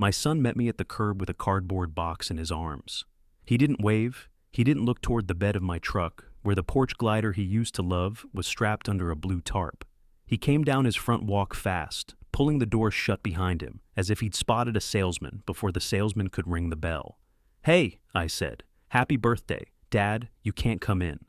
My son met me at the curb with a cardboard box in his arms. He didn't wave. He didn't look toward the bed of my truck, where the porch glider he used to love was strapped under a blue tarp. He came down his front walk fast, pulling the door shut behind him, as if he'd spotted a salesman before the salesman could ring the bell. "Hey," I said. "Happy birthday. Dad, you can't come in."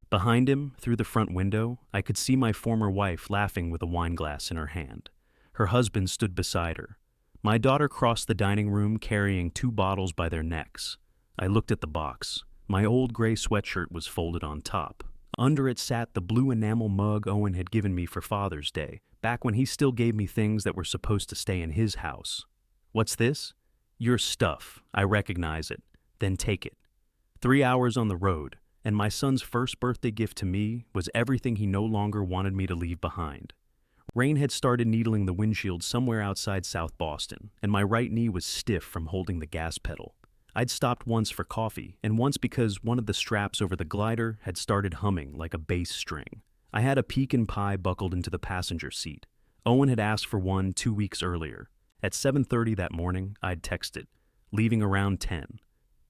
Behind him, through the front window, I could see my former wife laughing with a wine glass in her hand. Her husband stood beside her. My daughter crossed the dining room carrying 2 bottles by their necks. I looked at the box. My old gray sweatshirt was folded on top. Under it sat the blue enamel mug Owen had given me for Father's Day, back when he still gave me things that were supposed to stay in his house. "What's this?" "Your stuff. I recognize it. Then take it." 3 hours on the road, and my son's first birthday gift to me was everything he no longer wanted me to leave behind. Rain had started needling the windshield somewhere outside South Boston, and my right knee was stiff from holding the gas pedal. I'd stopped once for coffee, and once because one of the straps over the glider had started humming like a bass string. I had a pecan pie buckled into the passenger seat. Owen had asked for one 2 weeks earlier. At 7:30 that morning, I'd texted, leaving around 10.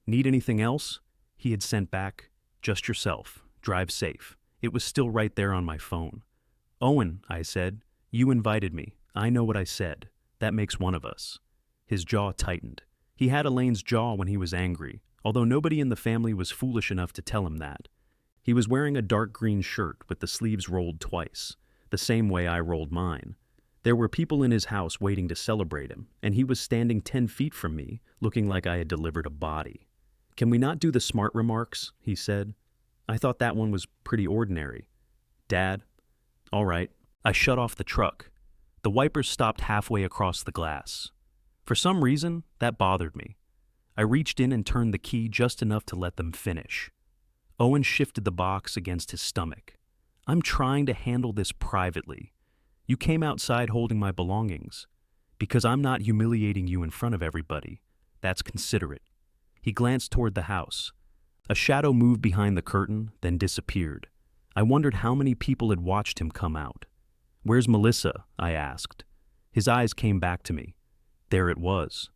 "Need anything else?" He had sent back, "Just yourself. Drive safe." It was still right there on my phone. "Owen," I said, "you invited me. I know what I said. That makes one of us." His jaw tightened. He had Elaine's jaw when he was angry, although nobody in the family was foolish enough to tell him that. He was wearing a dark green shirt with the sleeves rolled twice, the same way I rolled mine. There were people in his house waiting to celebrate him, and he was standing 10 feet from me, looking like I had delivered a body. "Can we not do the smart remarks?" he said. "I thought that one was pretty ordinary." "Dad?" "All right." I shut off the truck. The wipers stopped halfway across the glass. For some reason, that bothered me. I reached in and turned the key just enough to let them finish. Owen shifted the box against his stomach. "I'm trying to handle this privately. You came outside holding my belongings. Because I'm not humiliating you in front of everybody. That's considerate." He glanced toward the house. A shadow moved behind the curtain, then disappeared. I wondered how many people had watched him come out. "Where's Melissa?" I asked. His eyes came back to me. There it was.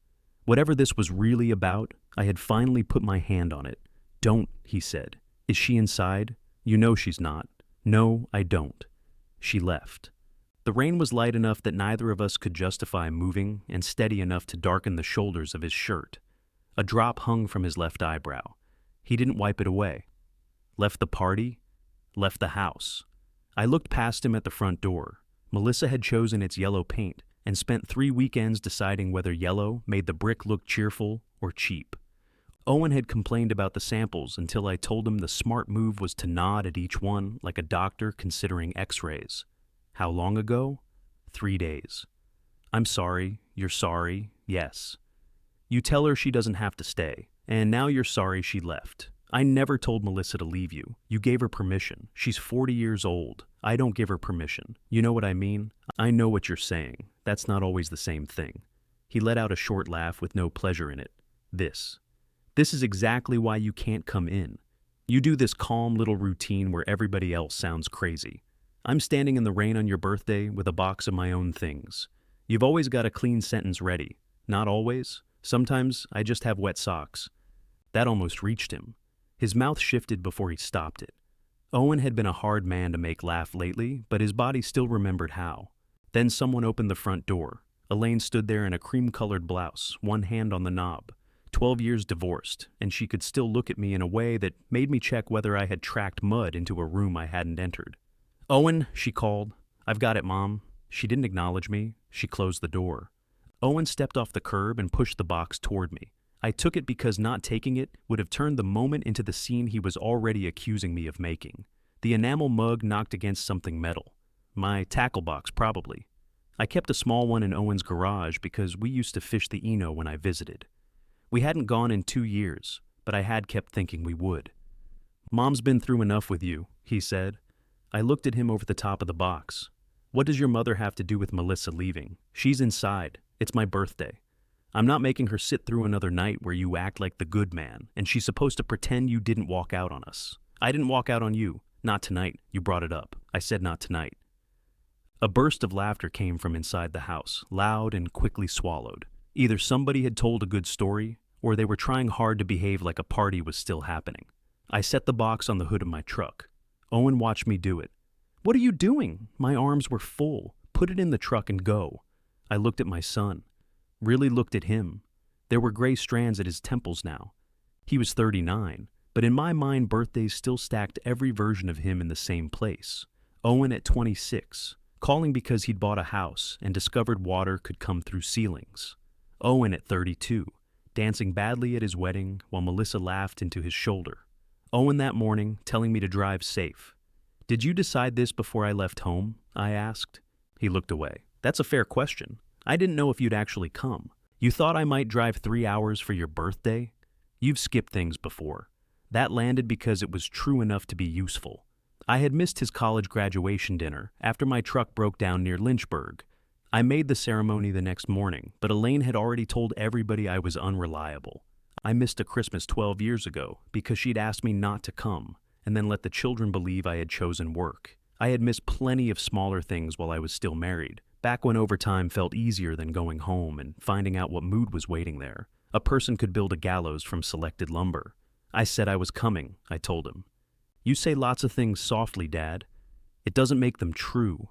Whatever this was really about, I had finally put my hand on it. "Don't," he said. "Is she inside?" "You know she's not." "No, I don't." She left. The rain was light enough that neither of us could justify moving, and steady enough to darken the shoulders of his shirt. A drop hung from his left eyebrow. He didn't wipe it away. Left the party? Left the house. I looked past him at the front door. Melissa had chosen its yellow paint, and spent 3 weekends deciding whether yellow made the brick look cheerful or cheap. Owen had complained about the samples until I told him the smart move was to nod at each one like a doctor considering x-rays. How long ago? 3 days. "I'm sorry, you're sorry, yes. You tell her she doesn't have to stay, and now you're sorry she left. I never told Melissa to leave you. You gave her permission. She's 40 years old. I don't give her permission. You know what I mean? I know what you're saying. That's not always the same thing." He let out a short laugh with no pleasure in it. This is exactly why you can't come in. You do this calm little routine where everybody else sounds crazy. I'm standing in the rain on your birthday with a box of my own things. You've always got a clean sentence ready. Not always. Sometimes I just have wet socks. That almost reached him. His mouth shifted before he stopped it. Owen had been a hard man to make laugh lately, but his body still remembered how. Then someone opened the front door. Elaine stood there in a cream-colored blouse, one hand on the knob. 12 years divorced, and she could still look at me in a way that made me check whether I had tracked mud into a room I hadn't entered. "Owen," she called. "I've got it, Mom." She didn't acknowledge me. She closed the door. Owen stepped off the curb and pushed the box toward me. I took it because not taking it would have turned the moment into the scene he was already accusing me of making. The enamel mug knocked against something metal. My tackle box, probably. I kept a small one in Owen's garage because we used to fish the Eno when I visited. We hadn't gone in 2 years, but I had kept thinking we would. "Mom's been through enough with you," he said. I looked at him over the top of the box. "What does your mother have to do with Melissa leaving? She's inside. It's my birthday. I'm not making her sit through another night where you act like the good man, and she's supposed to pretend you didn't walk out on us. I didn't walk out on you. Not tonight. You brought it up. I said not tonight." A burst of laughter came from inside the house, loud and quickly swallowed. Either somebody had told a good story, or they were trying hard to behave like a party was still happening. I set the box on the hood of my truck. Owen watched me do it. "What are you doing?" My arms were full. "Put it in the truck and go." I looked at my son. Really looked at him. There were gray strands at his temples now. He was 39, but in my mind birthdays still stacked every version of him in the same place. Owen at 26, calling because he'd bought a house and discovered water could come through ceilings. Owen at 32, dancing badly at his wedding while Melissa laughed into his shoulder. Owen that morning telling me to drive safe. "Did you decide this before I left home?" I asked. He looked away. "That's a fair question. I didn't know if you'd actually come. You thought I might drive 3 hours for your birthday? You've skipped things before. That landed because it was true enough to be useful. I had missed his college graduation dinner after my truck broke down near Lynchburg. I made the ceremony the next morning, but Elaine had already told everybody I was unreliable. I missed a Christmas 12 years ago because she'd asked me not to come and then let the children believe I had chosen work. I had missed plenty of smaller things while I was still married, back when overtime felt easier than going home and finding out what mood was waiting there. A person could build a gallows from selected lumber. I said I was coming, I told him. "You say lots of things softly, Dad. It doesn't make them true."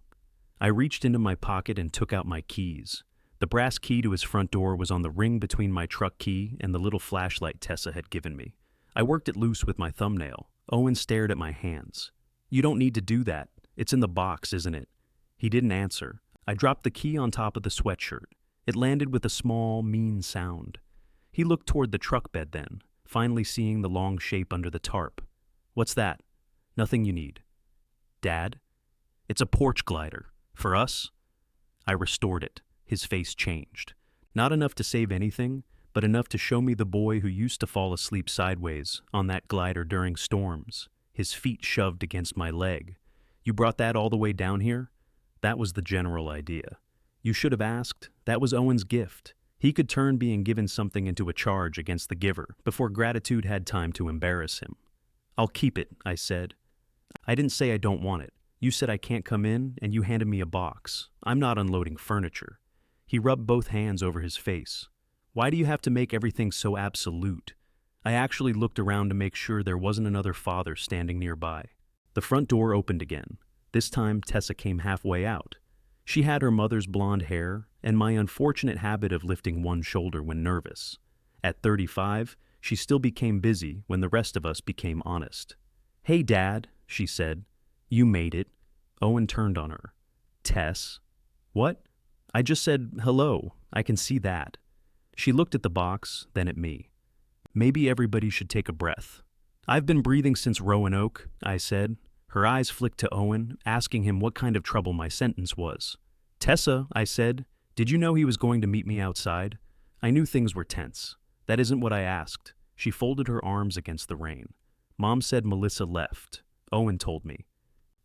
I reached into my pocket and took out my keys. The brass key to his front door was on the ring between my truck key and the little flashlight Tessa had given me. I worked it loose with my thumbnail. Owen stared at my hands. "You don't need to do that. It's in the box, isn't it?" He didn't answer. I dropped the key on top of the sweatshirt. It landed with a small, mean sound. He looked toward the truck bed then, finally seeing the long shape under the tarp. "What's that?" "Nothing you need." "Dad?" "It's a porch glider. For us?" I restored it. His face changed. Not enough to save anything, but enough to show me the boy who used to fall asleep sideways on that glider during storms, his feet shoved against my leg. "You brought that all the way down here?" That was the general idea. You should have asked. That was Owen's gift. He could turn being given something into a charge against the giver before gratitude had time to embarrass him. "I'll keep it," I said. "I didn't say I don't want it. You said I can't come in, and you handed me a box. I'm not unloading furniture." He rubbed both hands over his face. "Why do you have to make everything so absolute?" I actually looked around to make sure there wasn't another father standing nearby. The front door opened again. This time, Tessa came halfway out. She had her mother's blonde hair and my unfortunate habit of lifting one shoulder when nervous. At 35, she still became busy when the rest of us became honest. "Hey, Dad," she said. "You made it." Owen turned on her. "Tess?" "What?" "I just said hello. I can see that." She looked at the box, then at me. "Maybe everybody should take a breath." "I've been breathing since Roanoke," I said. Her eyes flicked to Owen, asking him what kind of trouble my sentence was. "Tessa," I said, "did you know he was going to meet me outside?" I knew things were tense. "That isn't what I asked." She folded her arms against the rain. "Mom said Melissa left." Owen told me.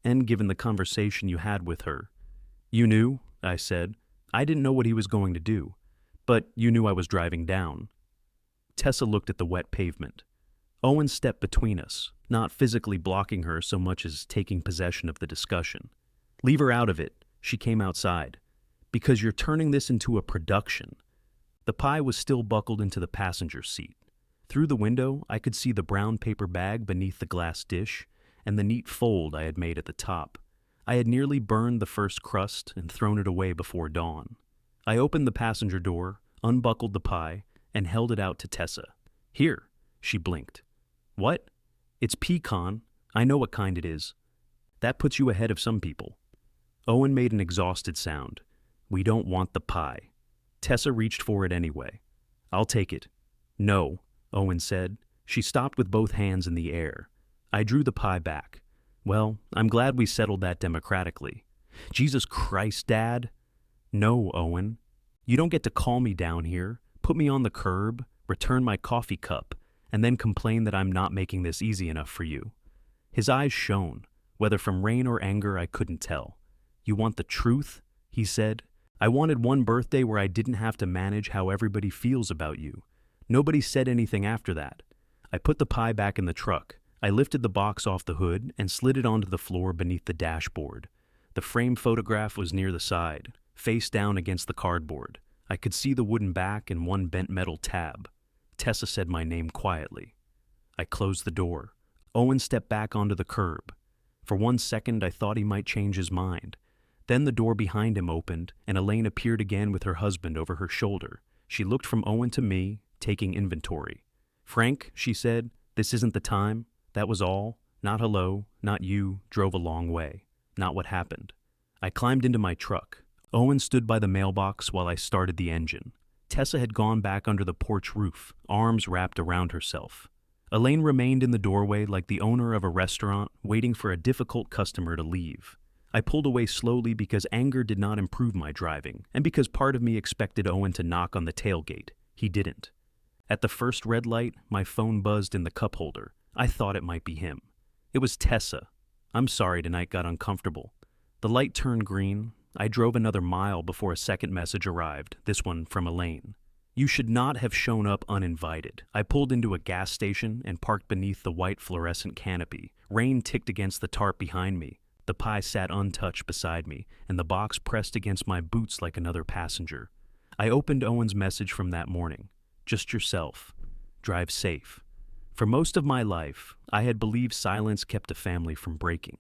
"And given the conversation you had with her." "You knew?" I said. "I didn't know what he was going to do. But you knew I was driving down." Tessa looked at the wet pavement. Owen stepped between us, not physically blocking her so much as taking possession of the discussion. "Leave her out of it." She came outside. "Because you're turning this into a production." The pie was still buckled into the passenger seat. Through the window, I could see the brown paper bag beneath the glass dish and the neat fold I had made at the top. I had nearly burned the first crust and thrown it away before dawn. I opened the passenger door, unbuckled the pie, and held it out to Tessa. "Here." She blinked. "What?" "It's pecan. I know what kind it is." "That puts you ahead of some people." Owen made an exhausted sound. "We don't want the pie." Tessa reached for it anyway. "I'll take it." "No," Owen said. She stopped with both hands in the air. I drew the pie back. "Well, I'm glad we settled that democratically." "Jesus Christ, Dad." "No, Owen. You don't get to call me down here, put me on the curb, return my coffee cup, and then complain that I'm not making this easy enough for you." His eyes shone. Whether from rain or anger, I couldn't tell. "You want the truth?" he said. "I wanted one birthday where I didn't have to manage how everybody feels about you." Nobody said anything after that. I put the pie back in the truck. I lifted the box off the hood and slid it onto the floor beneath the dashboard. The frame photograph was near the side, face down against the cardboard. I could see the wooden back and one bent metal tab. Tessa said my name quietly. I closed the door. Owen stepped back onto the curb. For 1 second, I thought he might change his mind. Then the door behind him opened, and Elaine appeared again with her husband over her shoulder. She looked from Owen to me, taking inventory. "Frank," she said, "this isn't the time. That was all. Not hello, not you, drove a long way. Not what happened." I climbed into my truck. Owen stood by the mailbox while I started the engine. Tessa had gone back under the porch roof, arms wrapped around herself. Elaine remained in the doorway like the owner of a restaurant, waiting for a difficult customer to leave. I pulled away slowly because anger did not improve my driving, and because part of me expected Owen to knock on the tailgate. He didn't. At the first red light, my phone buzzed in the cup holder. I thought it might be him. It was Tessa. "I'm sorry tonight got uncomfortable." The light turned green. I drove another mile before a second message arrived, this one from Elaine. "You should not have shown up uninvited." I pulled into a gas station and parked beneath the white fluorescent canopy. Rain ticked against the tarp behind me. The pie sat untouched beside me, and the box pressed against my boots like another passenger. I opened Owen's message from that morning. "Just yourself. Drive safe." For most of my life, I had believed silence kept a family from breaking.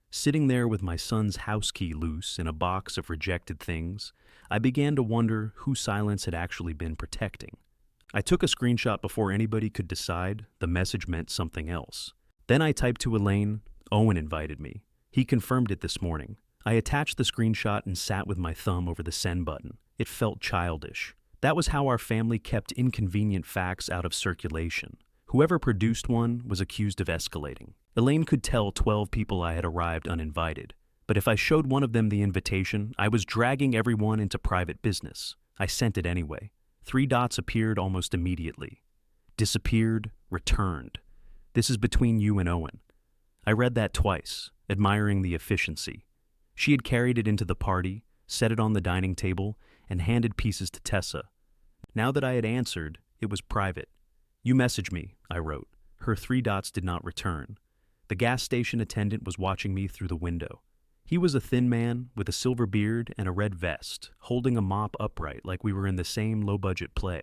Sitting there with my son's house key loose in a box of rejected things, I began to wonder who silence had actually been protecting. I took a screenshot before anybody could decide the message meant something else. Then I typed to Elaine, "Owen invited me." He confirmed it this morning. I attached the screenshot and sat with my thumb over the send button. It felt childish. That was how our family kept inconvenient facts out of circulation. Whoever produced one was accused of escalating. Elaine could tell 12 people I had arrived uninvited, but if I showed one of them the invitation, I was dragging everyone into private business. I sent it anyway. 3 dots appeared almost immediately. Disappeared, returned. "This is between you and Owen." I read that twice, admiring the efficiency. She had carried it into the party, set it on the dining table, and handed pieces to Tessa. Now that I had answered, it was private. "You message me," I wrote. Her 3 dots did not return. The gas station attendant was watching me through the window. He was a thin man with a silver beard and a red vest, holding a mop upright like we were in the same low-budget play.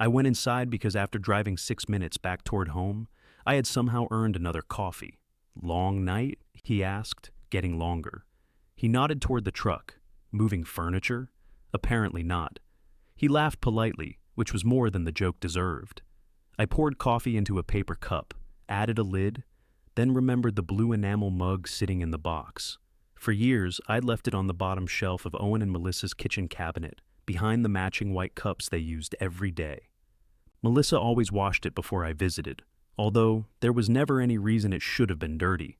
I went inside because after driving 6 minutes back toward home, I had somehow earned another coffee. "Long night?" he asked, getting longer. He nodded toward the truck. "Moving furniture?" Apparently not. He laughed politely, which was more than the joke deserved. I poured coffee into a paper cup, added a lid, then remembered the blue enamel mug sitting in the box. For years, I'd left it on the bottom shelf of Owen and Melissa's kitchen cabinet, behind the matching white cups they used every day. Melissa always washed it before I visited, although there was never any reason it should have been dirty.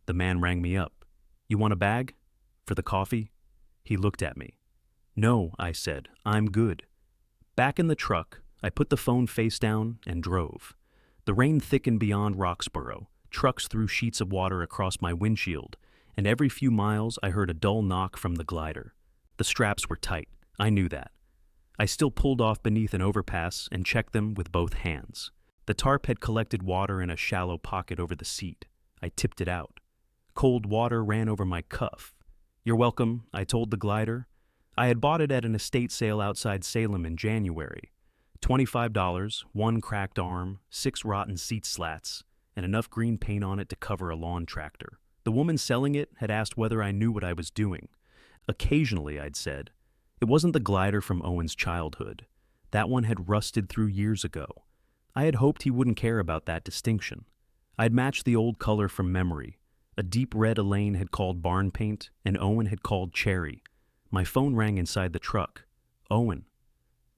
The man rang me up. "You want a bag? For the coffee?" He looked at me. "No," I said, "I'm good." Back in the truck, I put the phone face down and drove. The rain thickened beyond Roxborough. Trucks threw sheets of water across my windshield, and every few miles I heard a dull knock from the glider. The straps were tight. I knew that. I still pulled off beneath an overpass and checked them with both hands. The tarp had collected water in a shallow pocket over the seat. I tipped it out. Cold water ran over my cuff. "You're welcome," I told the glider. I had bought it at an estate sale outside Salem in January. $25, 1 cracked arm, 6 rotten seat slats, and enough green paint on it to cover a lawn tractor. The woman selling it had asked whether I knew what I was doing. Occasionally, I'd said. It wasn't the glider from Owen's childhood. That one had rusted through years ago. I had hoped he wouldn't care about that distinction. I'd matched the old color from memory. A deep red Elaine had called barn paint, and Owen had called cherry. My phone rang inside the truck. "Owen."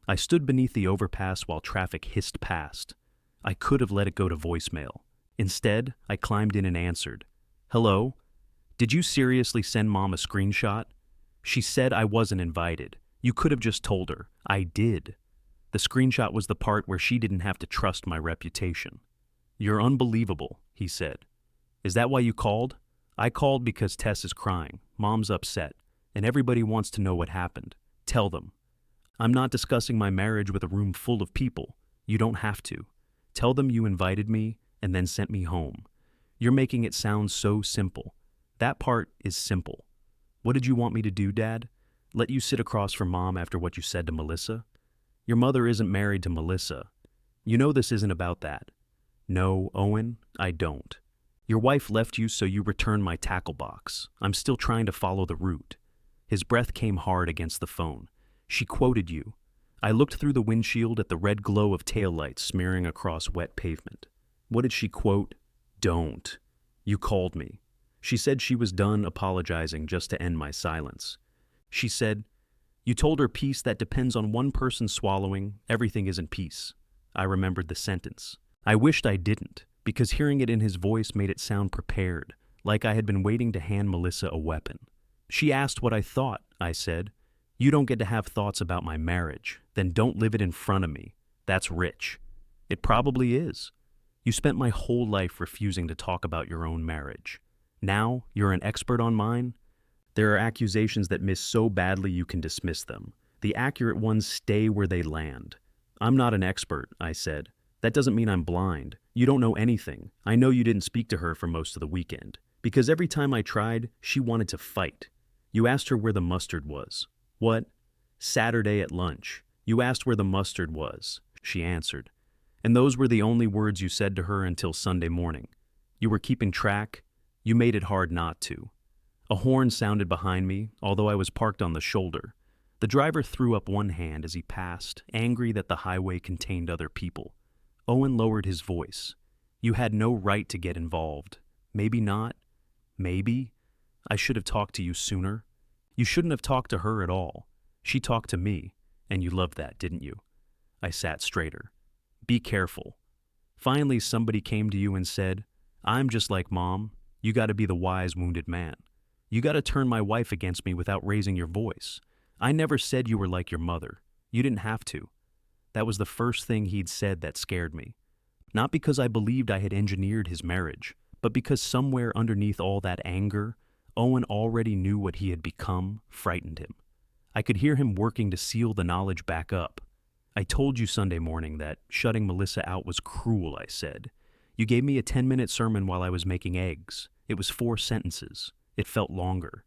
I stood beneath the overpass while traffic hissed past. I could have let it go to voicemail. Instead, I climbed in and answered. "Hello? Did you seriously send Mom a screenshot?" "She said I wasn't invited. You could have just told her." "I did." The screenshot was the part where she didn't have to trust my reputation. "You're unbelievable," he said. "Is that why you called?" "I called because Tess is crying. Mom's upset, and everybody wants to know what happened. Tell them." "I'm not discussing my marriage with a room full of people. You don't have to. Tell them you invited me and then sent me home. You're making it sound so simple. That part is simple. What did you want me to do, Dad? Let you sit across from Mom after what you said to Melissa? Your mother isn't married to Melissa. You know this isn't about that. No, Owen, I don't. Your wife left you, so you returned my tackle box. I'm still trying to follow the route. His breath came hard against the phone. She quoted you. I looked through the windshield at the red glow of taillights smearing across wet pavement. What did she quote? Don't. You called me. She said she was done apologizing just to end my silence. She said, you told her peace that depends on one person swallowing, everything isn't peace. I remembered the sentence. I wished I didn't, because hearing it in his voice made it sound prepared, like I had been waiting to hand Melissa a weapon. She asked what I thought, I said. You don't get to have thoughts about my marriage, then don't live it in front of me. That's rich. It probably is. You spent my whole life refusing to talk about your own marriage. Now you're an expert on mine? There are accusations that miss so badly you can dismiss them. The accurate ones stay where they land. I'm not an expert, I said. That doesn't mean I'm blind. You don't know anything. I know you didn't speak to her for most of the weekend. Because every time I tried, she wanted to fight. You asked her where the mustard was. What? Saturday at lunch. You asked where the mustard was. She answered. And those were the only words you said to her until Sunday morning. You were keeping track. You made it hard not to. A horn sounded behind me, although I was parked on the shoulder. The driver threw up one hand as he passed, angry that the highway contained other people. Owen lowered his voice. You had no right to get involved. Maybe not. Maybe. I should have talked to you sooner. You shouldn't have talked to her at all. She talked to me, and you loved that, didn't you? I sat straighter. Be careful. Finally, somebody came to you and said, I'm just like Mom. You got to be the wise, wounded man. You got to turn my wife against me without raising your voice. I never said you were like your mother. You didn't have to. That was the first thing he'd said that scared me. Not because I believed I had engineered his marriage, but because somewhere underneath all that anger, Owen already knew what he had become frightened him. I could hear him working to seal the knowledge back up. I told you Sunday morning that shutting Melissa out was cruel, I said. You gave me a 10-minute sermon while I was making eggs. It was 4 sentences. It felt longer.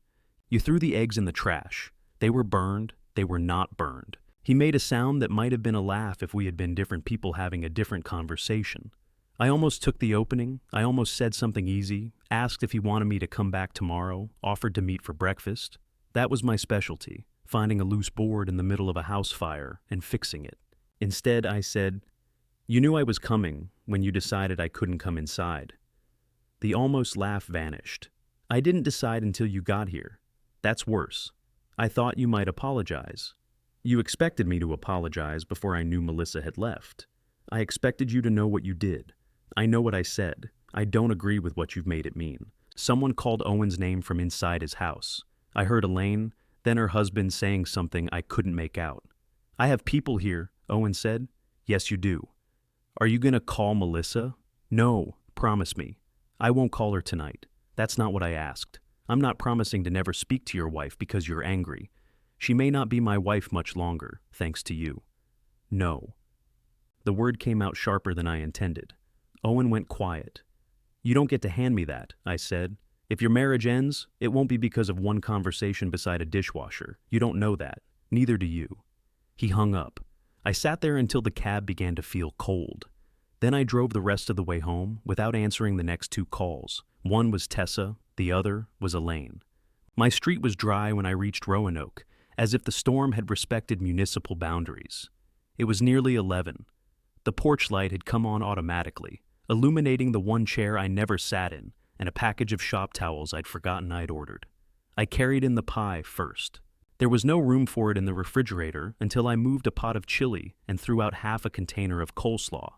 You threw the eggs in the trash. They were burned. They were not burned. He made a sound that might have been a laugh if we had been different people having a different conversation. I almost took the opening. I almost said something easy, asked if he wanted me to come back tomorrow, offered to meet for breakfast. That was my specialty, finding a loose board in the middle of a house fire and fixing it. Instead, I said, you knew I was coming when you decided I couldn't come inside. The almost laugh vanished. I didn't decide until you got here. That's worse. I thought you might apologize. You expected me to apologize before I knew Melissa had left. I expected you to know what you did. I know what I said. I don't agree with what you've made it mean. Someone called Owen's name from inside his house. I heard Elaine, then her husband saying something I couldn't make out. I have people here, Owen said. Yes, you do. Are you going to call Melissa? No, promise me. I won't call her tonight. That's not what I asked. I'm not promising to never speak to your wife because you're angry. She may not be my wife much longer, thanks to you. No. The word came out sharper than I intended. Owen went quiet. You don't get to hand me that, I said. If your marriage ends, it won't be because of one conversation beside a dishwasher. You don't know that. Neither do you. He hung up. I sat there until the cab began to feel cold. Then I drove the rest of the way home without answering the next 2 calls. One was Tessa, the other was Elaine. My street was dry when I reached Roanoke, as if the storm had respected municipal boundaries. It was nearly 11. The porch light had come on automatically, illuminating the one chair I never sat in and a package of shop towels I'd forgotten I'd ordered. I carried in the pie first. There was no room for it in the refrigerator until I moved a pot of chili and threw out half a container of coleslaw.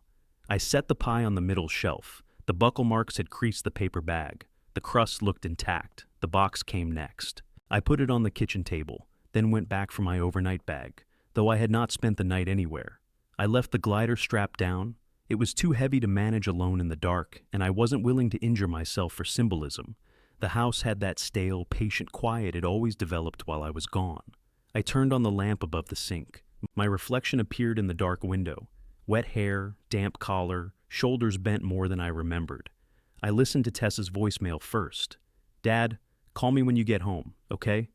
I set the pie on the middle shelf. The buckle marks had creased the paper bag. The crust looked intact. The box came next. I put it on the kitchen table, then went back for my overnight bag, though I had not spent the night anywhere. I left the glider strapped down. It was too heavy to manage alone in the dark, and I wasn't willing to injure myself for symbolism. The house had that stale, patient quiet it always developed while I was gone. I turned on the lamp above the sink. My reflection appeared in the dark window. Wet hair, damp collar, shoulders bent more than I remembered. I listened to Tessa's voicemail first. Dad, call me when you get home, okay?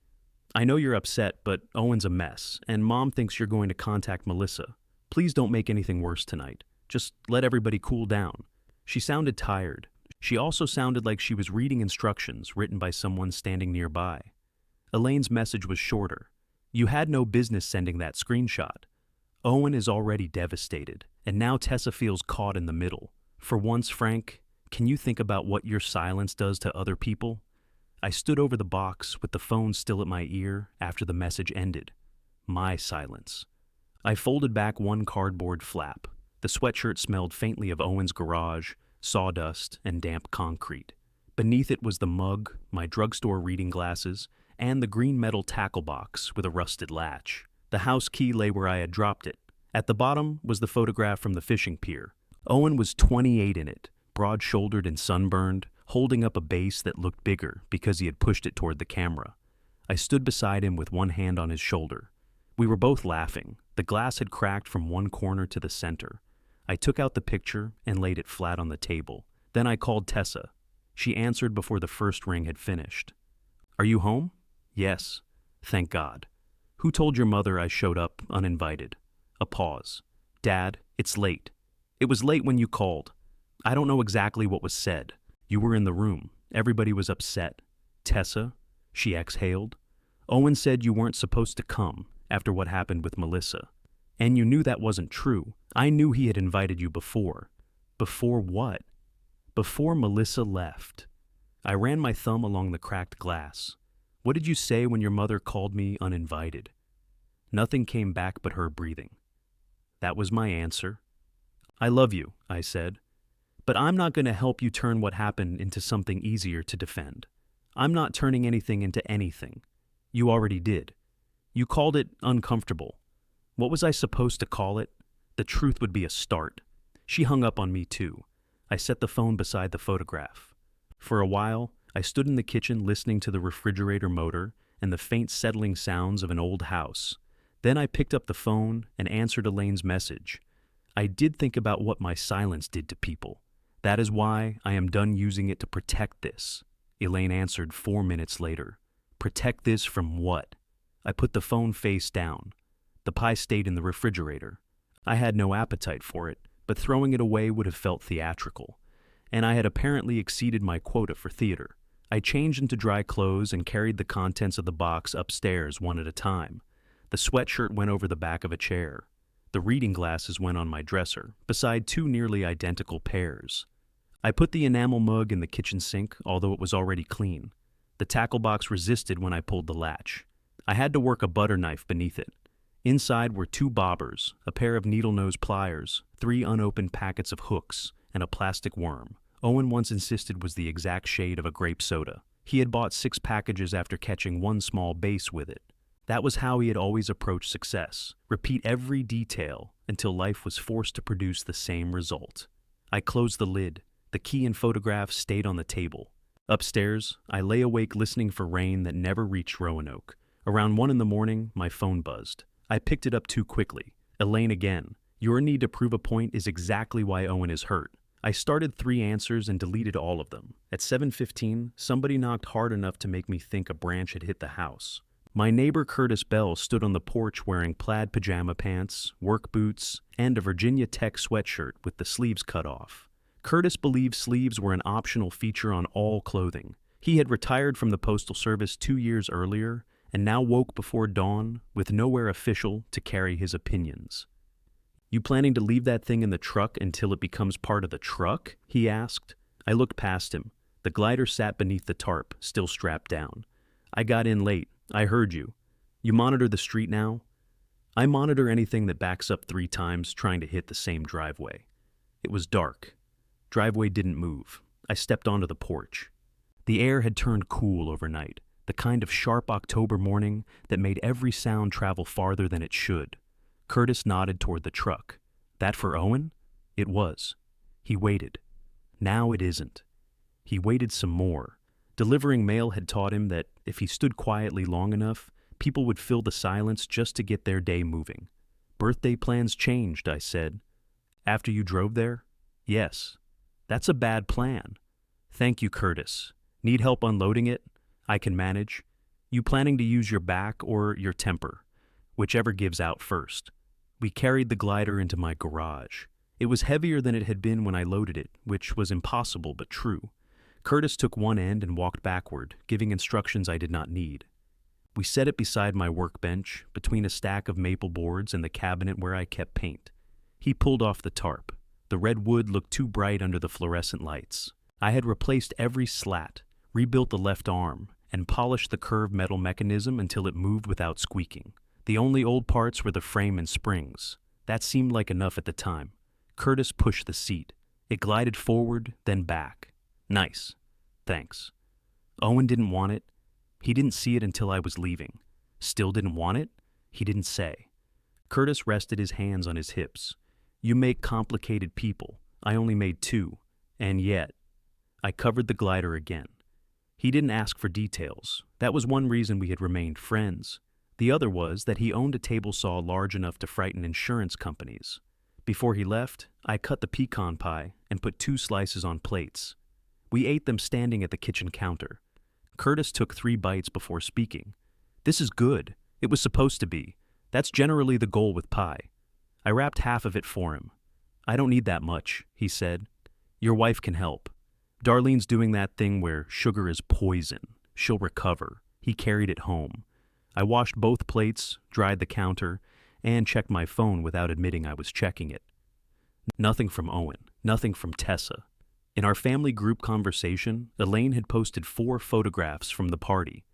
I know you're upset, but Owen's a mess, and Mom thinks you're going to contact Melissa. Please don't make anything worse tonight. Just let everybody cool down. She sounded tired. She also sounded like she was reading instructions written by someone standing nearby. Elaine's message was shorter. You had no business sending that screenshot. Owen is already devastated, and now Tessa feels caught in the middle. For once, Frank, can you think about what your silence does to other people? I stood over the box with the phone still at my ear after the message ended. My silence. I folded back one cardboard flap. The sweatshirt smelled faintly of Owen's garage, sawdust, and damp concrete. Beneath it was the mug, my drugstore reading glasses, and the green metal tackle box with a rusted latch. The house key lay where I had dropped it. At the bottom was the photograph from the fishing pier. Owen was 28 in it, broad-shouldered and sunburned, holding up a base that looked bigger because he had pushed it toward the camera. I stood beside him with one hand on his shoulder. We were both laughing. The glass had cracked from one corner to the center. I took out the picture and laid it flat on the table. Then I called Tessa. She answered before the first ring had finished. Are you home? Yes. Thank God. Who told your mother I showed up uninvited? A pause. Dad, it's late. It was late when you called. I don't know exactly what was said. You were in the room. Everybody was upset. Tessa? She exhaled. Owen said you weren't supposed to come after what happened with Melissa. And you knew that wasn't true. I knew he had invited you before. Before what? Before Melissa left. I ran my thumb along the cracked glass. What did you say when your mother called me uninvited? Nothing came back but her breathing. That was my answer. I love you, I said. But I'm not going to help you turn what happened into something easier to defend. I'm not turning anything into anything. You already did. You called it uncomfortable. What was I supposed to call it? The truth would be a start. She hung up on me too. I set the phone beside the photograph. For a while, I stood in the kitchen listening to the refrigerator motor and the faint settling sounds of an old house. Then I picked up the phone and answered Elaine's message. I did think about what my silence did to people. That is why I am done using it to protect this. Elaine answered 4 minutes later. Protect this from what? I put the phone face down. The pie stayed in the refrigerator. I had no appetite for it, but throwing it away would have felt theatrical. And I had apparently exceeded my quota for theater. I changed into dry clothes and carried the contents of the box upstairs one at a time. The sweatshirt went over the back of a chair. The reading glasses went on my dresser, beside two nearly identical pairs. I put the enamel mug in the kitchen sink, although it was already clean. The tackle box resisted when I pulled the latch. I had to work a butter knife beneath it. Inside were 2 bobbers, a pair of needle-nose pliers, 3 unopened packets of hooks, and a plastic worm. Owen once insisted was the exact shade of a grape soda. He had bought 6 packages after catching one small base with it. That was how he had always approached success. Repeat every detail until life was forced to produce the same result. I closed the lid. The key and photograph stayed on the table. Upstairs, I lay awake listening for rain that never reached Roanoke. Around 1 a.m, my phone buzzed. I picked it up too quickly. Elaine again. Your need to prove a point is exactly why Owen is hurt. I started 3 answers and deleted all of them. At 7:15, somebody knocked hard enough to make me think a branch had hit the house. My neighbor Curtis Bell stood on the porch wearing plaid pajama pants, work boots, and a Virginia Tech sweatshirt with the sleeves cut off. Curtis believed sleeves were an optional feature on all clothing. He had retired from the Postal Service 2 years earlier and now woke before dawn with nowhere official to carry his opinions. You planning to leave that thing in the truck until it becomes part of the truck? He asked. I looked past him. The glider sat beneath the tarp, still strapped down. I got in late. I heard you. You monitor the street now? I monitor anything that backs up 3 times trying to hit the same driveway. It was dark. Driveway didn't move. I stepped onto the porch. The air had turned cool overnight, the kind of sharp October morning that made every sound travel farther than it should. Curtis nodded toward the truck. That for Owen? It was. He waited. Now it isn't. He waited some more. Delivering mail had taught him that if he stood quietly long enough, people would fill the silence just to get their day moving. Birthday plans changed, I said. After you drove there? Yes. That's a bad plan. Thank you, Curtis. Need help unloading it? I can manage. You planning to use your back or your temper? Whichever gives out first. We carried the glider into my garage. It was heavier than it had been when I loaded it, which was impossible but true. Curtis took one end and walked backward, giving instructions I did not need. We set it beside my workbench, between a stack of maple boards and the cabinet where I kept paint. He pulled off the tarp. The red wood looked too bright under the fluorescent lights. I had replaced every slat, rebuilt the left arm, and polished the curved metal mechanism until it moved without squeaking. The only old parts were the frame and springs. That seemed like enough at the time. Curtis pushed the seat. It glided forward, then back. Nice. Thanks. Owen didn't want it. He didn't see it until I was leaving. Still didn't want it? He didn't say. Curtis rested his hands on his hips. You make complicated people. I only made two. And yet. I covered the glider again. He didn't ask for details. That was one reason we had remained friends. The other was that he owned a table saw large enough to frighten insurance companies. Before he left, I cut the pecan pie and put 2 slices on plates. We ate them standing at the kitchen counter. Curtis took 3 bites before speaking. This is good. It was supposed to be. That's generally the goal with pie. I wrapped half of it for him. I don't need that much, he said. Your wife can help. Darlene's doing that thing where sugar is poison. She'll recover. He carried it home. I washed both plates, dried the counter, and checked my phone without admitting I was checking it. Nothing from Owen. Nothing from Tessa. In our family group conversation, Elaine had posted 4 photographs from the party.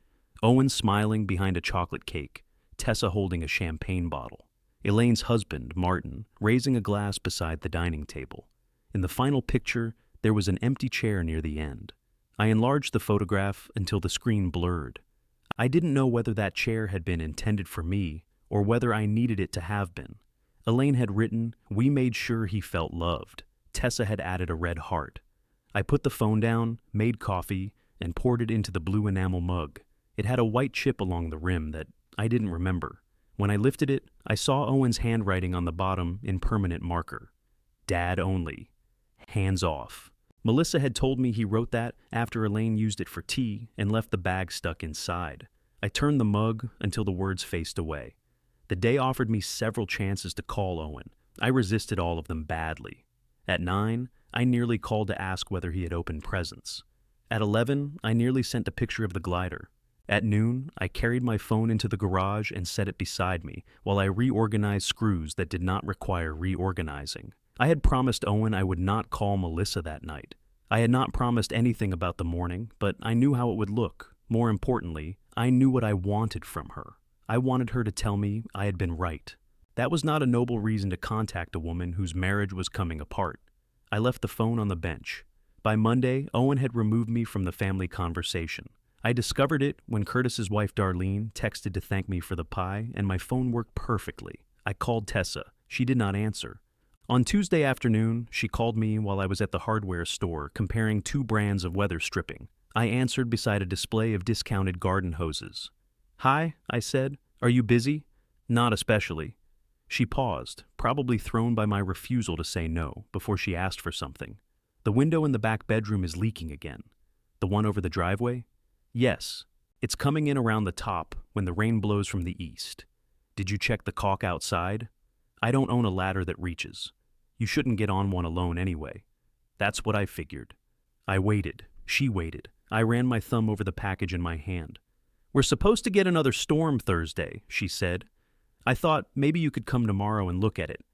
Owen smiling behind a chocolate cake, Tessa holding a champagne bottle, Elaine's husband, Martin, raising a glass beside the dining table. In the final picture, there was an empty chair near the end. I enlarged the photograph until the screen blurred. I didn't know whether that chair had been intended for me or whether I needed it to have been. Elaine had written, "We made sure he felt loved." Tessa had added a red heart. I put the phone down, made coffee, and poured it into the blue enamel mug. It had a white chip along the rim that I didn't remember. When I lifted it, I saw Owen's handwriting on the bottom in permanent marker. Dad only. Hands off. Melissa had told me he wrote that after Elaine used it for tea and left the bag stuck inside. I turned the mug until the words faced away. The day offered me several chances to call Owen. I resisted all of them badly. At 9, I nearly called to ask whether he had opened presents. At 11, I nearly sent a picture of the glider. At noon, I carried my phone into the garage and set it beside me while I reorganized screws that did not require reorganizing. I had promised Owen I would not call Melissa that night. I had not promised anything about the morning, but I knew how it would look. More importantly, I knew what I wanted from her. I wanted her to tell me I had been right. That was not a noble reason to contact a woman whose marriage was coming apart. I left the phone on the bench. By Monday, Owen had removed me from the family conversation. I discovered it when Curtis's wife Darlene texted to thank me for the pie, and my phone worked perfectly. I called Tessa. She did not answer. On Tuesday afternoon, she called me while I was at the hardware store comparing 2 brands of weather stripping. I answered beside a display of discounted garden hoses. Hi, I said. Are you busy? Not especially. She paused, probably thrown by my refusal to say no, before she asked for something. The window in the back bedroom is leaking again. The one over the driveway? Yes. It's coming in around the top when the rain blows from the east. Did you check the caulk outside? I don't own a ladder that reaches. You shouldn't get on one alone anyway. That's what I figured. I waited. She waited. I ran my thumb over the package in my hand. We're supposed to get another storm Thursday, she said. I thought maybe you could come tomorrow and look at it.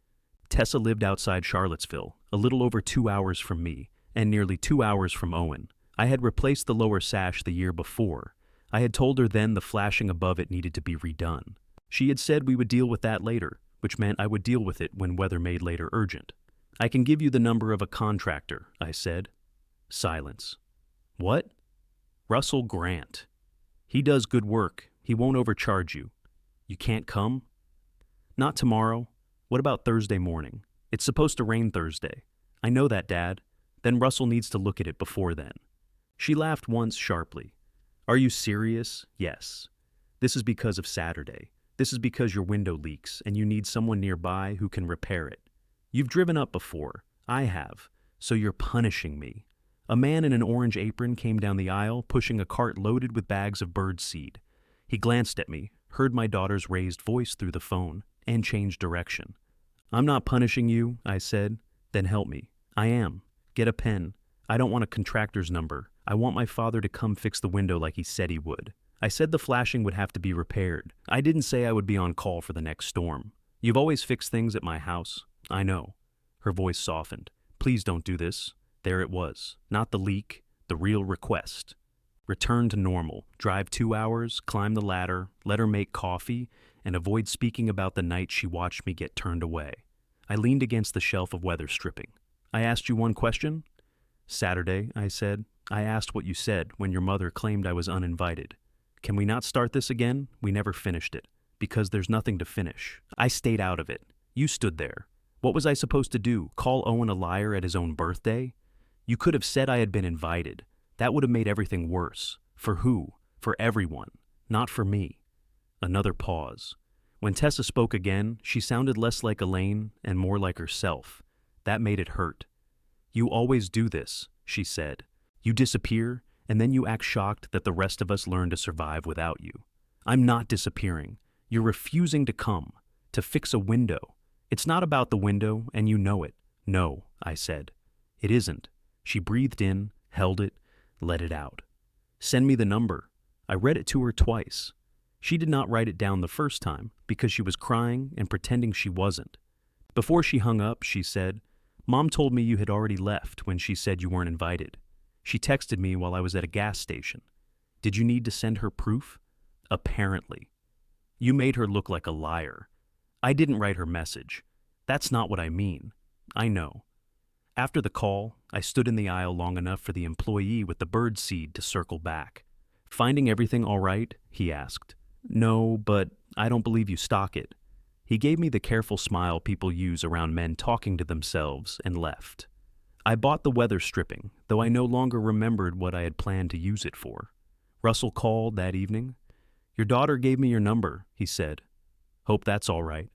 Tessa lived outside Charlottesville, a little over 2 hours from me, and nearly 2 hours from Owen. I had replaced the lower sash the year before. I had told her then the flashing above it needed to be redone. She had said we would deal with that later, which meant I would deal with it when weather made later urgent. I can give you the number of a contractor, I said. Silence. What? Russell Grant. He does good work. He won't overcharge you. You can't come? Not tomorrow. What about Thursday morning? It's supposed to rain Thursday. I know that, Dad. Then Russell needs to look at it before then. She laughed once sharply. Are you serious? Yes. This is because of Saturday. This is because your window leaks and you need someone nearby who can repair it. You've driven up before. I have. So you're punishing me. A man in an orange apron came down the aisle, pushing a cart loaded with bags of bird seed. He glanced at me, heard my daughter's raised voice through the phone, and changed direction. "I'm not punishing you," I said. "Then help me." "I am. Get a pen. I don't want a contractor's number. I want my father to come fix the window like he said he would. I said the flashing would have to be repaired. I didn't say I would be on call for the next storm. You've always fixed things at my house. I know." Her voice softened. "Please don't do this." There it was. Not the leak, the real request. Return to normal. Drive 2 hours, climb the ladder, let her make coffee, and avoid speaking about the night she watched me get turned away. I leaned against the shelf of weather stripping. "I asked you one question?" "Saturday," I said. "I asked what you said when your mother claimed I was uninvited. Can we not start this again? We never finished it. Because there's nothing to finish. I stayed out of it. You stood there. What was I supposed to do? Call Owen a liar at his own birthday? You could have said I had been invited. That would have made everything worse. For who? For everyone. Not for me." Another pause. When Tessa spoke again, she sounded less like Elaine and more like herself. That made it hurt. "You always do this," she said. "You disappear, and then you act shocked that the rest of us learn to survive without you. I'm not disappearing. You're refusing to come, to fix a window. It's not about the window, and you know it." "No," I said. "It isn't." She breathed in, held it, let it out. "Send me the number." I read it to her twice. She did not write it down the first time because she was crying and pretending she wasn't. Before she hung up, she said, "Mom told me you had already left when she said you weren't invited. She texted me while I was at a gas station. Did you need to send her proof?" "Apparently." "You made her look like a liar." "I didn't write her message. That's not what I mean." "I know." After the call, I stood in the aisle long enough for the employee with the bird seed to circle back. "Finding everything all right?" he asked. "No, but I don't believe you stock it." He gave me the careful smile people use around men talking to themselves and left. I bought the weather stripping, though I no longer remembered what I had planned to use it for. Russell called that evening. "Your daughter gave me your number," he said. "Hope that's all right.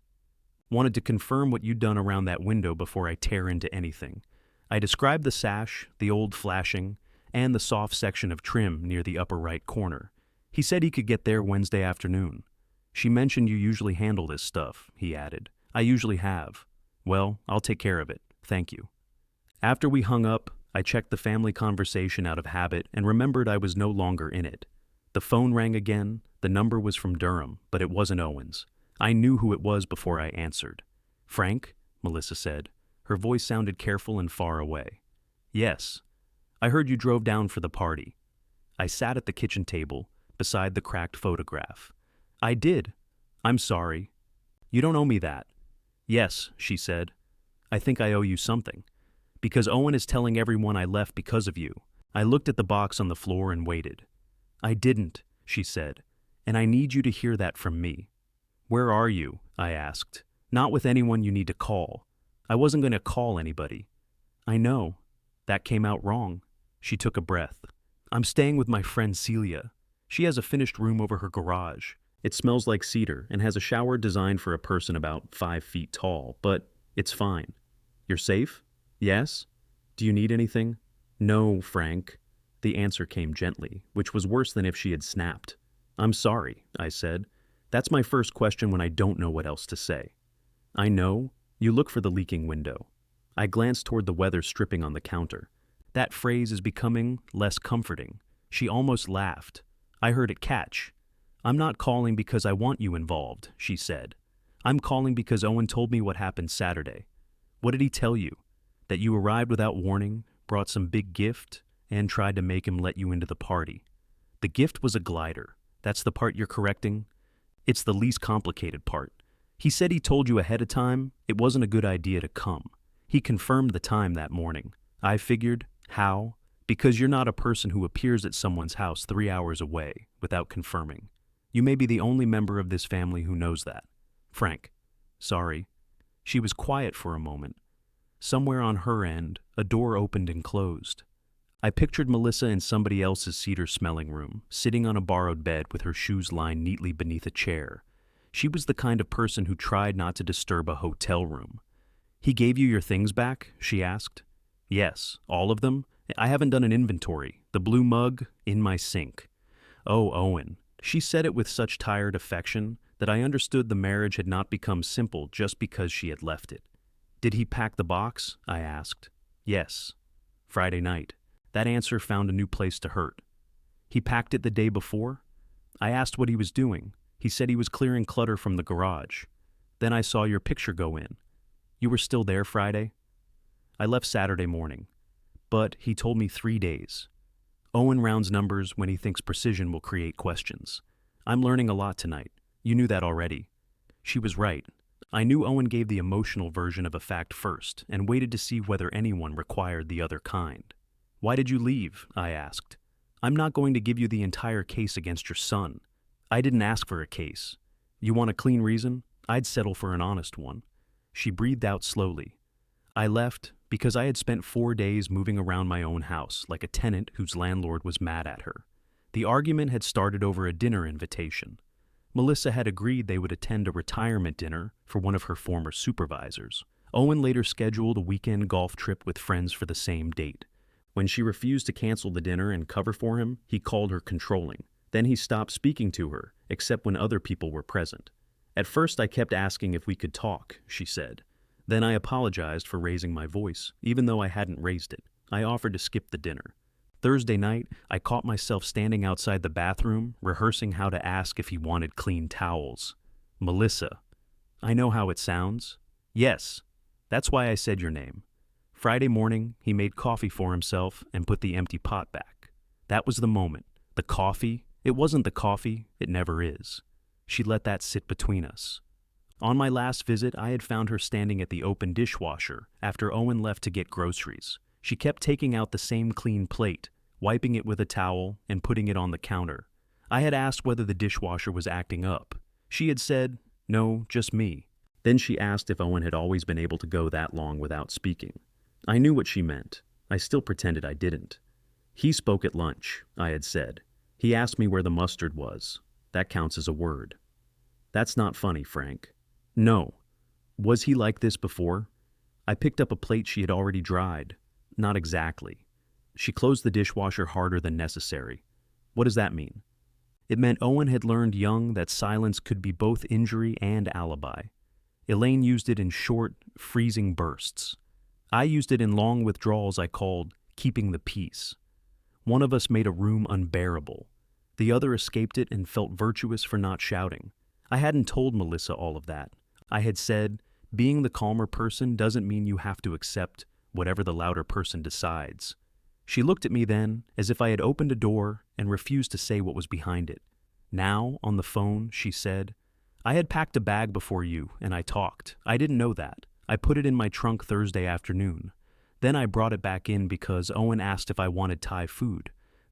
Wanted to confirm what you'd done around that window before I tear into anything." I described the sash, the old flashing, and the soft section of trim near the upper right corner. He said he could get there Wednesday afternoon. "She mentioned you usually handle this stuff," he added. "I usually have." "Well, I'll take care of it. Thank you." After we hung up, I checked the family conversation out of habit and remembered I was no longer in it. The phone rang again. The number was from Durham, but it wasn't Owen's. I knew who it was before I answered. "Frank?" Melissa said. Her voice sounded careful and far away. "Yes. I heard you drove down for the party." I sat at the kitchen table, beside the cracked photograph. "I did. I'm sorry." "You don't owe me that." "Yes," she said. "I think I owe you something. Because Owen is telling everyone I left because of you." I looked at the box on the floor and waited. "I didn't," she said, "and I need you to hear that from me." "Where are you?" I asked. "Not with anyone you need to call." I wasn't going to call anybody. "I know. That came out wrong." She took a breath. "I'm staying with my friend Celia. She has a finished room over her garage. It smells like cedar and has a shower designed for a person about 5 feet tall, but it's fine." "You're safe?" "Yes." "Do you need anything?" "No, Frank." The answer came gently, which was worse than if she had snapped. "I'm sorry," I said. That's my first question when I don't know what else to say. "I know. You look for the leaking window." I glanced toward the weather stripping on the counter. That phrase is becoming less comforting. She almost laughed. I heard it catch. "I'm not calling because I want you involved," she said. "I'm calling because Owen told me what happened Saturday." "What did he tell you?" "That you arrived without warning, brought some big gift, and tried to make him let you into the party." "The gift was a glider. That's the part you're correcting?" "It's the least complicated part. He said he told you ahead of time it wasn't a good idea to come. He confirmed the time that morning." I figured, how? Because you're not a person who appears at someone's house 3 hours away without confirming. You may be the only member of this family who knows that. "Frank." "Sorry." She was quiet for a moment. Somewhere on her end, a door opened and closed. I pictured Melissa in somebody else's cedar-smelling room, sitting on a borrowed bed with her shoes lined neatly beneath a chair. She was the kind of person who tried not to disturb a hotel room. "He gave you your things back?" she asked. "Yes, all of them. I haven't done an inventory. The blue mug, in my sink." "Oh, Owen." She said it with such tired affection that I understood the marriage had not become simple just because she had left it. Did he pack the box? I asked. Yes. Friday night. That answer found a new place to hurt. He packed it the day before? I asked what he was doing. He said he was clearing clutter from the garage. Then I saw your picture go in. You were still there Friday? I left Saturday morning. But he told me 3 days. Owen rounds numbers when he thinks precision will create questions. I'm learning a lot tonight. You knew that already. She was right. I knew Owen gave the emotional version of a fact first and waited to see whether anyone required the other kind. Why did you leave? I asked. I'm not going to give you the entire case against your son. I didn't ask for a case. You want a clean reason? I'd settle for an honest one. She breathed out slowly. I left because I had spent 4 days moving around my own house like a tenant whose landlord was mad at her. The argument had started over a dinner invitation. Melissa had agreed they would attend a retirement dinner for one of her former supervisors. Owen later scheduled a weekend golf trip with friends for the same date. When she refused to cancel the dinner and cover for him, he called her controlling. Then he stopped speaking to her, except when other people were present. At first I kept asking if we could talk, she said. Then I apologized for raising my voice, even though I hadn't raised it. I offered to skip the dinner. Thursday night, I caught myself standing outside the bathroom, rehearsing how to ask if he wanted clean towels. Melissa. I know how it sounds. Yes. That's why I said your name. Friday morning, he made coffee for himself and put the empty pot back. That was the moment. The coffee. It wasn't the coffee. It never is. She let that sit between us. On my last visit, I had found her standing at the open dishwasher after Owen left to get groceries. She kept taking out the same clean plate, wiping it with a towel, and putting it on the counter. I had asked whether the dishwasher was acting up. She had said, no, just me. Then she asked if Owen had always been able to go that long without speaking. I knew what she meant. I still pretended I didn't. He spoke at lunch, I had said. He asked me where the mustard was. That counts as a word. That's not funny, Frank. No. Was he like this before? I picked up a plate she had already dried. Not exactly. She closed the dishwasher harder than necessary. What does that mean? It meant Owen had learned young that silence could be both injury and alibi. Elaine used it in short, freezing bursts. I used it in long withdrawals I called keeping the peace. One of us made a room unbearable. The other escaped it and felt virtuous for not shouting. I hadn't told Melissa all of that. I had said, being the calmer person doesn't mean you have to accept whatever the louder person decides. She looked at me then as if I had opened a door and refused to say what was behind it. Now, on the phone, she said, I had packed a bag before you, and I talked. I didn't know that. I put it in my trunk Thursday afternoon. Then I brought it back in because Owen asked if I wanted Thai food.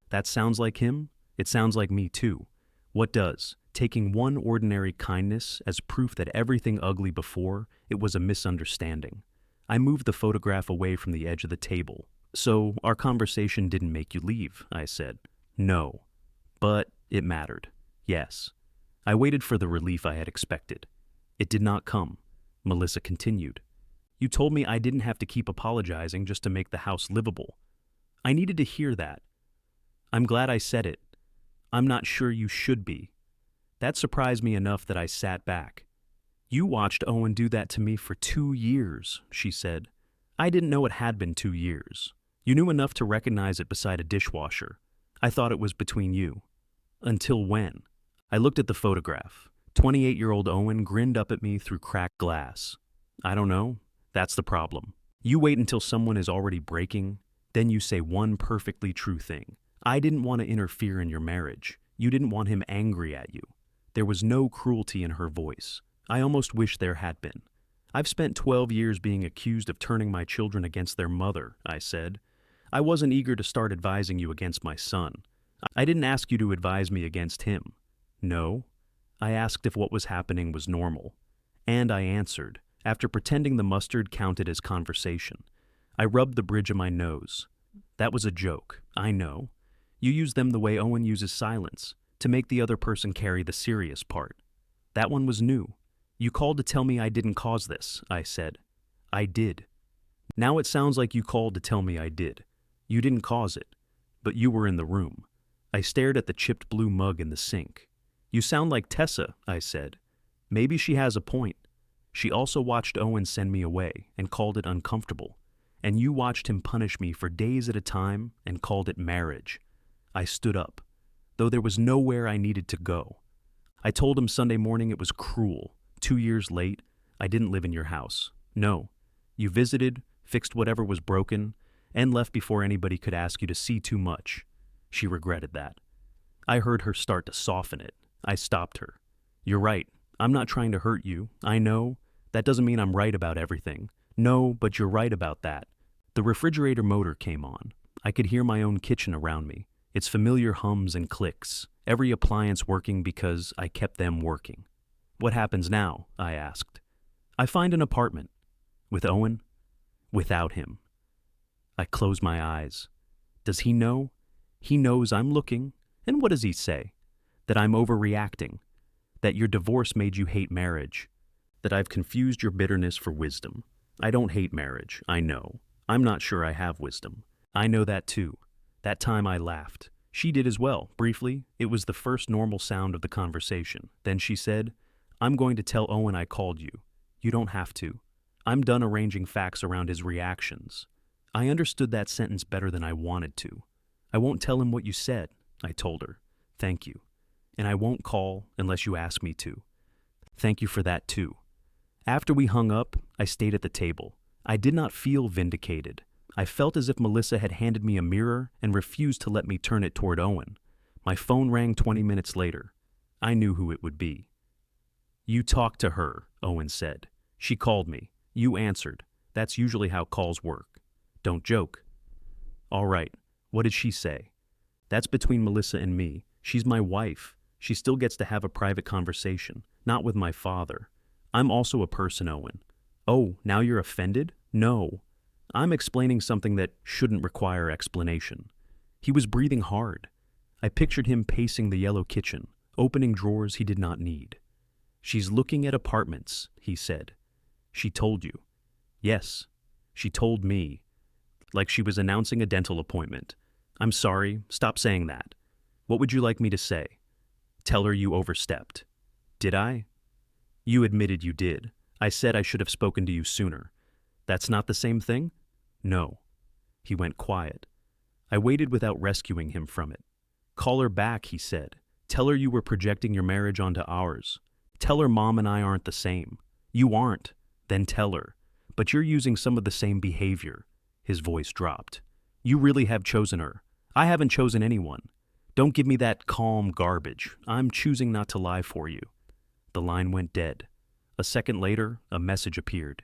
That sounds like him? It sounds like me too. What does? Taking one ordinary kindness as proof that everything ugly before, it was a misunderstanding. I moved the photograph away from the edge of the table. So, our conversation didn't make you leave, I said. No. But it mattered. Yes. I waited for the relief I had expected. It did not come. Melissa continued. You told me I didn't have to keep apologizing just to make the house livable. I needed to hear that. I'm glad I said it. I'm not sure you should be. That surprised me enough that I sat back. You watched Owen do that to me for 2 years, she said. I didn't know it had been 2 years. You knew enough to recognize it beside a dishwasher. I thought it was between you. Until when? I looked at the photograph. 28-year-old Owen grinned up at me through cracked glass. I don't know. That's the problem. You wait until someone is already breaking, then you say one perfectly true thing. I didn't want to interfere in your marriage. You didn't want him angry at you. There was no cruelty in her voice. I almost wish there had been. I've spent 12 years being accused of turning my children against their mother, I said. I wasn't eager to start advising you against my son. I didn't ask you to advise me against him. No. I asked if what was happening was normal. And I answered, after pretending the mustard counted as conversation. I rubbed the bridge of my nose. That was a joke, I know. You use them the way Owen uses silence, to make the other person carry the serious part. That one was new. You called to tell me I didn't cause this, I said. I did. Now it sounds like you called to tell me I did. You didn't cause it, but you were in the room. I stared at the chipped blue mug in the sink. You sound like Tessa, I said. Maybe she has a point. She also watched Owen send me away and called it uncomfortable. And you watched him punish me for days at a time and called it marriage. I stood up, though there was nowhere I needed to go. I told him Sunday morning it was cruel. 2 years late, I didn't live in your house. No. You visited, fixed whatever was broken, and left before anybody could ask you to see too much. She regretted that. I heard her start to soften it. I stopped her. You're right. I'm not trying to hurt you. I know. That doesn't mean I'm right about everything. No, but you're right about that. The refrigerator motor came on. I could hear my own kitchen around me, its familiar hums and clicks, every appliance working because I kept them working. What happens now? I asked. I find an apartment. With Owen? Without him. I close my eyes. Does he know? He knows I'm looking. And what does he say? That I'm overreacting. That your divorce made you hate marriage. That I've confused your bitterness for wisdom. I don't hate marriage, I know. I'm not sure I have wisdom. I know that too. That time I laughed. She did as well, briefly. It was the first normal sound of the conversation. Then she said, I'm going to tell Owen I called you. You don't have to. I'm done arranging facts around his reactions. I understood that sentence better than I wanted to. I won't tell him what you said, I told her. Thank you. And I won't call unless you ask me to. Thank you for that too. After we hung up, I stayed at the table. I did not feel vindicated. I felt as if Melissa had handed me a mirror and refused to let me turn it toward Owen. My phone rang 20 minutes later. I knew who it would be. You talked to her, Owen said. She called me. You answered. That's usually how calls work. Don't joke. All right. What did she say? That's between Melissa and me. She's my wife. She still gets to have a private conversation, not with my father. I'm also a person, Owen. Oh, now you're offended? No. I'm explaining something that shouldn't require explanation. He was breathing hard. I pictured him pacing the yellow kitchen, opening drawers he did not need. She's looking at apartments, he said. She told you. Yes, she told me. Like she was announcing a dental appointment. I'm sorry, stop saying that. What would you like me to say? Tell her you overstepped. Did I? You admitted you did. I said I should have spoken to you sooner. That's not the same thing? No. He went quiet. I waited without rescuing him from it. Call her back, he said. Tell her you were projecting your marriage onto ours. Tell her Mom and I aren't the same. You aren't. Then tell her. But you're using some of the same behavior. His voice dropped. You really have chosen her. I haven't chosen anyone. Don't give me that calm garbage. I'm choosing not to lie for you. The line went dead. A second later, a message appeared.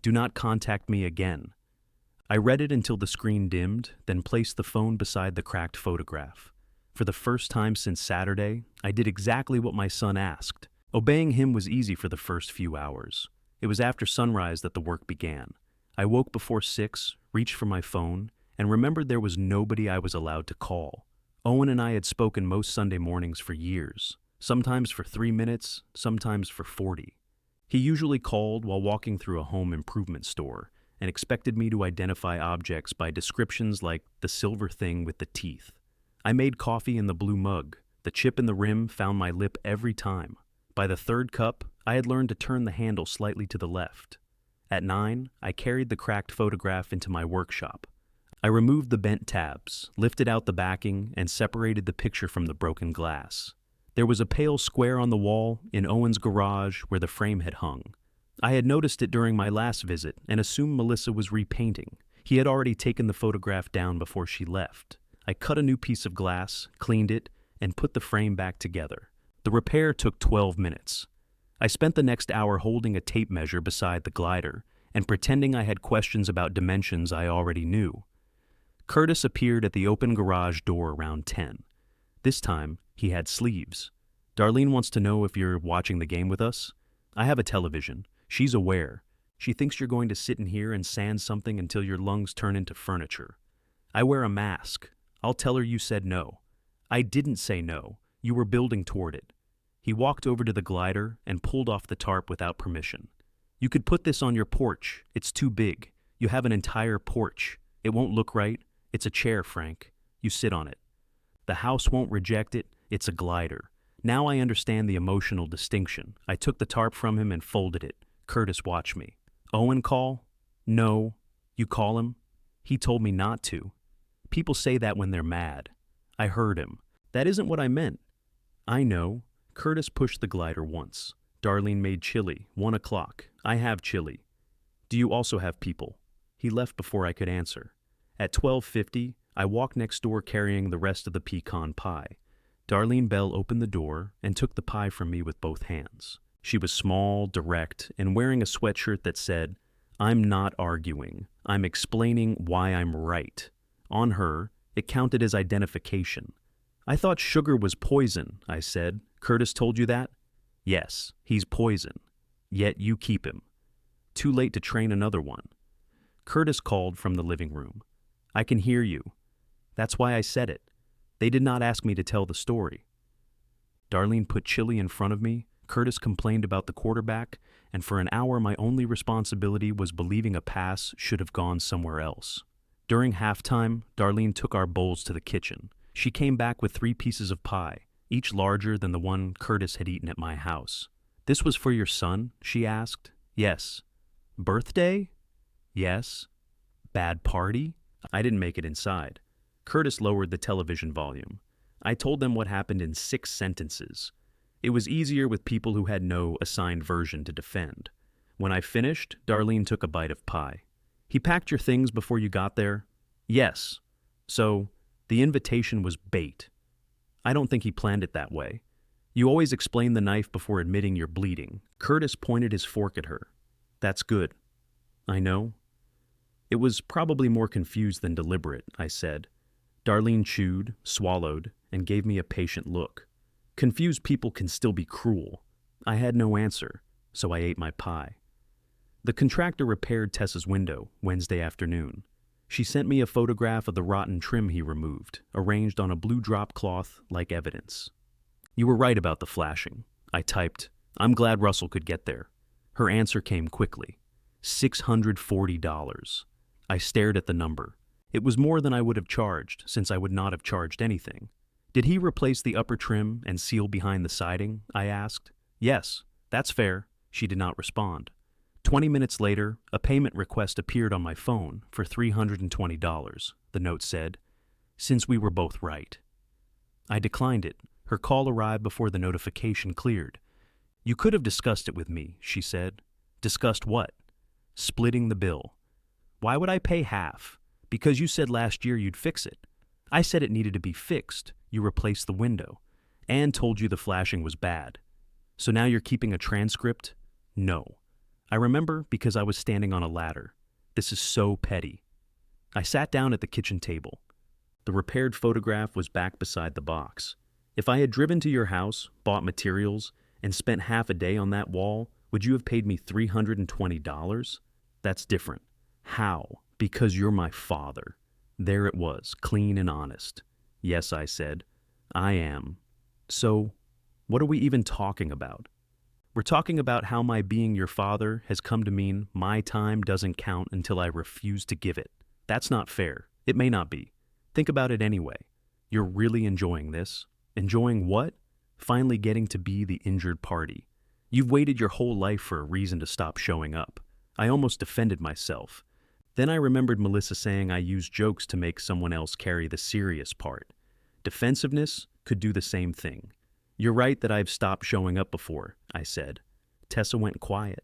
Do not contact me again. I read it until the screen dimmed, then placed the phone beside the cracked photograph. For the first time since Saturday, I did exactly what my son asked. Obeying him was easy for the first few hours. It was after sunrise that the work began. I woke before 6, reached for my phone, and remembered there was nobody I was allowed to call. Owen and I had spoken most Sunday mornings for years, sometimes for 3 minutes, sometimes for 40. He usually called while walking through a home improvement store and expected me to identify objects by descriptions like the silver thing with the teeth. I made coffee in the blue mug. The chip in the rim found my lip every time. By the third cup, I had learned to turn the handle slightly to the left. At 9, I carried the cracked photograph into my workshop. I removed the bent tabs, lifted out the backing, and separated the picture from the broken glass. There was a pale square on the wall in Owen's garage where the frame had hung. I had noticed it during my last visit and assumed Melissa was repainting. He had already taken the photograph down before she left. I cut a new piece of glass, cleaned it, and put the frame back together. The repair took 12 minutes. I spent the next hour holding a tape measure beside the glider and pretending I had questions about dimensions I already knew. Curtis appeared at the open garage door around 10. This time, he had sleeves. Darlene wants to know if you're watching the game with us. I have a television. She's aware. She thinks you're going to sit in here and sand something until your lungs turn into furniture. I wear a mask. I'll tell her you said no. I didn't say no. You were building toward it. He walked over to the glider and pulled off the tarp without permission. You could put this on your porch. It's too big. You have an entire porch. It won't look right. It's a chair, Frank. You sit on it. The house won't reject it. It's a glider. Now I understand the emotional distinction. I took the tarp from him and folded it. Curtis watched me. Owen call? No. You call him? He told me not to. People say that when they're mad. I heard him. That isn't what I meant. I know. Curtis pushed the glider once. Darlene made chili. 1 o'clock. I have chili. Do you also have people? He left before I could answer. At 12:50, I walked next door carrying the rest of the pecan pie. Darlene Bell opened the door and took the pie from me with both hands. She was small, direct, and wearing a sweatshirt that said, "I'm not arguing. I'm explaining why I'm right." On her, it counted as identification. I thought sugar was poison, I said. Curtis told you that? Yes, he's poison. Yet you keep him. Too late to train another one. Curtis called from the living room. I can hear you. That's why I said it. They did not ask me to tell the story. Darlene put chili in front of me. Curtis complained about the quarterback, and for an hour my only responsibility was believing a pass should have gone somewhere else. During halftime, Darlene took our bowls to the kitchen. She came back with 3 pieces of pie, each larger than the one Curtis had eaten at my house. This was for your son? She asked. Yes. Birthday? Yes. Bad party? I didn't make it inside. Curtis lowered the television volume. I told them what happened in 6 sentences. It was easier with people who had no assigned version to defend. When I finished, Darlene took a bite of pie. He packed your things before you got there? Yes. So, the invitation was bait. I don't think he planned it that way. You always explain the knife before admitting you're bleeding. Curtis pointed his fork at her. That's good. I know. It was probably more confused than deliberate, I said. Darlene chewed, swallowed, and gave me a patient look. Confused people can still be cruel. I had no answer, so I ate my pie. The contractor repaired Tessa's window Wednesday afternoon. She sent me a photograph of the rotten trim he removed, arranged on a blue drop cloth like evidence. You were right about the flashing. I typed, I'm glad Russell could get there. Her answer came quickly. $640. I stared at the number. It was more than I would have charged, since I would not have charged anything. Did he replace the upper trim and seal behind the siding? I asked. Yes, that's fair. She did not respond. 20 minutes later, a payment request appeared on my phone for $320, the note said, since we were both right. I declined it. Her call arrived before the notification cleared. You could have discussed it with me, she said. Discussed what? Splitting the bill. Why would I pay half? Because you said last year you'd fix it. I said it needed to be fixed. You replaced the window. And told you the flashing was bad. So now you're keeping a transcript? No. I remember because I was standing on a ladder. This is so petty. I sat down at the kitchen table. The repaired photograph was back beside the box. If I had driven to your house, bought materials, and spent half a day on that wall, would you have paid me $320? That's different. How? Because you're my father. There it was, clean and honest. Yes, I said. I am. So, what are we even talking about? We're talking about how my being your father has come to mean my time doesn't count until I refuse to give it. That's not fair. It may not be. Think about it anyway. You're really enjoying this. Enjoying what? Finally getting to be the injured party. You've waited your whole life for a reason to stop showing up. I almost defended myself. Then I remembered Melissa saying I use jokes to make someone else carry the serious part. Defensiveness could do the same thing. You're right that I've stopped showing up before, I said. Tessa went quiet.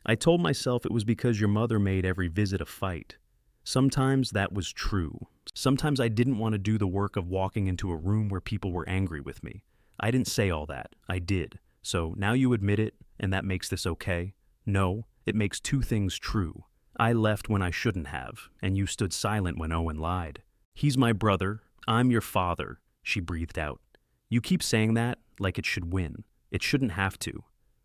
I told myself it was because your mother made every visit a fight. Sometimes that was true. Sometimes I didn't want to do the work of walking into a room where people were angry with me. I didn't say all that. I did. So now you admit it, and that makes this okay? No, it makes 2 things true. I left when I shouldn't have, and you stood silent when Owen lied. He's my brother. I'm your father, she breathed out. You keep saying that like it should win. It shouldn't have to.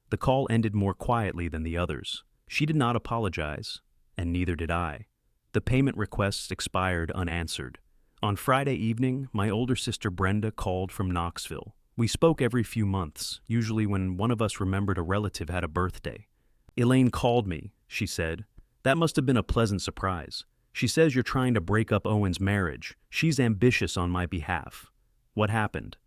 The call ended more quietly than the others. She did not apologize, and neither did I. The payment requests expired unanswered. On Friday evening, my older sister Brenda called from Knoxville. We spoke every few months, usually when one of us remembered a relative had a birthday. Elaine called me, she said. That must have been a pleasant surprise. She says you're trying to break up Owen's marriage. She's ambitious on my behalf. What happened?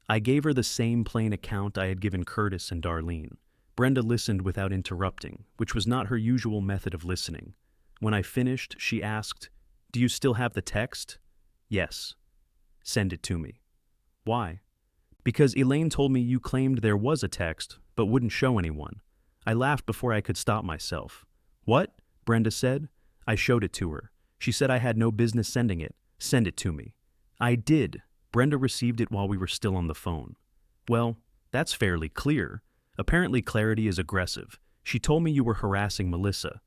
I gave her the same plain account I had given Curtis and Darlene. Brenda listened without interrupting, which was not her usual method of listening. When I finished, she asked, "Do you still have the text?" "Yes." "Send it to me." "Why?" "Because Elaine told me you claimed there was a text, but wouldn't show anyone." I laughed before I could stop myself. "What?" Brenda said. I showed it to her. She said I had no business sending it. "Send it to me." I did. Brenda received it while we were still on the phone. "Well, that's fairly clear. Apparently clarity is aggressive. She told me you were harassing Melissa.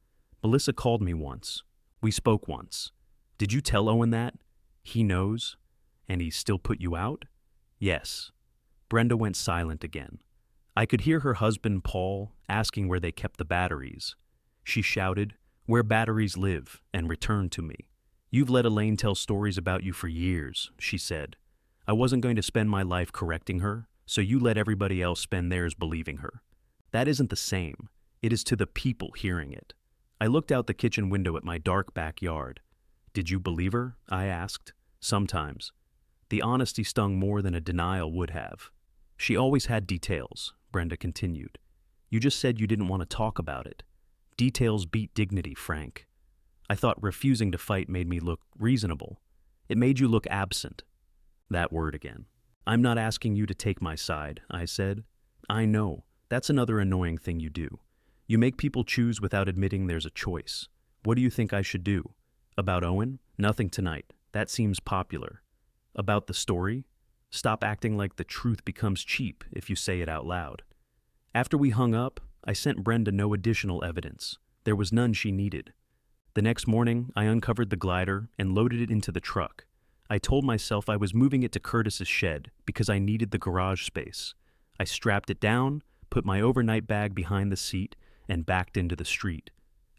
Melissa called me once. We spoke once. Did you tell Owen that? He knows. And he still put you out?" "Yes." Brenda went silent again. I could hear her husband, Paul, asking where they kept the batteries. She shouted, "Where batteries live," and returned to me. "You've let Elaine tell stories about you for years," she said. "I wasn't going to spend my life correcting her, so you let everybody else spend theirs believing her. That isn't the same. It is to the people hearing it." I looked out the kitchen window at my dark backyard. "Did you believe her?" I asked. "Sometimes." The honesty stung more than a denial would have. "She always had details," Brenda continued. "You just said you didn't want to talk about it. Details beat dignity, Frank. I thought refusing to fight made me look reasonable. It made you look absent." That word again. "I'm not asking you to take my side," I said. "I know. That's another annoying thing you do. You make people choose without admitting there's a choice. What do you think I should do? About Owen? Nothing tonight. That seems popular. About the story? Stop acting like the truth becomes cheap if you say it out loud." After we hung up, I sent Brenda no additional evidence. There was none she needed. The next morning, I uncovered the glider and loaded it into the truck. I told myself I was moving it to Curtis's shed because I needed the garage space. I strapped it down, put my overnight bag behind the seat, and backed into the street.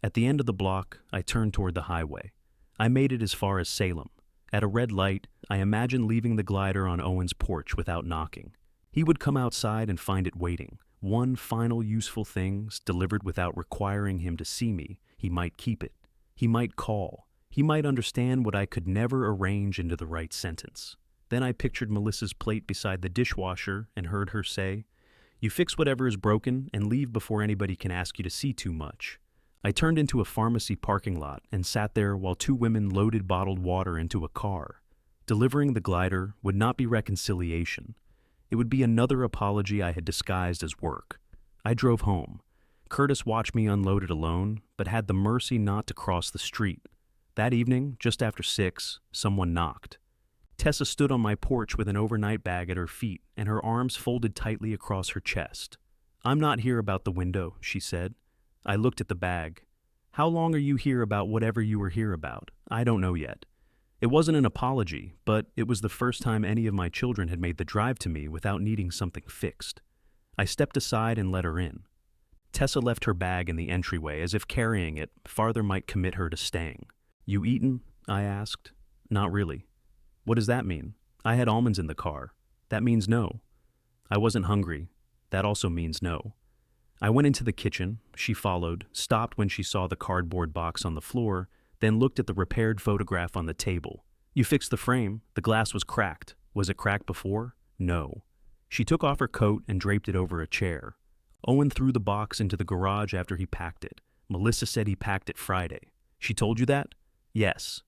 At the end of the block, I turned toward the highway. I made it as far as Salem. At a red light, I imagined leaving the glider on Owen's porch without knocking. He would come outside and find it waiting. One final useful thing, delivered without requiring him to see me. He might keep it. He might call. He might understand what I could never arrange into the right sentence. Then I pictured Melissa's plate beside the dishwasher and heard her say, "You fix whatever is broken and leave before anybody can ask you to see too much." I turned into a pharmacy parking lot and sat there while two women loaded bottled water into a car. Delivering the glider would not be reconciliation. It would be another apology I had disguised as work. I drove home. Curtis watched me unload it alone, but had the mercy not to cross the street. That evening, just after 6, someone knocked. Tessa stood on my porch with an overnight bag at her feet and her arms folded tightly across her chest. "I'm not here about the window," she said. I looked at the bag. "How long are you here about whatever you were here about?" "I don't know yet." It wasn't an apology, but it was the first time any of my children had made the drive to me without needing something fixed. I stepped aside and let her in. Tessa left her bag in the entryway as if carrying it farther might commit her to staying. "You eaten?" I asked. "Not really." "What does that mean?" "I had almonds in the car." "That means no." "I wasn't hungry." "That also means no." I went into the kitchen. She followed, stopped when she saw the cardboard box on the floor, then looked at the repaired photograph on the table. "You fixed the frame. The glass was cracked. Was it cracked before?" "No." She took off her coat and draped it over a chair. "Owen threw the box into the garage after he packed it. Melissa said he packed it Friday." "She told you that?" "Yes."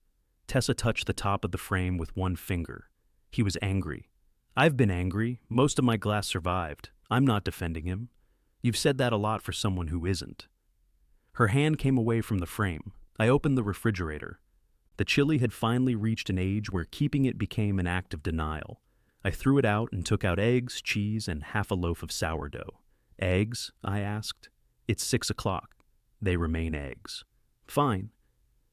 Tessa touched the top of the frame with one finger. "He was angry." "I've been angry. Most of my glass survived. I'm not defending him." "You've said that a lot for someone who isn't." Her hand came away from the frame. I opened the refrigerator. The chili had finally reached an age where keeping it became an act of denial. I threw it out and took out eggs, cheese, and half a loaf of sourdough. "Eggs?" I asked. "It's 6 o'clock. They remain eggs." "Fine."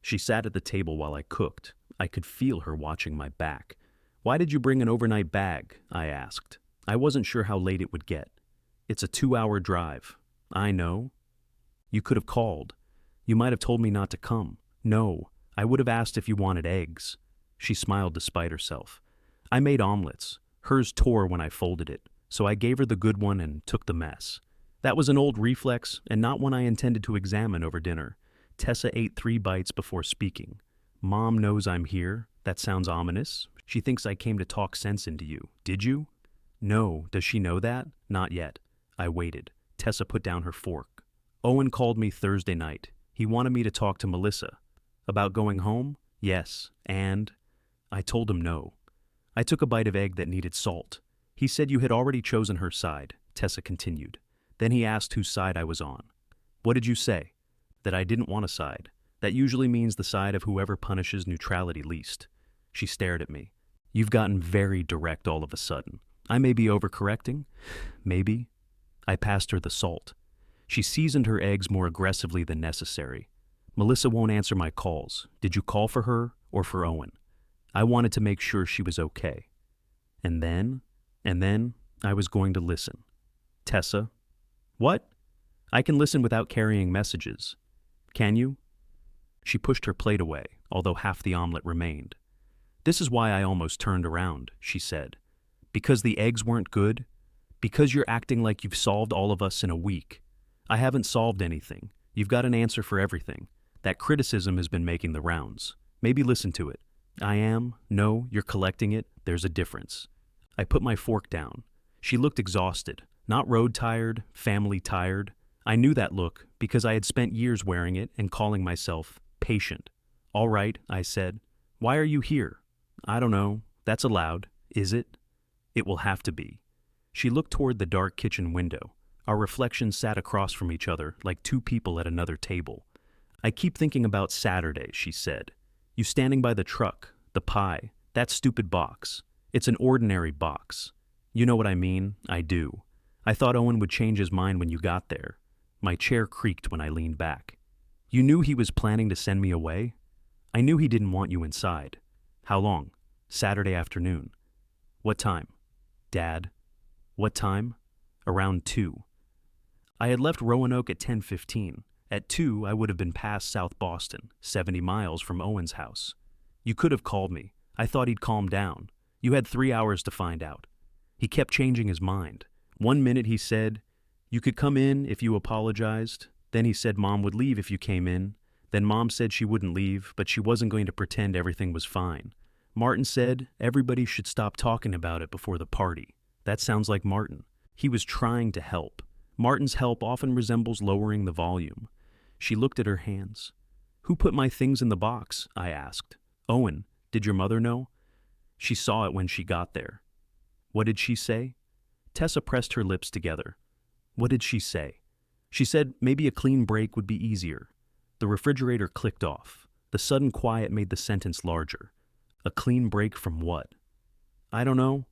She sat at the table while I cooked. I could feel her watching my back. "Why did you bring an overnight bag?" I asked. I wasn't sure how late it would get. "It's a 2-hour drive." "I know." "You could have called. You might have told me not to come." "No, I would have asked if you wanted eggs." She smiled despite herself. "I made omelets. Hers tore when I folded it, so I gave her the good one and took the mess. That was an old reflex and not one I intended to examine over dinner." Tessa ate 3 bites before speaking. "Mom knows I'm here. That sounds ominous. She thinks I came to talk sense into you. Did you?" No, does she know that? Not yet. I waited. Tessa put down her fork. Owen called me Thursday night. He wanted me to talk to Melissa. About going home? Yes. And? I told him no. I took a bite of egg that needed salt. He said you had already chosen her side, Tessa continued. Then he asked whose side I was on. What did you say? That I didn't want a side. That usually means the side of whoever punishes neutrality least. She stared at me. You've gotten very direct all of a sudden. I may be overcorrecting. Maybe. I passed her the salt. She seasoned her eggs more aggressively than necessary. Melissa won't answer my calls. Did you call for her or for Owen? I wanted to make sure she was okay. And then I was going to listen. Tessa? What? I can listen without carrying messages. Can you? She pushed her plate away, although half the omelet remained. This is why I almost turned around, she said. Because the eggs weren't good? Because you're acting like you've solved all of us in a week. I haven't solved anything. You've got an answer for everything. That criticism has been making the rounds. Maybe listen to it. I am. No, you're collecting it. There's a difference. I put my fork down. She looked exhausted. Not road tired, family tired. I knew that look because I had spent years wearing it and calling myself patient. All right, I said. Why are you here? I don't know. That's allowed. Is it? It will have to be. She looked toward the dark kitchen window. Our reflections sat across from each other like two people at another table. I keep thinking about Saturday, she said. You standing by the truck, the pie, that stupid box. It's an ordinary box. You know what I mean? I do. I thought Owen would change his mind when you got there. My chair creaked when I leaned back. You knew he was planning to send me away? I knew he didn't want you inside. How long? Saturday afternoon. What time? Dad. What time? Around 2. I had left Roanoke at 10:15. At 2, I would have been past South Boston, 70 miles from Owen's house. You could have called me. I thought he'd calm down. You had 3 hours to find out. He kept changing his mind. 1 minute he said, you could come in if you apologized. Then he said Mom would leave if you came in. Then Mom said she wouldn't leave, but she wasn't going to pretend everything was fine. Martin said everybody should stop talking about it before the party. That sounds like Martin. He was trying to help. Martin's help often resembles lowering the volume. She looked at her hands. Who put my things in the box? I asked. Owen, did your mother know? She saw it when she got there. What did she say? Tessa pressed her lips together. What did she say? She said maybe a clean break would be easier. The refrigerator clicked off. The sudden quiet made the sentence larger. A clean break from what? I don't know.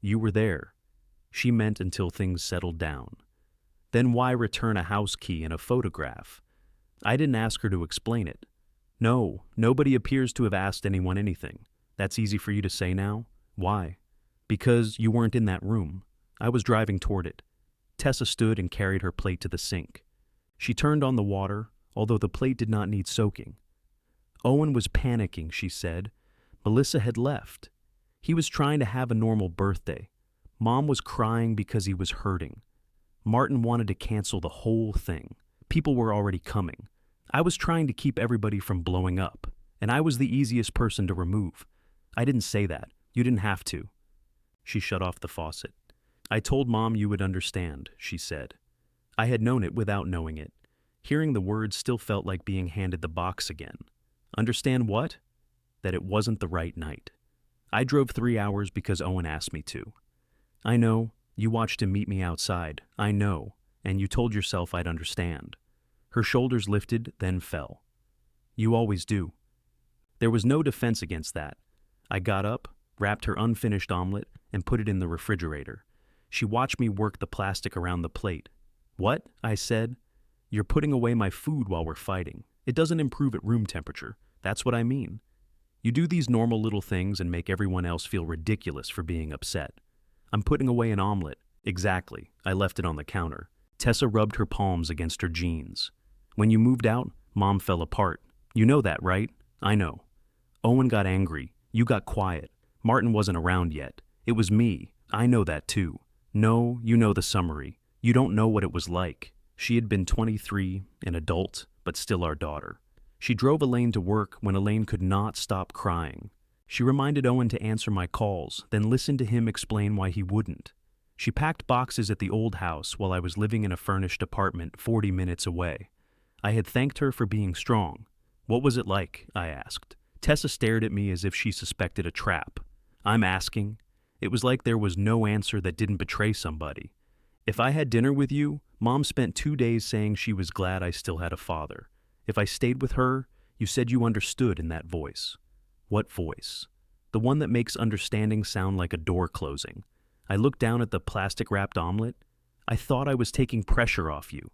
You were there. She meant until things settled down. Then why return a house key and a photograph? I didn't ask her to explain it. No, nobody appears to have asked anyone anything. That's easy for you to say now? Why? Because you weren't in that room. I was driving toward it. Tessa stood and carried her plate to the sink. She turned on the water, although the plate did not need soaking. Owen was panicking, she said. Melissa had left. He was trying to have a normal birthday. Mom was crying because he was hurting. Martin wanted to cancel the whole thing. People were already coming. I was trying to keep everybody from blowing up, and I was the easiest person to remove. I didn't say that. You didn't have to. She shut off the faucet. I told Mom you would understand, she said. I had known it without knowing it. Hearing the words still felt like being handed the box again. Understand what? That it wasn't the right night. I drove 3 hours because Owen asked me to. I know. You watched him meet me outside. I know. And you told yourself I'd understand. Her shoulders lifted, then fell. You always do. There was no defense against that. I got up, wrapped her unfinished omelet, and put it in the refrigerator. She watched me work the plastic around the plate. What? I said. You're putting away my food while we're fighting. It doesn't improve at room temperature. That's what I mean. You do these normal little things and make everyone else feel ridiculous for being upset. I'm putting away an omelet. Exactly. I left it on the counter. Tessa rubbed her palms against her jeans. When you moved out, Mom fell apart. You know that, right? I know. Owen got angry. You got quiet. Martin wasn't around yet. It was me. I know that too. No, you know the summary. You don't know what it was like. She had been 23, an adult, but still our daughter. She drove Elaine to work when Elaine could not stop crying. She reminded Owen to answer my calls, then listened to him explain why he wouldn't. She packed boxes at the old house while I was living in a furnished apartment 40 minutes away. I had thanked her for being strong. What was it like? I asked. Tessa stared at me as if she suspected a trap. I'm asking. It was like there was no answer that didn't betray somebody. If I had dinner with you, Mom spent 2 days saying she was glad I still had a father. If I stayed with her, you said you understood in that voice. What voice? The one that makes understanding sound like a door closing. I looked down at the plastic-wrapped omelet. I thought I was taking pressure off you.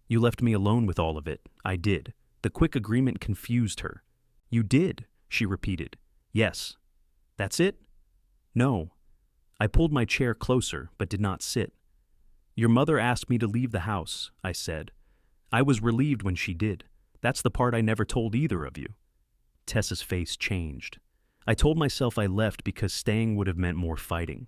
You left me alone with all of it. I did. The quick agreement confused her. You did, she repeated. Yes. That's it? No. I pulled my chair closer, but did not sit. Your mother asked me to leave the house, I said. I was relieved when she did. That's the part I never told either of you. Tessa's face changed. I told myself I left because staying would have meant more fighting.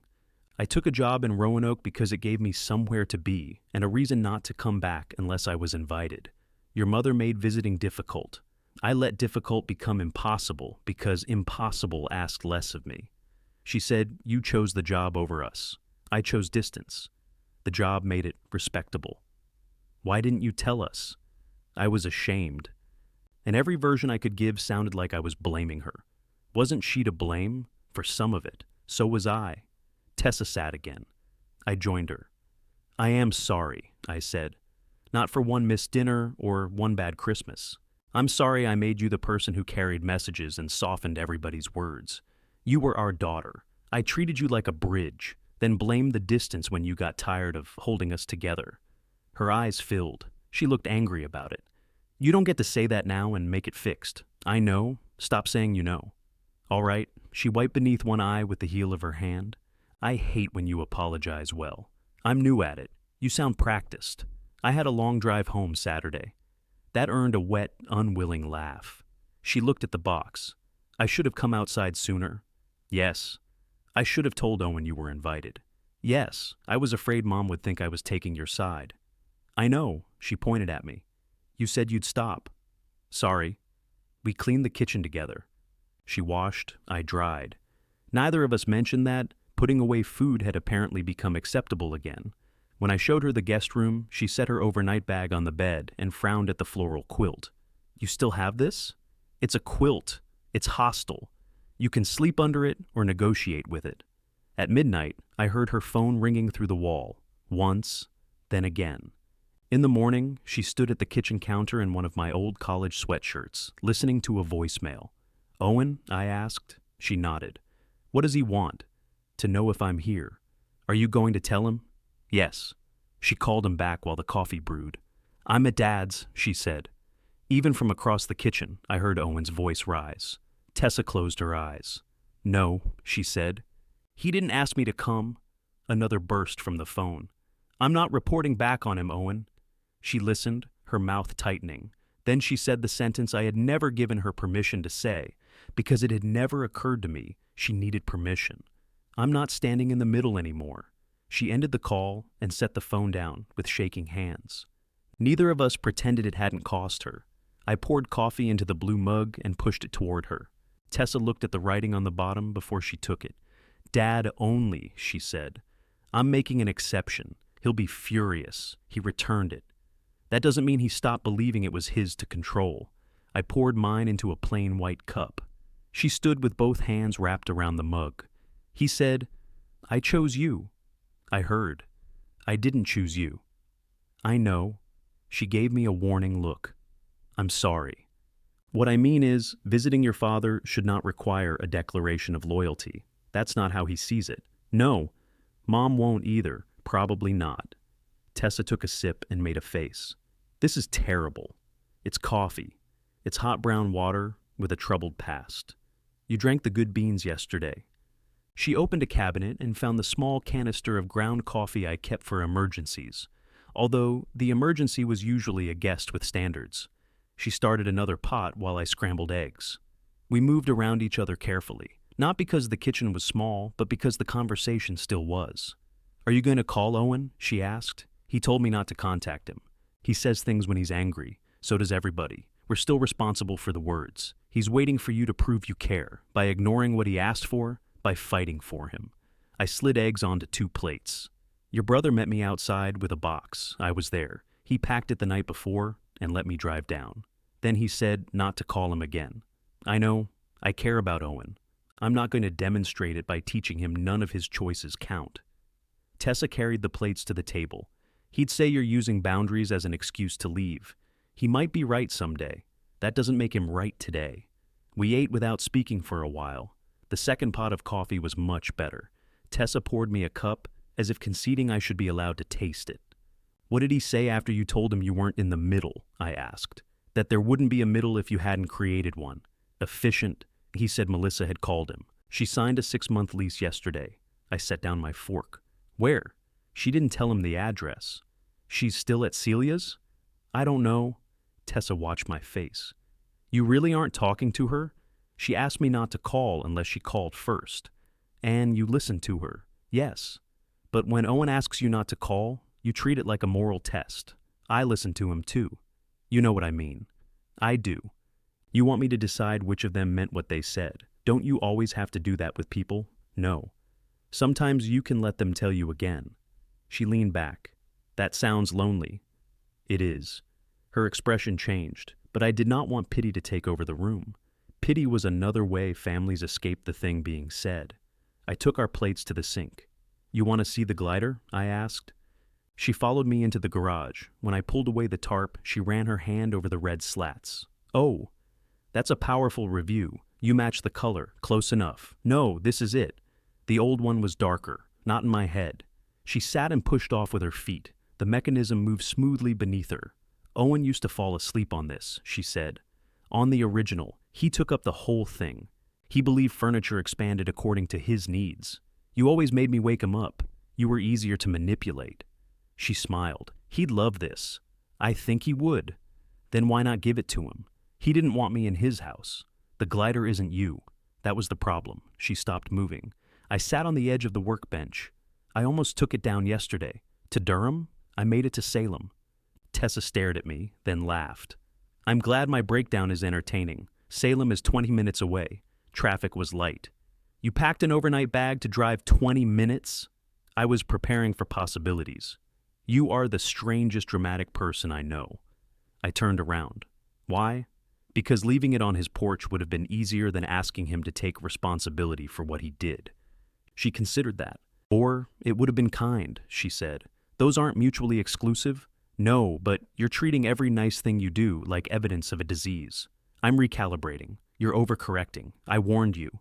I took a job in Roanoke because it gave me somewhere to be and a reason not to come back unless I was invited. Your mother made visiting difficult. I let difficult become impossible because impossible asked less of me. She said, you chose the job over us. I chose distance. The job made it respectable. Why didn't you tell us? I was ashamed. And every version I could give sounded like I was blaming her. Wasn't she to blame? For some of it. So was I. Tessa sat again. I joined her. I am sorry, I said. Not for one missed dinner or one bad Christmas. I'm sorry I made you the person who carried messages and softened everybody's words. You were our daughter. I treated you like a bridge, then blamed the distance when you got tired of holding us together. Her eyes filled. She looked angry about it. You don't get to say that now and make it fixed. I know. Stop saying you know. All right. She wiped beneath one eye with the heel of her hand. I hate when you apologize well. I'm new at it. You sound practiced. I had a long drive home Saturday. That earned a wet, unwilling laugh. She looked at the box. I should have come outside sooner. Yes. I should have told Owen you were invited. Yes. I was afraid Mom would think I was taking your side. I know. She pointed at me. You said you'd stop. Sorry. We cleaned the kitchen together. She washed. I dried. Neither of us mentioned that. Putting away food had apparently become acceptable again. When I showed her the guest room, she set her overnight bag on the bed and frowned at the floral quilt. You still have this? It's a quilt. It's hostile. You can sleep under it or negotiate with it. At midnight, I heard her phone ringing through the wall. Once, then again. In the morning, she stood at the kitchen counter in one of my old college sweatshirts, listening to a voicemail. Owen? I asked. She nodded. What does he want? To know if I'm here. Are you going to tell him? Yes. She called him back while the coffee brewed. I'm at Dad's, she said. Even from across the kitchen, I heard Owen's voice rise. Tessa closed her eyes. No, she said. He didn't ask me to come. Another burst from the phone. I'm not reporting back on him, Owen. She listened, her mouth tightening. Then she said the sentence I had never given her permission to say, because it had never occurred to me she needed permission. I'm not standing in the middle anymore. She ended the call and set the phone down with shaking hands. Neither of us pretended it hadn't cost her. I poured coffee into the blue mug and pushed it toward her. Tessa looked at the writing on the bottom before she took it. Dad only, she said. I'm making an exception. He'll be furious. He returned it. That doesn't mean he stopped believing it was his to control. I poured mine into a plain white cup. She stood with both hands wrapped around the mug. He said, I chose you. I heard. I didn't choose you. I know. She gave me a warning look. I'm sorry. What I mean is, visiting your father should not require a declaration of loyalty. That's not how he sees it. No, Mom won't either. Probably not. Tessa took a sip and made a face. This is terrible. It's coffee. It's hot brown water with a troubled past. You drank the good beans yesterday. She opened a cabinet and found the small canister of ground coffee I kept for emergencies, although the emergency was usually a guest with standards. She started another pot while I scrambled eggs. We moved around each other carefully, not because the kitchen was small, but because the conversation still was. Are you going to call Owen? She asked. He told me not to contact him. He says things when he's angry. So does everybody. We're still responsible for the words. He's waiting for you to prove you care, by ignoring what he asked for, by fighting for him. I slid eggs onto 2 plates. Your brother met me outside with a box. I was there. He packed it the night before and let me drive down. Then he said not to call him again. I know. I care about Owen. I'm not going to demonstrate it by teaching him none of his choices count. Tessa carried the plates to the table. He'd say you're using boundaries as an excuse to leave. He might be right someday. That doesn't make him right today. We ate without speaking for a while. The second pot of coffee was much better. Tessa poured me a cup, as if conceding I should be allowed to taste it. What did he say after you told him you weren't in the middle? I asked. That there wouldn't be a middle if you hadn't created one. Efficient, he said Melissa had called him. She signed a 6-month lease yesterday. I set down my fork. Where? She didn't tell him the address. She's still at Celia's? I don't know. Tessa watched my face. You really aren't talking to her? She asked me not to call unless she called first. And you listened to her. Yes. But when Owen asks you not to call, you treat it like a moral test. I listen to him too. You know what I mean. I do. You want me to decide which of them meant what they said. Don't you always have to do that with people? No. Sometimes you can let them tell you again. She leaned back. That sounds lonely. It is. Her expression changed, but I did not want pity to take over the room. Pity was another way families escape the thing being said. I took our plates to the sink. You want to see the glider? I asked. She followed me into the garage. When I pulled away the tarp, she ran her hand over the red slats. Oh, that's a powerful review. You match the color. Close enough. No, this is it. The old one was darker, not in my head. She sat and pushed off with her feet. The mechanism moved smoothly beneath her. Owen used to fall asleep on this, she said. On the original, he took up the whole thing. He believed furniture expanded according to his needs. You always made me wake him up. You were easier to manipulate. She smiled. He'd love this. I think he would. Then why not give it to him? He didn't want me in his house. The glider isn't you. That was the problem. She stopped moving. I sat on the edge of the workbench. I almost took it down yesterday. To Durham? I made it to Salem. Tessa stared at me, then laughed. I'm glad my breakdown is entertaining. Salem is 20 minutes away. Traffic was light. You packed an overnight bag to drive 20 minutes? I was preparing for possibilities. You are the strangest dramatic person I know. I turned around. Why? Because leaving it on his porch would have been easier than asking him to take responsibility for what he did. She considered that. Or it would have been kind, she said. Those aren't mutually exclusive. No, but you're treating every nice thing you do like evidence of a disease. I'm recalibrating. You're overcorrecting. I warned you.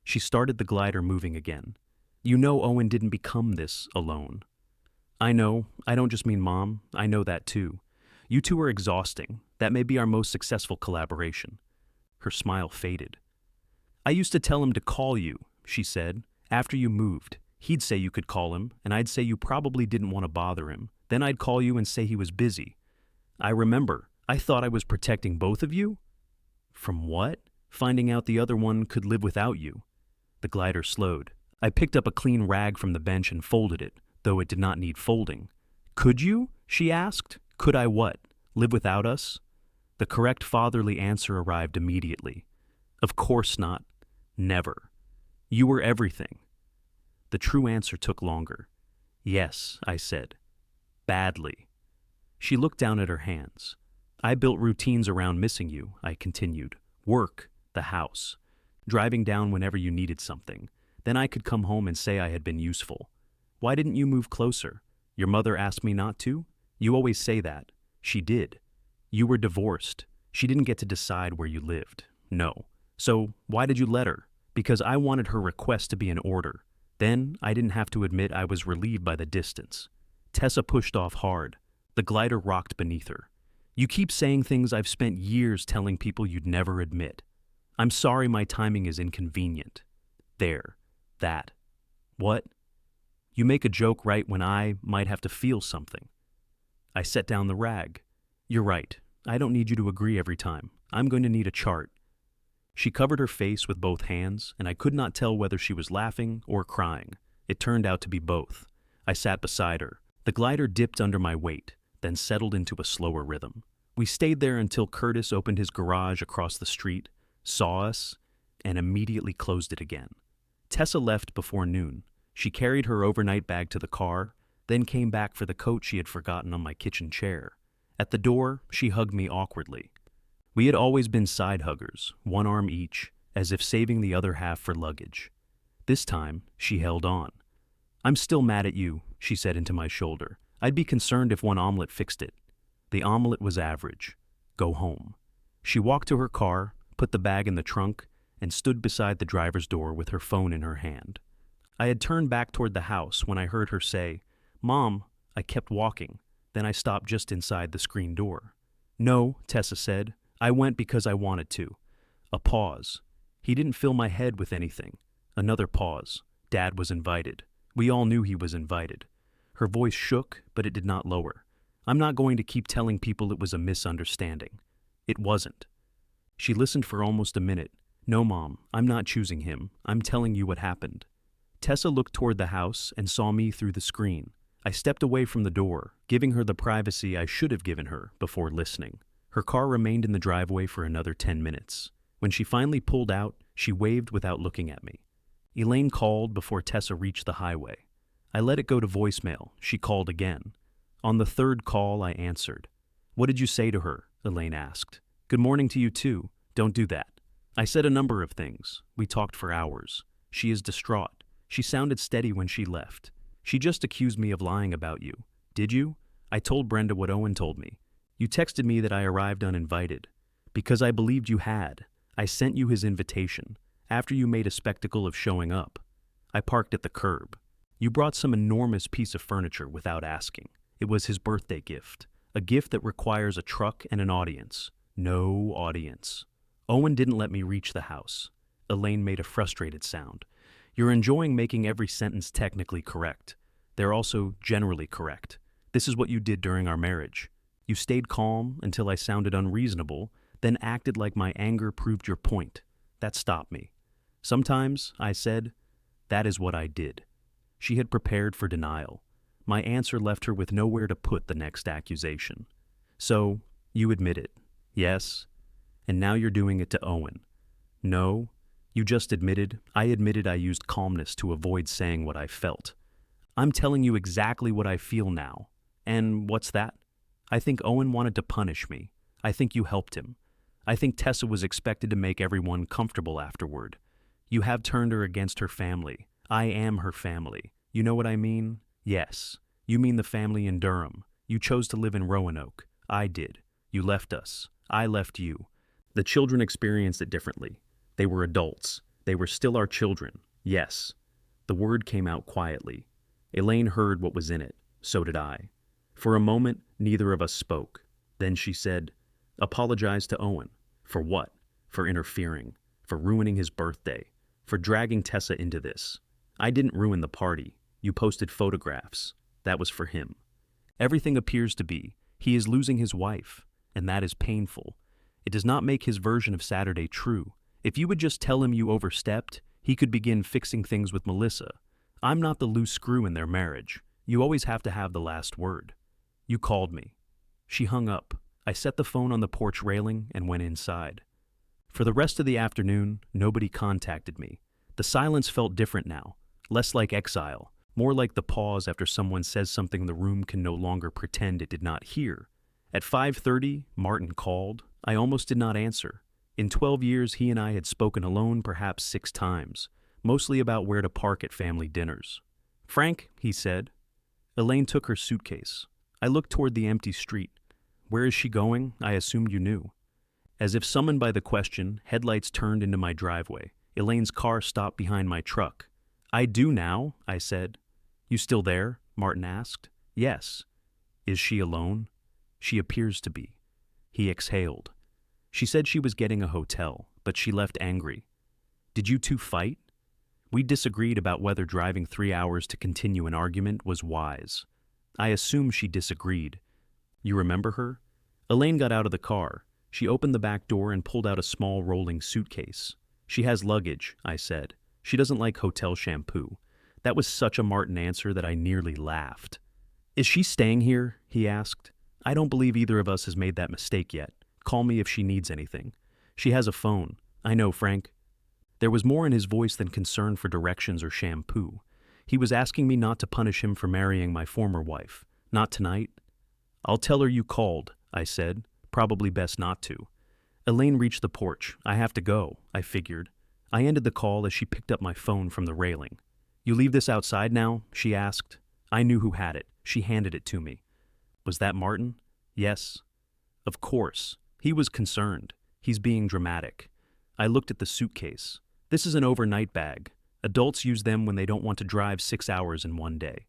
She started the glider moving again. You know Owen didn't become this alone. I know. I don't just mean Mom. I know that too. You two are exhausting. That may be our most successful collaboration. Her smile faded. I used to tell him to call you, she said, after you moved. He'd say you could call him, and I'd say you probably didn't want to bother him. Then I'd call you and say he was busy. I remember. I thought I was protecting both of you? From what? Finding out the other one could live without you. The glider slowed. I picked up a clean rag from the bench and folded it, though it did not need folding. Could you? She asked. Could I what? Live without us? The correct fatherly answer arrived immediately. Of course not. Never. You were everything. The true answer took longer. Yes, I said. Badly. She looked down at her hands. I built routines around missing you, I continued. Work, the house. Driving down whenever you needed something. Then I could come home and say I had been useful. Why didn't you move closer? Your mother asked me not to? You always say that. She did. You were divorced. She didn't get to decide where you lived. No. So why did you let her? Because I wanted her request to be in order. Then I didn't have to admit I was relieved by the distance. Tessa pushed off hard. The glider rocked beneath her. You keep saying things I've spent years telling people you'd never admit. I'm sorry my timing is inconvenient. There. That. What? You make a joke right when I might have to feel something. I set down the rag. You're right. I don't need you to agree every time. I'm going to need a chart. She covered her face with both hands, and I could not tell whether she was laughing or crying. It turned out to be both. I sat beside her. The glider dipped under my weight, then settled into a slower rhythm. We stayed there until Curtis opened his garage across the street, saw us, and immediately closed it again. Tessa left before noon. She carried her overnight bag to the car, then came back for the coat she had forgotten on my kitchen chair. At the door, she hugged me awkwardly. We had always been side huggers, one arm each, as if saving the other half for luggage. This time, she held on. "I'm still mad at you," she said into my shoulder. "I'd be concerned if one omelet fixed it." The omelet was average. Go home. She walked to her car, put the bag in the trunk, and stood beside the driver's door with her phone in her hand. I had turned back toward the house when I heard her say, "Mom." I kept walking. Then I stopped just inside the screen door. "No," Tessa said. "I went because I wanted to." A pause. He didn't fill my head with anything. Another pause. Dad was invited. We all knew he was invited. Her voice shook, but it did not lower. "I'm not going to keep telling people it was a misunderstanding. It wasn't." She listened for almost a minute. "No, Mom, I'm not choosing him. I'm telling you what happened." Tessa looked toward the house and saw me through the screen. I stepped away from the door, giving her the privacy I should have given her before listening. Her car remained in the driveway for another 10 minutes. When she finally pulled out, she waved without looking at me. Elaine called before Tessa reached the highway. I let it go to voicemail. She called again. On the third call, I answered. "What did you say to her?" Elaine asked. "Good morning to you too. Don't do that." I said a number of things. We talked for hours. She is distraught. She sounded steady when she left. "She just accused me of lying about you." "Did you?" I told Brenda what Owen told me. "You texted me that I arrived uninvited. Because I believed you had. I sent you his invitation, after you made a spectacle of showing up. I parked at the curb. You brought some enormous piece of furniture without asking. It was his birthday gift, a gift that requires a truck and an audience. No audience. Owen didn't let me reach the house." Elaine made a frustrated sound. "You're enjoying making every sentence technically correct. They're also generally correct. This is what you did during our marriage. You stayed calm until I sounded unreasonable, then acted like my anger proved your point. That stopped me. Sometimes," I said, "that is what I did." She had prepared for denial. My answer left her with nowhere to put the next accusation. "So, you admit it. Yes. And now you're doing it to Owen." "No. You just admitted. I admitted I used calmness to avoid saying what I felt. I'm telling you exactly what I feel now. And what's that? I think Owen wanted to punish me. I think you helped him. I think Tessa was expected to make everyone comfortable afterward. You have turned her against her family. I am her family. You know what I mean? Yes. You mean the family in Durham. You chose to live in Roanoke. I did. You left us. I left you. The children experienced it differently. They were adults. They were still our children. Yes." The word came out quietly. Elaine heard what was in it. So did I. For a moment, neither of us spoke. Then she said, "Apologize to Owen." For what? For interfering. For ruining his birthday. For dragging Tessa into this. I didn't ruin the party. You posted photographs. That was for him. Everything appears to be. He is losing his wife, and that is painful. It does not make his version of Saturday true. If you would just tell him you overstepped, he could begin fixing things with Melissa. I'm not the loose screw in their marriage. You always have to have the last word. You called me. She hung up. I set the phone on the porch railing and went inside. For the rest of the afternoon, nobody contacted me. The silence felt different now, less like exile, more like the pause after someone says something the room can no longer pretend it did not hear. At 5:30, Martin called. I almost did not answer. In 12 years, he and I had spoken alone perhaps 6 times, mostly about where to park at family dinners. "Frank," he said. Elaine took her suitcase. I looked toward the empty street. "Where is she going? I assumed you knew." As if summoned by the question, headlights turned into my driveway. Elaine's car stopped behind my truck. "I do now," I said. "You still there?" Martin asked. "Yes." "Is she alone?" "She appears to be." He exhaled. "She said she was getting a hotel, but she left angry." "Did you two fight?" We disagreed about whether driving 3 hours to continue an argument was wise. I assume she disagreed. "You remember her?" Elaine got out of the car. She opened the back door and pulled out a small rolling suitcase. "She has luggage," I said. "She doesn't like hotel shampoo." That was such a Martin answer that I nearly laughed. "Is she staying here?" he asked. "I don't believe either of us has made that mistake yet. Call me if she needs anything. She has a phone. I know, Frank." There was more in his voice than concern for directions or shampoo. He was asking me not to punish him for marrying my former wife. Not tonight. I'll tell her you called, I said. Probably best not to. Elaine reached the porch. I have to go, I figured. I ended the call as she picked up my phone from the railing. You leave this outside now? She asked. I knew who had it. She handed it to me. Was that Martin? Yes. Of course. He was concerned. He's being dramatic. I looked at the suitcase. This is an overnight bag. Adults use them when they don't want to drive 6 hours in one day.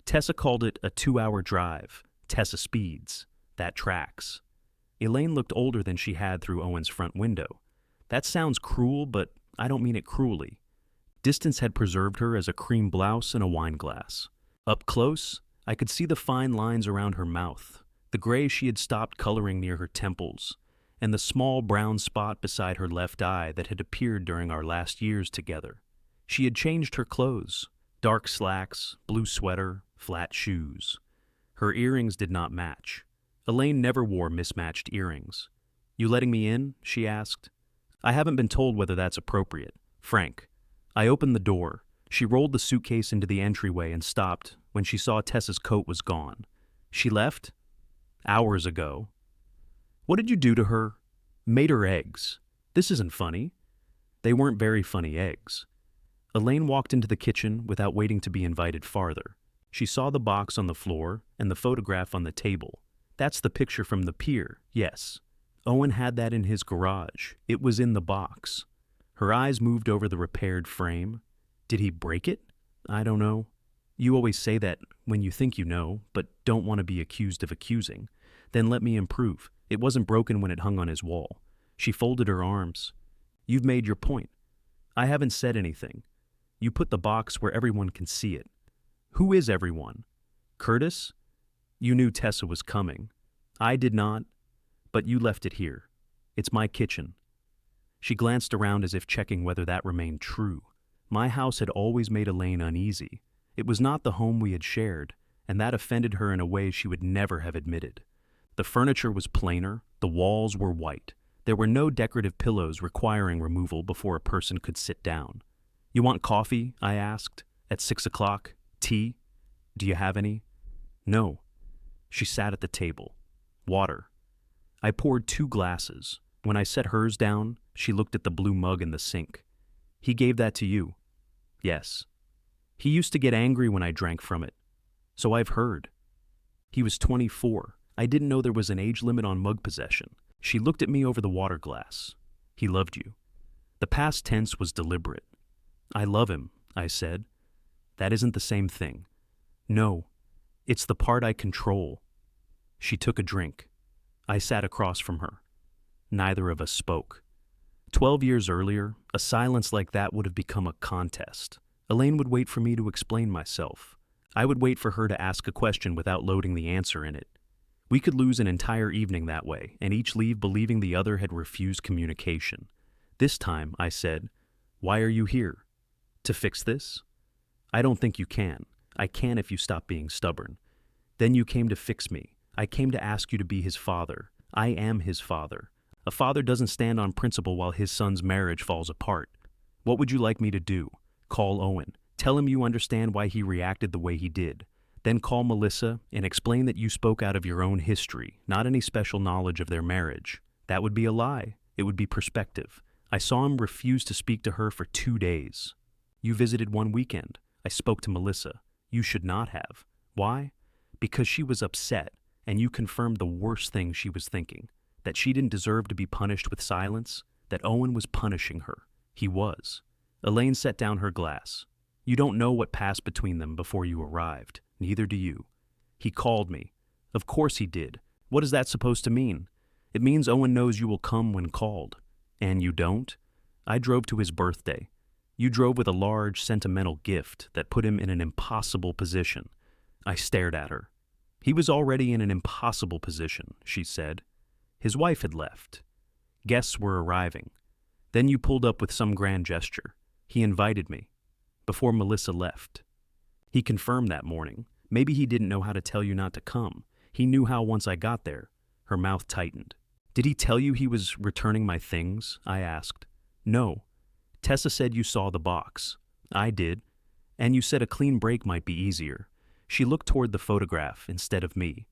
Tessa called it a 2-hour drive. Tessa speeds. That tracks. Elaine looked older than she had through Owen's front window. That sounds cruel, but I don't mean it cruelly. Distance had preserved her as a cream blouse and a wine glass. Up close, I could see the fine lines around her mouth, the gray she had stopped coloring near her temples, and the small brown spot beside her left eye that had appeared during our last years together. She had changed her clothes, dark slacks, blue sweater, flat shoes. Her earrings did not match. Elaine never wore mismatched earrings. You letting me in? She asked. I haven't been told whether that's appropriate. Frank. I opened the door. She rolled the suitcase into the entryway and stopped when she saw Tessa's coat was gone. She left? Hours ago. What did you do to her? Made her eggs. This isn't funny. They weren't very funny eggs. Elaine walked into the kitchen without waiting to be invited farther. She saw the box on the floor and the photograph on the table. That's the picture from the pier, yes. Owen had that in his garage. It was in the box. Her eyes moved over the repaired frame. Did he break it? I don't know. You always say that when you think you know, but don't want to be accused of accusing. Then let me improve. It wasn't broken when it hung on his wall. She folded her arms. You've made your point. I haven't said anything. You put the box where everyone can see it. Who is everyone? Curtis? You knew Tessa was coming. I did not, but you left it here. It's my kitchen. She glanced around as if checking whether that remained true. My house had always made Elaine uneasy. It was not the home we had shared, and that offended her in a way she would never have admitted. The furniture was plainer, the walls were white. There were no decorative pillows requiring removal before a person could sit down. You want coffee? I asked. At 6 o'clock? Tea? Do you have any? No. She sat at the table. Water. I poured 2 glasses. When I set hers down, she looked at the blue mug in the sink. He gave that to you. Yes. He used to get angry when I drank from it. So I've heard. He was 24. I didn't know there was an age limit on mug possession. She looked at me over the water glass. He loved you. The past tense was deliberate. I love him, I said. That isn't the same thing. No, it's the part I control. She took a drink. I sat across from her. Neither of us spoke. 12 years earlier, a silence like that would have become a contest. Elaine would wait for me to explain myself. I would wait for her to ask a question without loading the answer in it. We could lose an entire evening that way, and each leave believing the other had refused communication. This time, I said, "Why are you here? To fix this?" "I don't think you can. I can if you stop being stubborn." "Then you came to fix me. I came to ask you to be his father. I am his father. A father doesn't stand on principle while his son's marriage falls apart. What would you like me to do? Call Owen. Tell him you understand why he reacted the way he did. Then call Melissa and explain that you spoke out of your own history, not any special knowledge of their marriage. That would be a lie. It would be perspective. I saw him refuse to speak to her for 2 days. You visited one weekend. I spoke to Melissa. You should not have. Why? Because she was upset, and you confirmed the worst thing she was thinking, that she didn't deserve to be punished with silence, that Owen was punishing her. He was. Elaine set down her glass. You don't know what passed between them before you arrived. Neither do you. He called me. Of course he did. What is that supposed to mean? It means Owen knows you will come when called. And you don't? I drove to his birthday. You drove with a large, sentimental gift that put him in an impossible position. I stared at her. He was already in an impossible position, she said. His wife had left. Guests were arriving. Then you pulled up with some grand gesture. He invited me. Before Melissa left. He confirmed that morning. Maybe he didn't know how to tell you not to come. He knew how once I got there. Her mouth tightened. Did he tell you he was returning my things? I asked. No. Tessa said you saw the box. I did. And you said a clean break might be easier. She looked toward the photograph instead of me.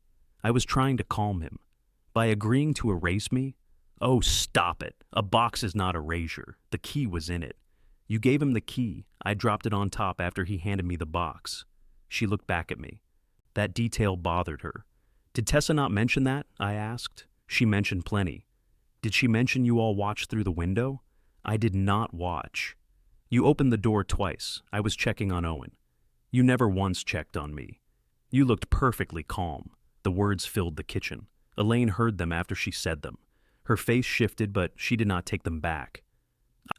I was trying to calm him. By agreeing to erase me? Oh, stop it. A box is not erasure. The key was in it. You gave him the key. I dropped it on top after he handed me the box. She looked back at me. That detail bothered her. Did Tessa not mention that? I asked. She mentioned plenty. Did she mention you all watched through the window? I did not watch. You opened the door twice. I was checking on Owen. You never once checked on me. You looked perfectly calm. The words filled the kitchen. Elaine heard them after she said them. Her face shifted, but she did not take them back.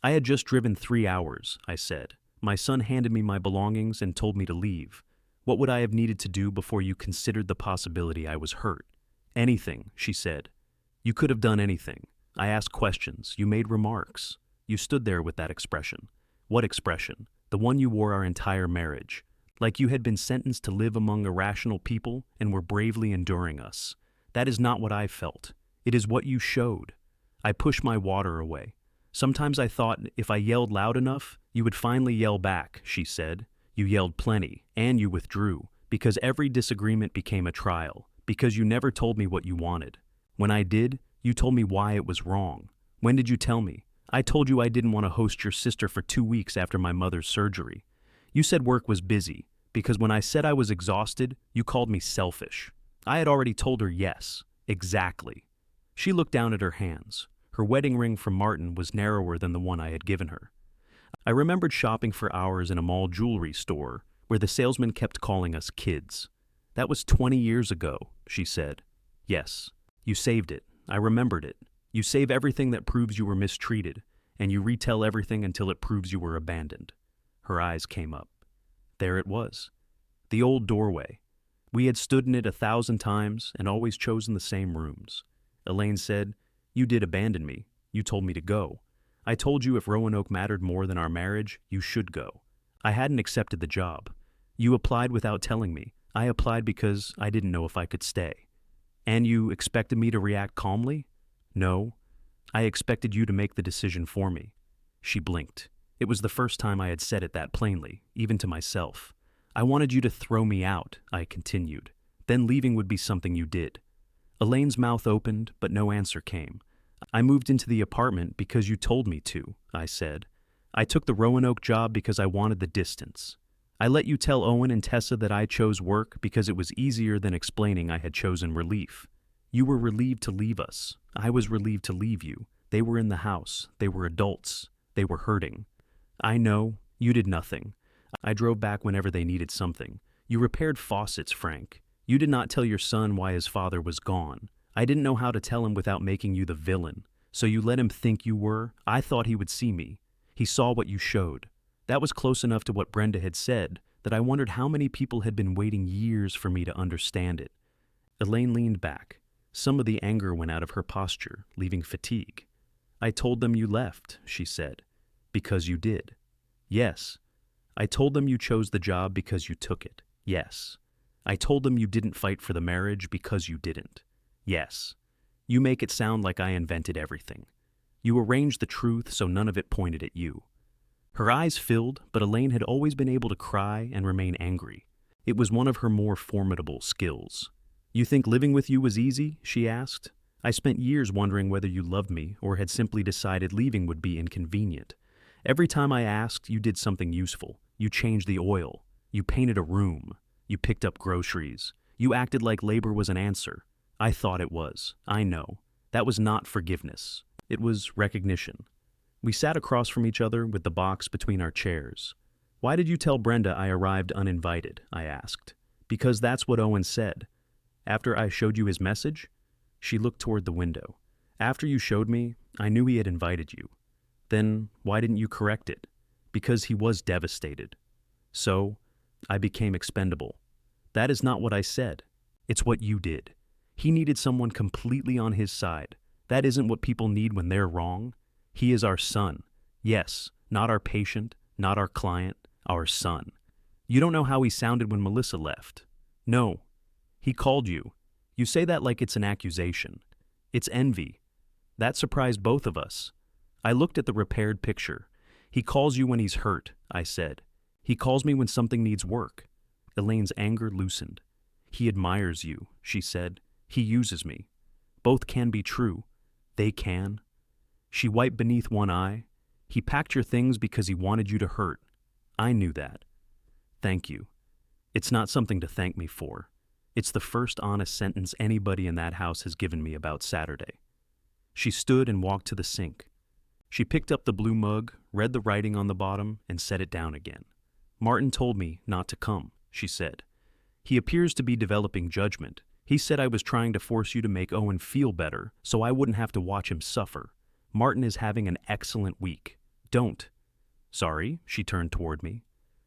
I had just driven 3 hours, I said. My son handed me my belongings and told me to leave. What would I have needed to do before you considered the possibility I was hurt? Anything, she said. You could have done anything. I asked questions. You made remarks. You stood there with that expression. What expression? The one you wore our entire marriage. Like you had been sentenced to live among irrational people and were bravely enduring us. That is not what I felt. It is what you showed. I pushed my water away. Sometimes I thought if I yelled loud enough, you would finally yell back, she said. You yelled plenty, and you withdrew, because every disagreement became a trial, because you never told me what you wanted. When I did, you told me why it was wrong. When did you tell me? I told you I didn't want to host your sister for 2 weeks after my mother's surgery. You said work was busy, because when I said I was exhausted, you called me selfish. I had already told her yes, exactly. She looked down at her hands. Her wedding ring from Martin was narrower than the one I had given her. I remembered shopping for hours in a mall jewelry store where the salesman kept calling us kids. That was 20 years ago, she said. Yes, you saved it. I remembered it. You save everything that proves you were mistreated, and you retell everything until it proves you were abandoned. Her eyes came up. There it was. The old doorway. We had stood in it 1,000 times and always chosen the same rooms. Elaine said, You did abandon me. You told me to go. I told you if Roanoke mattered more than our marriage, you should go. I hadn't accepted the job. You applied without telling me. I applied because I didn't know if I could stay. And you expected me to react calmly? No. I expected you to make the decision for me. She blinked. It was the first time I had said it that plainly, even to myself. I wanted you to throw me out, I continued. Then leaving would be something you did. Elaine's mouth opened, but no answer came. I moved into the apartment because you told me to, I said. I took the Roanoke job because I wanted the distance. I let you tell Owen and Tessa that I chose work because it was easier than explaining I had chosen relief. You were relieved to leave us. I was relieved to leave you. They were in the house. They were adults. They were hurting. I know. You did nothing. I drove back whenever they needed something. You repaired faucets, Frank. You did not tell your son why his father was gone. I didn't know how to tell him without making you the villain. So you let him think you were. I thought he would see me. He saw what you showed. That was close enough to what Brenda had said that I wondered how many people had been waiting years for me to understand it. Elaine leaned back. Some of the anger went out of her posture, leaving fatigue. I told them you left, she said. Because you did. Yes. I told them you chose the job because you took it. Yes. I told them you didn't fight for the marriage because you didn't. Yes. You make it sound like I invented everything. You arranged the truth so none of it pointed at you. Her eyes filled, but Elaine had always been able to cry and remain angry. It was one of her more formidable skills. You think living with you was easy? She asked. I spent years wondering whether you loved me or had simply decided leaving would be inconvenient. Every time I asked, you did something useful. You changed the oil. You painted a room. You picked up groceries. You acted like labor was an answer. I thought it was. I know. That was not forgiveness. It was recognition. We sat across from each other with the box between our chairs. Why did you tell Brenda I arrived uninvited? I asked. Because that's what Owen said. After I showed you his message? She looked toward the window. After you showed me, I knew he had invited you. Then why didn't you correct it? Because he was devastated. So, I became expendable. That is not what I said. It's what you did. He needed someone completely on his side. That isn't what people need when they're wrong. He is our son. Yes, not our patient, not our client, our son. You don't know how he sounded when Melissa left. No. He called you. You say that like it's an accusation. It's envy. That surprised both of us. I looked at the repaired picture. He calls you when he's hurt, I said. He calls me when something needs work. Elaine's anger loosened. He admires you, she said. He uses me. Both can be true. They can. She wiped beneath one eye. He packed your things because he wanted you to hurt. I knew that. Thank you. It's not something to thank me for. It's the first honest sentence anybody in that house has given me about Saturday. She stood and walked to the sink. She picked up the blue mug, read the writing on the bottom, and set it down again. Martin told me not to come, she said. He appears to be developing judgment. He said I was trying to force you to make Owen feel better so I wouldn't have to watch him suffer. Martin is having an excellent week. Don't. Sorry, she turned toward me.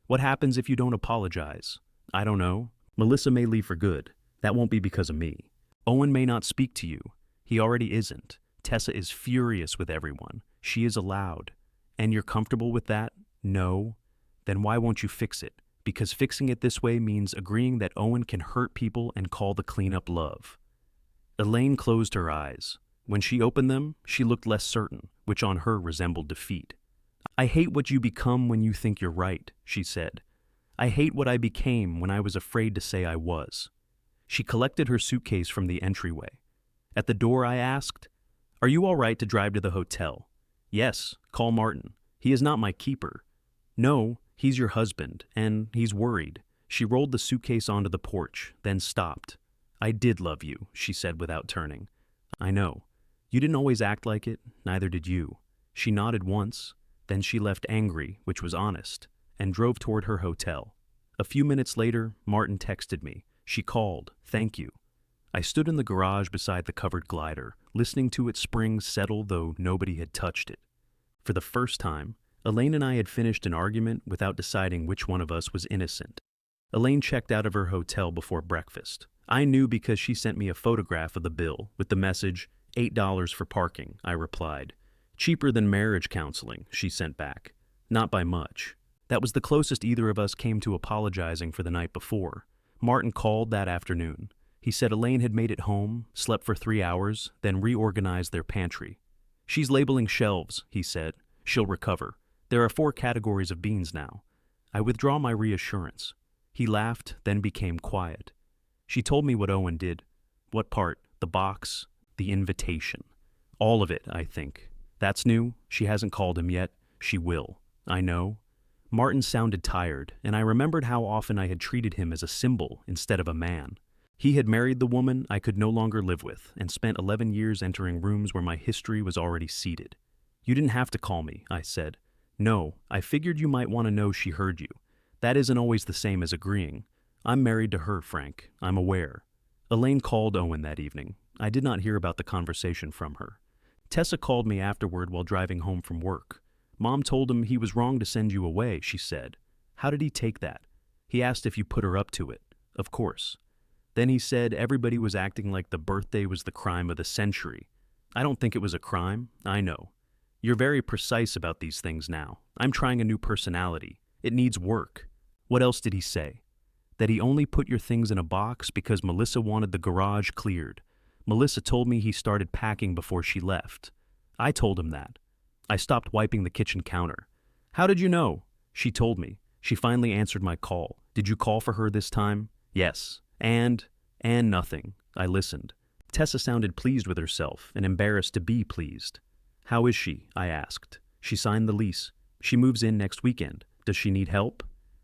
What happens if you don't apologize? I don't know. Melissa may leave for good. That won't be because of me. Owen may not speak to you. He already isn't. Tessa is furious with everyone. She is allowed. And you're comfortable with that? No. Then why won't you fix it? Because fixing it this way means agreeing that Owen can hurt people and call the cleanup love. Elaine closed her eyes. When she opened them, she looked less certain, which on her resembled defeat. I hate what you become when you think you're right, she said. I hate what I became when I was afraid to say I was. She collected her suitcase from the entryway. At the door I asked, Are you all right to drive to the hotel? Yes, call Martin. He is not my keeper. No, he's your husband, and he's worried. She rolled the suitcase onto the porch, then stopped. I did love you, she said without turning. I know. You didn't always act like it, neither did you. She nodded once, then she left angry, which was honest, and drove toward her hotel. A few minutes later, Martin texted me. She called, thank you. I stood in the garage beside the covered glider, listening to its springs settle though nobody had touched it. For the first time, Elaine and I had finished an argument without deciding which one of us was innocent. Elaine checked out of her hotel before breakfast. I knew because she sent me a photograph of the bill with the message, $8 for parking, I replied. Cheaper than marriage counseling, she sent back. Not by much. That was the closest either of us came to apologizing for the night before. Martin called that afternoon. He said Elaine had made it home, slept for 3 hours, then reorganized their pantry. She's labeling shelves, he said. She'll recover. There are 4 categories of beans now. I withdraw my reassurance. He laughed, then became quiet. She told me what Owen did. What part? The box? The invitation? All of it, I think. That's new. She hasn't called him yet. She will. I know. Martin sounded tired, and I remembered how often I had treated him as a symbol instead of a man. He had married the woman I could no longer live with and spent 11 years entering rooms where my history was already seated. You didn't have to call me, I said. No, I figured you might want to know she heard you. That isn't always the same as agreeing. I'm married to her, Frank. I'm aware. Elaine called Owen that evening. I did not hear about the conversation from her. Tessa called me afterward while driving home from work. Mom told him he was wrong to send you away, she said. How did he take that? He asked if you put her up to it. Of course. Then he said everybody was acting like the birthday was the crime of the century. I don't think it was a crime. I know. You're very precise about these things now. I'm trying a new personality. It needs work. What else did he say? That he only put your things in a box because Melissa wanted the garage cleared. Melissa told me he started packing before she left. I told him that. I stopped wiping the kitchen counter. How did you know? She told me. She finally answered my call. Did you call for her this time? Yes. And nothing. I listened. Tessa sounded pleased with herself and embarrassed to be pleased. How is she? I asked. She signed the lease. She moves in next weekend. Does she need help?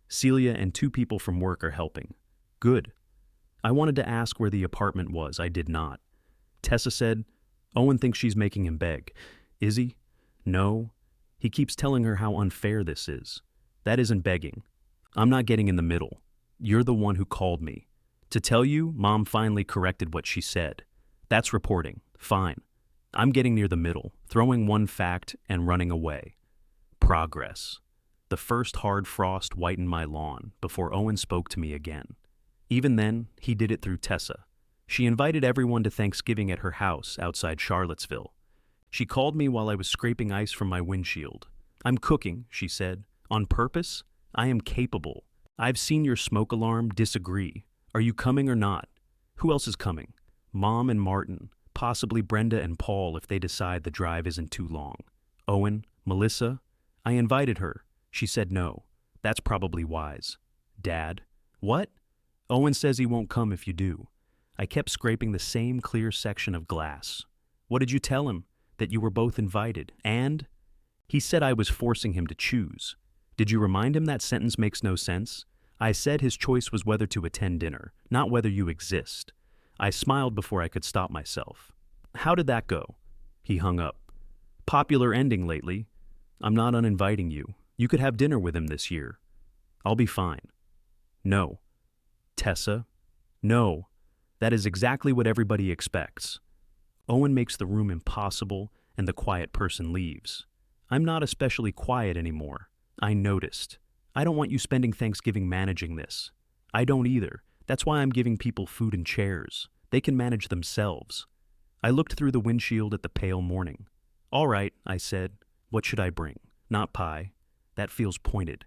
Celia and 2 people from work are helping. Good. I wanted to ask where the apartment was. I did not. Tessa said, Owen thinks she's making him beg. Is he? No. He keeps telling her how unfair this is. That isn't begging. I'm not getting in the middle. You're the one who called me. To tell you, Mom finally corrected what she said. That's reporting. Fine. I'm getting near the middle, throwing one fact and running away. Progress. The first hard frost whitened my lawn before Owen spoke to me again. Even then, he did it through Tessa. She invited everyone to Thanksgiving at her house outside Charlottesville. She called me while I was scraping ice from my windshield. I'm cooking, she said. On purpose? I am capable. I've seen your smoke alarm disagree. Are you coming or not? Who else is coming? Mom and Martin, possibly Brenda and Paul if they decide the drive isn't too long. Owen, Melissa? I invited her. She said no. That's probably wise. Dad? What? Owen says he won't come if you do. I kept scraping the same clear section of glass. What did you tell him? That you were both invited, and? He said I was forcing him to choose. Did you remind him that sentence makes no sense? I said his choice was whether to attend dinner, not whether you exist. I smiled before I could stop myself. How did that go? He hung up. Popular ending lately. I'm not uninviting you. You could have dinner with him this year. I'll be fine. No. Tessa? No. That is exactly what everybody expects. Owen makes the room impossible, and the quiet person leaves. I'm not especially quiet anymore. I noticed. I don't want you spending Thanksgiving managing this. I don't either. That's why I'm giving people food and chairs. They can manage themselves. I looked through the windshield at the pale morning. All right, I said. What should I bring? Not pie. That feels pointed.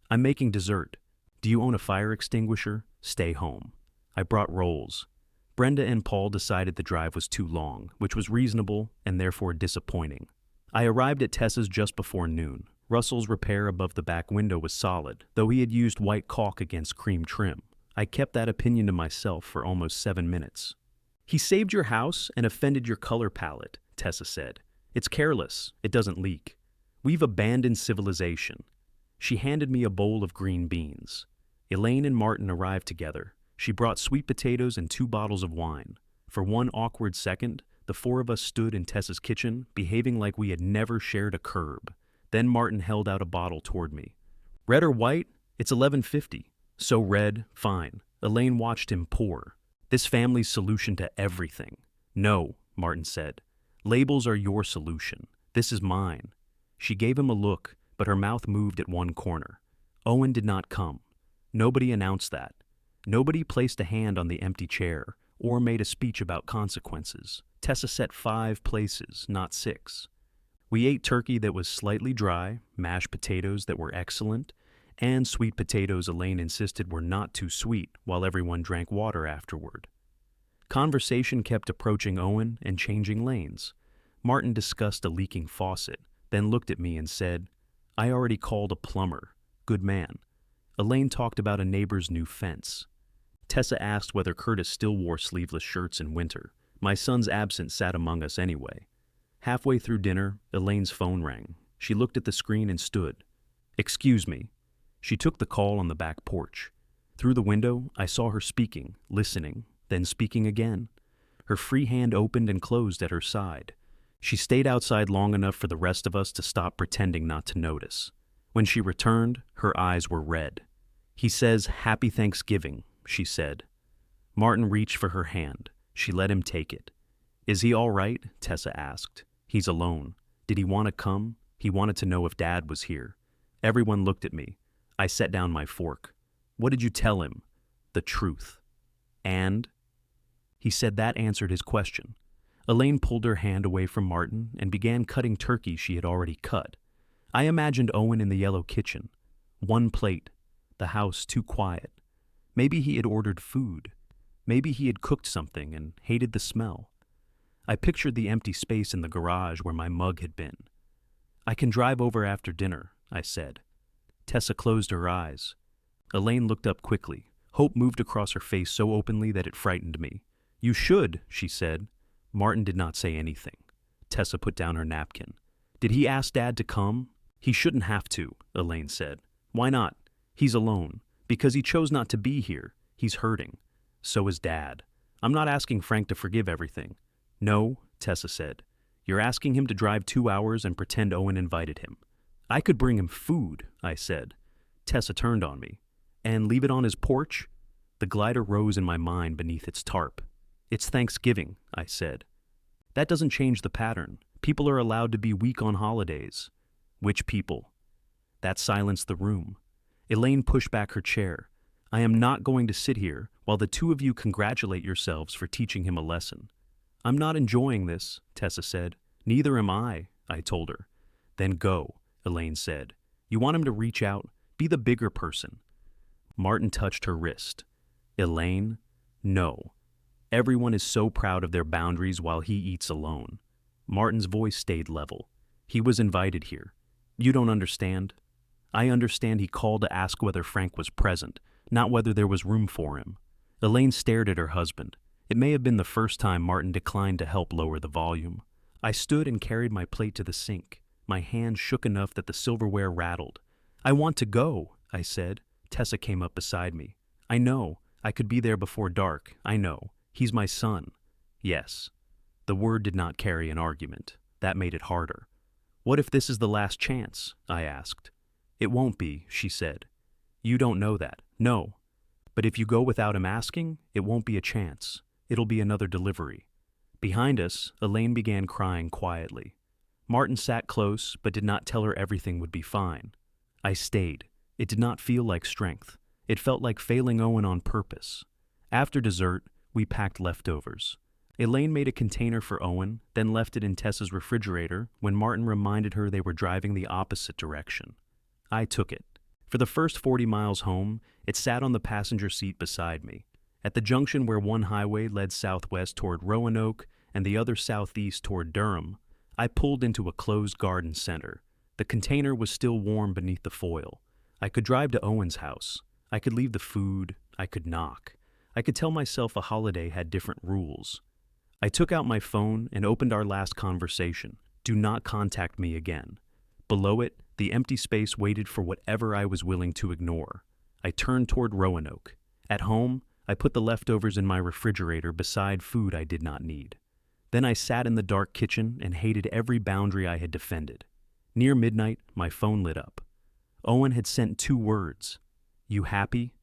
I'm making dessert. Do you own a fire extinguisher? Stay home. I brought rolls. Brenda and Paul decided the drive was too long, which was reasonable and therefore disappointing. I arrived at Tessa's just before noon. Russell's repair above the back window was solid, though he had used white caulk against cream trim. I kept that opinion to myself for almost 7 minutes. He saved your house and offended your color palette, Tessa said. It's careless. It doesn't leak. We've abandoned civilization. She handed me a bowl of green beans. Elaine and Martin arrived together. She brought sweet potatoes and 2 bottles of wine. For one awkward second, the 4 of us stood in Tessa's kitchen, behaving like we had never shared a curb. Then Martin held out a bottle toward me. Red or white? It's $11.50. So red, fine. Elaine watched him pour. This family's solution to everything. No, Martin said. Labels are your solution. This is mine. She gave him a look, but her mouth moved at one corner. Owen did not come. Nobody announced that. Nobody placed a hand on the empty chair or made a speech about consequences. Tessa set 5 places, not 6. We ate turkey that was slightly dry, mashed potatoes that were excellent, and sweet potatoes Elaine insisted were not too sweet while everyone drank water afterward. Conversation kept approaching Owen and changing lanes. Martin discussed a leaking faucet, then looked at me and said, I already called a plumber. Good man. Elaine talked about a neighbor's new fence. Tessa asked whether Curtis still wore sleeveless shirts in winter. My son's absence sat among us anyway. Halfway through dinner, Elaine's phone rang. She looked at the screen and stood. Excuse me. She took the call on the back porch. Through the window, I saw her speaking, listening, then speaking again. Her free hand opened and closed at her side. She stayed outside long enough for the rest of us to stop pretending not to notice. When she returned, her eyes were red. He says, Happy Thanksgiving, she said. Martin reached for her hand. She let him take it. Is he all right? Tessa asked. He's alone. Did he want to come? He wanted to know if Dad was here. Everyone looked at me. I set down my fork. What did you tell him? The truth. And? He said that answered his question. Elaine pulled her hand away from Martin and began cutting turkey she had already cut. I imagined Owen in the yellow kitchen. 1 plate. The house too quiet. Maybe he had ordered food. Maybe he had cooked something and hated the smell. I pictured the empty space in the garage where my mug had been. I can drive over after dinner, I said. Tessa closed her eyes. Elaine looked up quickly. Hope moved across her face so openly that it frightened me. You should, she said. Martin did not say anything. Tessa put down her napkin. Did he ask Dad to come? He shouldn't have to, Elaine said. Why not? He's alone. Because he chose not to be here. He's hurting. So is Dad. I'm not asking Frank to forgive everything. No, Tessa said. You're asking him to drive 2 hours and pretend Owen invited him. I could bring him food, I said. Tessa turned on me. And leave it on his porch? The glider rose in my mind beneath its tarp. It's Thanksgiving, I said. That doesn't change the pattern. People are allowed to be weak on holidays. Which people? That silenced the room. Elaine pushed back her chair. I am not going to sit here while the 2 of you congratulate yourselves for teaching him a lesson. I'm not enjoying this, Tessa said. Neither am I told her. Then go, Elaine said. You want him to reach out? Be the bigger person. Martin touched her wrist. Elaine? No. Everyone is so proud of their boundaries while he eats alone. Martin's voice stayed level. He was invited here. You don't understand. I understand he called to ask whether Frank was present, not whether there was room for him. Elaine stared at her husband. It may have been the first time Martin declined to help lower the volume. I stood and carried my plate to the sink. My hand shook enough that the silverware rattled. "I want to go," I said. Tessa came up beside me. "I know. I could be there before dark. I know. He's my son." "Yes." The word did not carry an argument. That made it harder. "What if this is the last chance?" I asked. "It won't be," she said. "You don't know that." "No. But if you go without him asking, it won't be a chance. It'll be another delivery." Behind us, Elaine began crying quietly. Martin sat close, but did not tell her everything would be fine. I stayed. It did not feel like strength. It felt like failing Owen on purpose. After dessert, we packed leftovers. Elaine made a container for Owen, then left it in Tessa's refrigerator when Martin reminded her they were driving the opposite direction. I took it. For the first 40 miles home, it sat on the passenger seat beside me. At the junction where one highway led southwest toward Roanoke and the other southeast toward Durham, I pulled into a closed garden center. The container was still warm beneath the foil. I could drive to Owen's house. I could leave the food. I could knock. I could tell myself a holiday had different rules. I took out my phone and opened our last conversation. "Do not contact me again." Below it, the empty space waited for whatever I was willing to ignore. I turned toward Roanoke. At home, I put the leftovers in my refrigerator beside food I did not need. Then I sat in the dark kitchen and hated every boundary I had defended. Near midnight, my phone lit up. Owen had sent 2 words. "You happy?"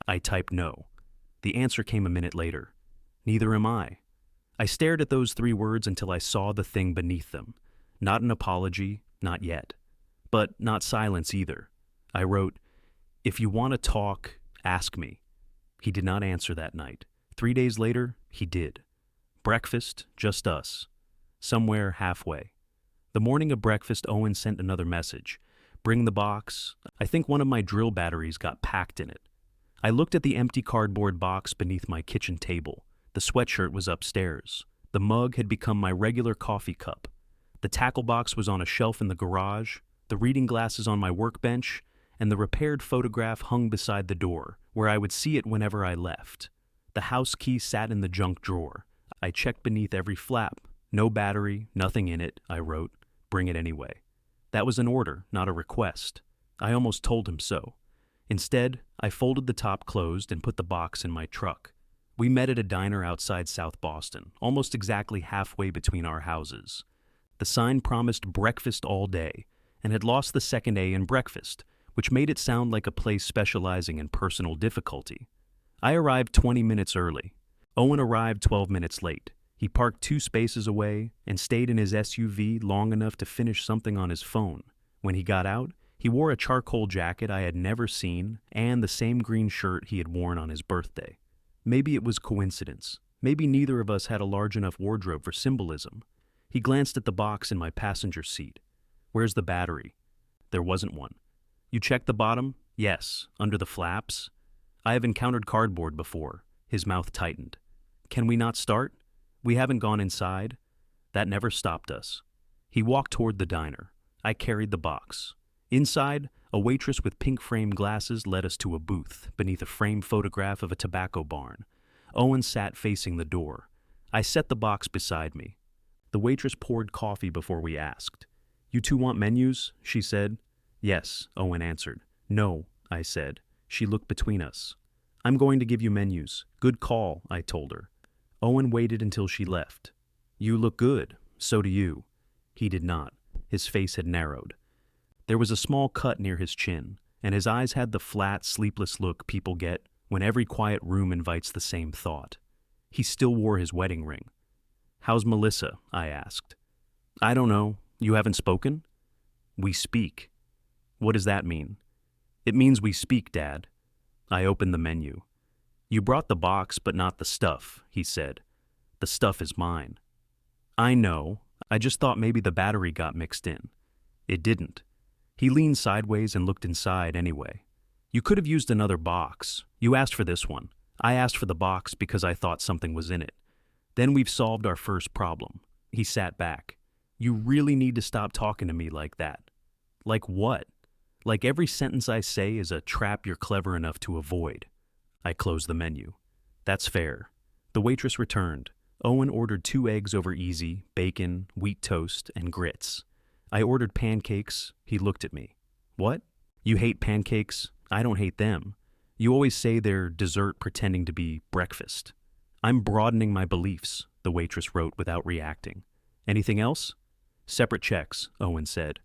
I typed no. The answer came a minute later. "Neither am I." I stared at those 3 words until I saw the thing beneath them. Not an apology, not yet. But not silence either. I wrote, "If you want to talk, ask me." He did not answer that night. 3 days later, he did. Breakfast, just us. Somewhere halfway. The morning of breakfast, Owen sent another message. "Bring the box. I think one of my drill batteries got packed in it." I looked at the empty cardboard box beneath my kitchen table. The sweatshirt was upstairs. The mug had become my regular coffee cup. The tackle box was on a shelf in the garage, the reading glasses on my workbench, and the repaired photograph hung beside the door, where I would see it whenever I left. The house key sat in the junk drawer. I checked beneath every flap. "No battery, nothing in it," I wrote. "Bring it anyway." That was an order, not a request. I almost told him so. Instead, I folded the top closed and put the box in my truck. We met at a diner outside South Boston, almost exactly halfway between our houses. The sign promised breakfast all day, and had lost the second A in breakfast, which made it sound like a place specializing in personal difficulty. I arrived 20 minutes early. Owen arrived 12 minutes late. He parked 2 spaces away and stayed in his SUV long enough to finish something on his phone. When he got out, he wore a charcoal jacket I had never seen and the same green shirt he had worn on his birthday. Maybe it was coincidence. Maybe neither of us had a large enough wardrobe for symbolism. He glanced at the box in my passenger seat. "Where's the battery?" There wasn't one. "You checked the bottom?" "Yes." "Under the flaps?" I have encountered cardboard before. His mouth tightened. "Can we not start? We haven't gone inside." That never stopped us. He walked toward the diner. I carried the box. Inside, a waitress with pink frame glasses led us to a booth beneath a framed photograph of a tobacco barn. Owen sat facing the door. I set the box beside me. The waitress poured coffee before we asked. "You 2 want menus?" she said. "Yes," Owen answered. "No," I said. She looked between us. "I'm going to give you menus." "Good call," I told her. Owen waited until she left. "You look good. So do you." He did not. His face had narrowed. There was a small cut near his chin, and his eyes had the flat, sleepless look people get when every quiet room invites the same thought. He still wore his wedding ring. "How's Melissa?" I asked. "I don't know. You haven't spoken?" "We speak." "What does that mean?" "It means we speak, Dad." I opened the menu. "You brought the box, but not the stuff," he said. "The stuff is mine." "I know. I just thought maybe the battery got mixed in." It didn't. He leaned sideways and looked inside anyway. "You could have used another box. You asked for this one. I asked for the box because I thought something was in it. Then we've solved our first problem." He sat back. "You really need to stop talking to me like that." "Like what?" Like every sentence I say is a trap you're clever enough to avoid. I closed the menu. That's fair. The waitress returned. Owen ordered 2 eggs over easy, bacon, wheat toast, and grits. I ordered pancakes. He looked at me. What? You hate pancakes? I don't hate them. You always say they're dessert pretending to be breakfast. I'm broadening my beliefs, the waitress wrote without reacting. Anything else? Separate checks, Owen said.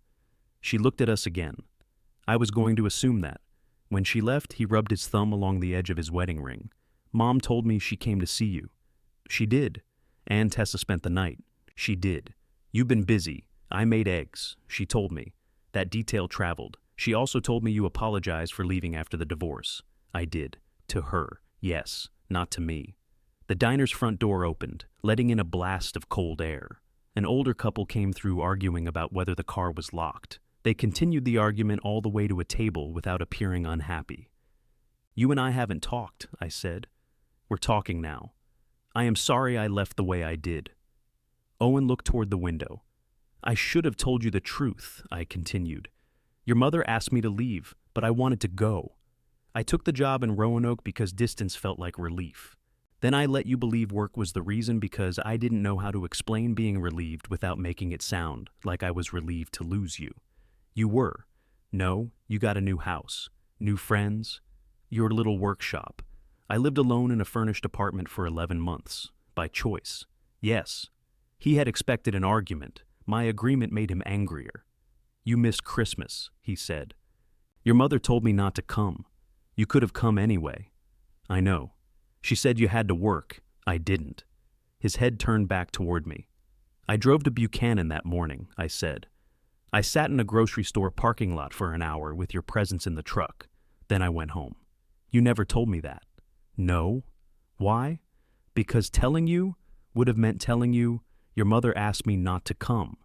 She looked at us again. I was going to assume that. When she left, he rubbed his thumb along the edge of his wedding ring. Mom told me she came to see you. She did. And Tessa spent the night. She did. You've been busy. I made eggs. She told me. That detail traveled. She also told me you apologized for leaving after the divorce. I did. To her. Yes. Not to me. The diner's front door opened, letting in a blast of cold air. An older couple came through arguing about whether the car was locked. They continued the argument all the way to a table without appearing unhappy. You and I haven't talked, I said. We're talking now. I am sorry I left the way I did. Owen looked toward the window. I should have told you the truth, I continued. Your mother asked me to leave, but I wanted to go. I took the job in Roanoke because distance felt like relief. Then I let you believe work was the reason because I didn't know how to explain being relieved without making it sound like I was relieved to lose you. You were. No, you got a new house, new friends, your little workshop. I lived alone in a furnished apartment for 11 months, by choice. Yes. He had expected an argument. My agreement made him angrier. You missed Christmas, he said. Your mother told me not to come. You could have come anyway. I know. She said you had to work. I didn't. His head turned back toward me. I drove to Buchanan that morning, I said. I sat in a grocery store parking lot for an hour with your presence in the truck. Then I went home. You never told me that. No. Why? Because telling you would have meant telling you your mother asked me not to come.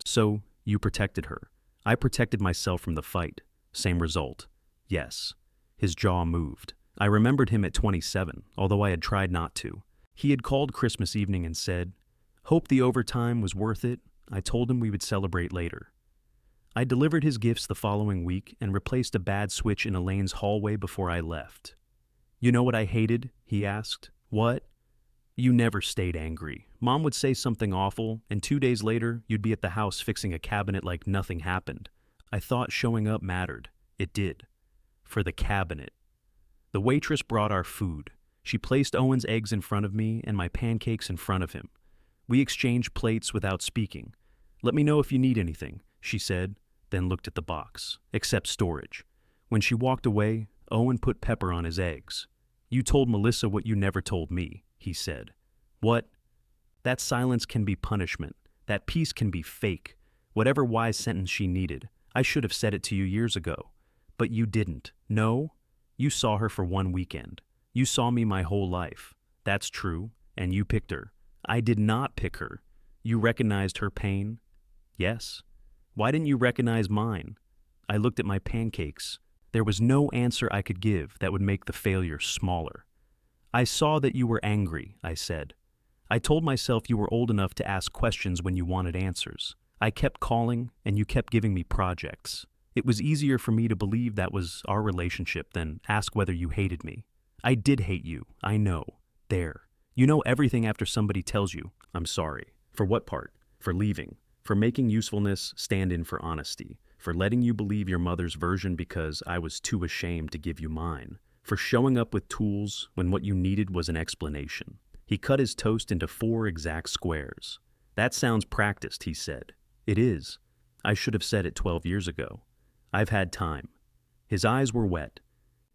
So you protected her. I protected myself from the fight. Same result. Yes. His jaw moved. I remembered him at 27, although I had tried not to. He had called Christmas evening and said, "Hope the overtime was worth it." I told him we would celebrate later. I delivered his gifts the following week and replaced a bad switch in Elaine's hallway before I left. You know what I hated? He asked. What? You never stayed angry. Mom would say something awful, and 2 days later, you'd be at the house fixing a cabinet like nothing happened. I thought showing up mattered. It did. For the cabinet. The waitress brought our food. She placed Owen's eggs in front of me and my pancakes in front of him. We exchanged plates without speaking. Let me know if you need anything, she said, then looked at the box, except storage. When she walked away, Owen put pepper on his eggs. You told Melissa what you never told me, he said. What? That silence can be punishment. That peace can be fake. Whatever wise sentence she needed, I should have said it to you years ago. But you didn't. No? You saw her for one weekend. You saw me my whole life. That's true, and you picked her. I did not pick her. You recognized her pain? Yes. Why didn't you recognize mine? I looked at my pancakes. There was no answer I could give that would make the failure smaller. I saw that you were angry, I said. I told myself you were old enough to ask questions when you wanted answers. I kept calling, and you kept giving me projects. It was easier for me to believe that was our relationship than ask whether you hated me. I did hate you, I know. There. You know everything after somebody tells you, I'm sorry. For what part? For leaving. For making usefulness stand in for honesty. For letting you believe your mother's version because I was too ashamed to give you mine. For showing up with tools when what you needed was an explanation. He cut his toast into 4 exact squares. That sounds practiced, he said. It is. I should have said it 12 years ago. I've had time. His eyes were wet.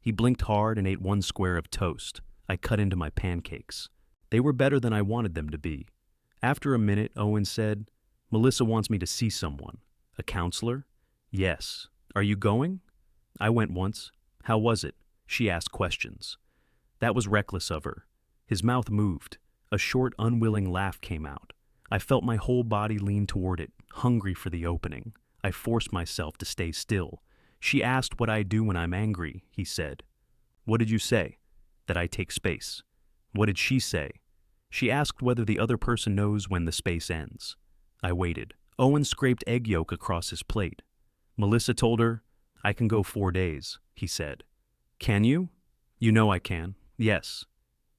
He blinked hard and ate 1 square of toast. I cut into my pancakes. They were better than I wanted them to be. After a minute, Owen said, Melissa wants me to see someone. A counselor? Yes. Are you going? I went once. How was it? She asked questions. That was reckless of her. His mouth moved. A short, unwilling laugh came out. I felt my whole body lean toward it, hungry for the opening. I forced myself to stay still. She asked what I do when I'm angry, he said. What did you say? That I take space. What did she say? She asked whether the other person knows when the space ends. I waited. Owen scraped egg yolk across his plate. Melissa told her, I can go 4 days, he said. Can you? You know I can. Yes.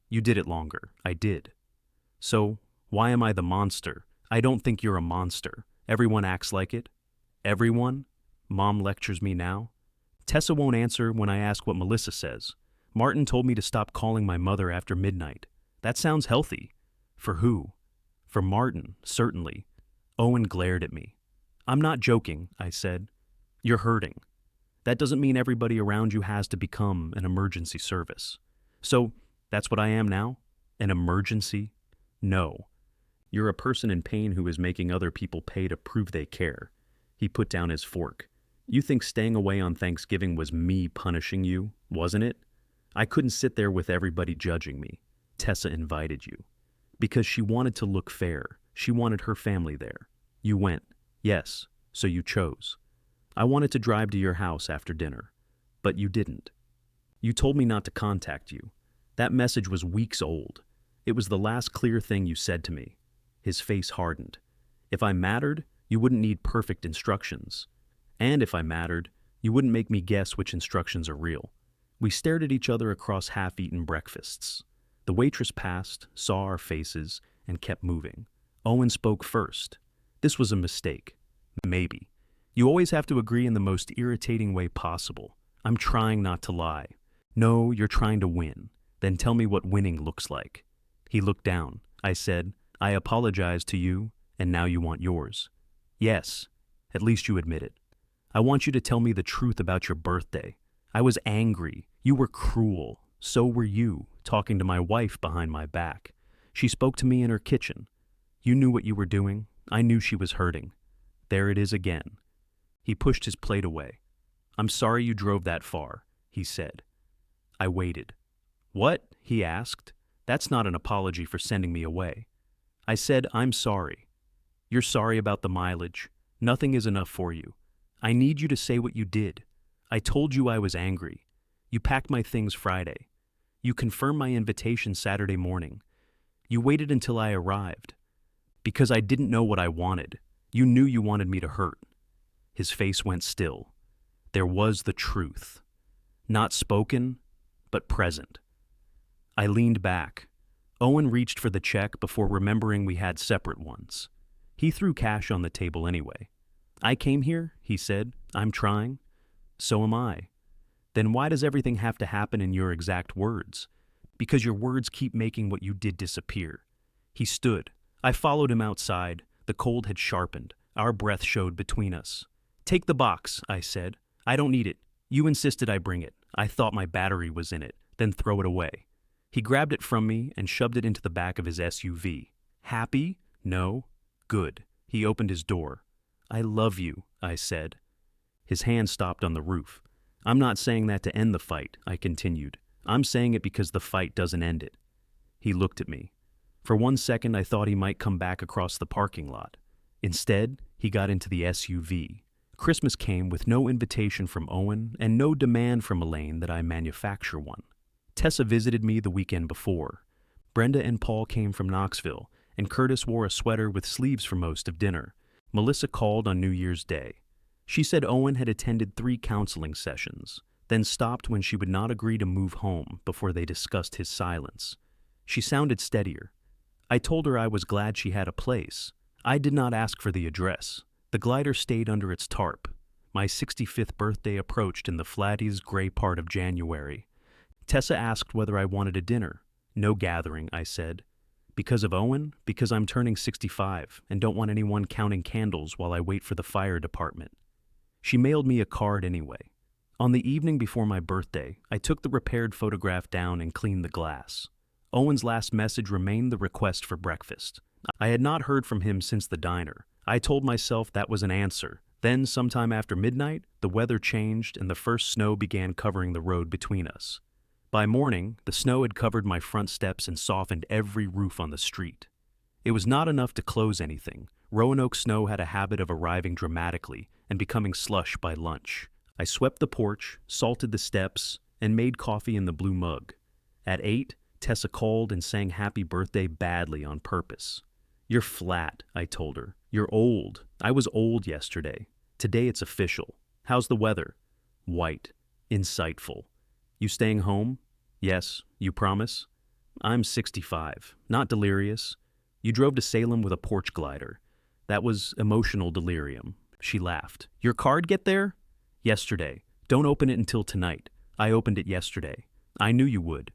You did it longer. I did. So, why am I the monster? I don't think you're a monster. Everyone acts like it. Everyone? Mom lectures me now. Tessa won't answer when I ask what Melissa says. Martin told me to stop calling my mother after midnight. That sounds healthy. For who? For Martin, certainly. Owen glared at me. I'm not joking, I said. You're hurting. That doesn't mean everybody around you has to become an emergency service. So, that's what I am now? An emergency? No. You're a person in pain who is making other people pay to prove they care. He put down his fork. You think staying away on Thanksgiving was me punishing you, wasn't it? I couldn't sit there with everybody judging me. Tessa invited you. Because she wanted to look fair. She wanted her family there. You went. Yes, so you chose. I wanted to drive to your house after dinner, but you didn't. You told me not to contact you. That message was weeks old. It was the last clear thing you said to me. His face hardened. If I mattered, you wouldn't need perfect instructions. And if I mattered, you wouldn't make me guess which instructions are real. We stared at each other across half-eaten breakfasts. The waitress passed, saw our faces, and kept moving. Owen spoke first. This was a mistake. Maybe. You always have to agree in the most irritating way possible. I'm trying not to lie. No, you're trying to win. Then tell me what winning looks like. He looked down. I said, I apologize to you, and now you want yours. Yes, at least you admit it. I want you to tell me the truth about your birthday. I was angry. You were cruel. So were you, talking to my wife behind my back. She spoke to me in her kitchen. You knew what you were doing. I knew she was hurting. There it is again. He pushed his plate away. I'm sorry you drove that far, he said. I waited. What? He asked. That's not an apology for sending me away. I said, I'm sorry. You're sorry about the mileage. Nothing is enough for you. I need you to say what you did. I told you I was angry. You packed my things Friday. You confirmed my invitation Saturday morning. You waited until I arrived. Because I didn't know what I wanted. You knew you wanted me to hurt. His face went still. There was the truth. Not spoken, but present. I leaned back. Owen reached for the check before remembering we had separate ones. He threw cash on the table anyway. I came here, he said. I'm trying. So am I. Then why does everything have to happen in your exact words? Because your words keep making what you did disappear. He stood. I followed him outside. The cold had sharpened. Our breath showed between us. Take the box, I said. I don't need it. You insisted I bring it. I thought my battery was in it. Then throw it away. He grabbed it from me and shoved it into the back of his SUV. Happy? No. Good. He opened his door. I love you, I said. His hand stopped on the roof. I'm not saying that to end the fight, I continued. I'm saying it because the fight doesn't end it. He looked at me. For 1 second, I thought he might come back across the parking lot. Instead, he got into the SUV. Christmas came with no invitation from Owen and no demand from Elaine that I manufacture one. Tessa visited me the weekend before. Brenda and Paul came from Knoxville, and Curtis wore a sweater with sleeves for most of dinner. Melissa called on New Year's Day. She said Owen had attended 3 counseling sessions, then stopped when she would not agree to move home before they discussed his silence. She sounded steadier. I told her I was glad she had a place. I did not ask for the address. The glider stayed under its tarp. My 65th birthday approached in the Flatties gray part of January. Tessa asked whether I wanted a dinner. No gathering, I said. Because of Owen? Because I'm turning 65 and don't want anyone counting candles while I wait for the fire department. She mailed me a card anyway. On the evening before my birthday, I took the repaired photograph down and cleaned the glass. Owen's last message remained the request for breakfast. I had not heard from him since the diner. I told myself that was an answer. Then, sometime after midnight, the weather changed and the first snow began covering the road between us. By morning, the snow had covered my front steps and softened every roof on the street. It was not enough to close anything. Roanoke snow had a habit of arriving dramatically and becoming slush by lunch. I swept the porch, salted the steps, and made coffee in the blue mug. At 8, Tessa called and sang happy birthday badly on purpose. You're flat, I told her. You're old. I was old yesterday. Today it's official. How's the weather? White. Insightful. You staying home? Yes. You promise? I'm 65. Not delirious. You drove to Salem with a porch glider. That was emotional delirium. She laughed. Your card get there? Yesterday. Don't open it until tonight. I opened it yesterday. I knew you would.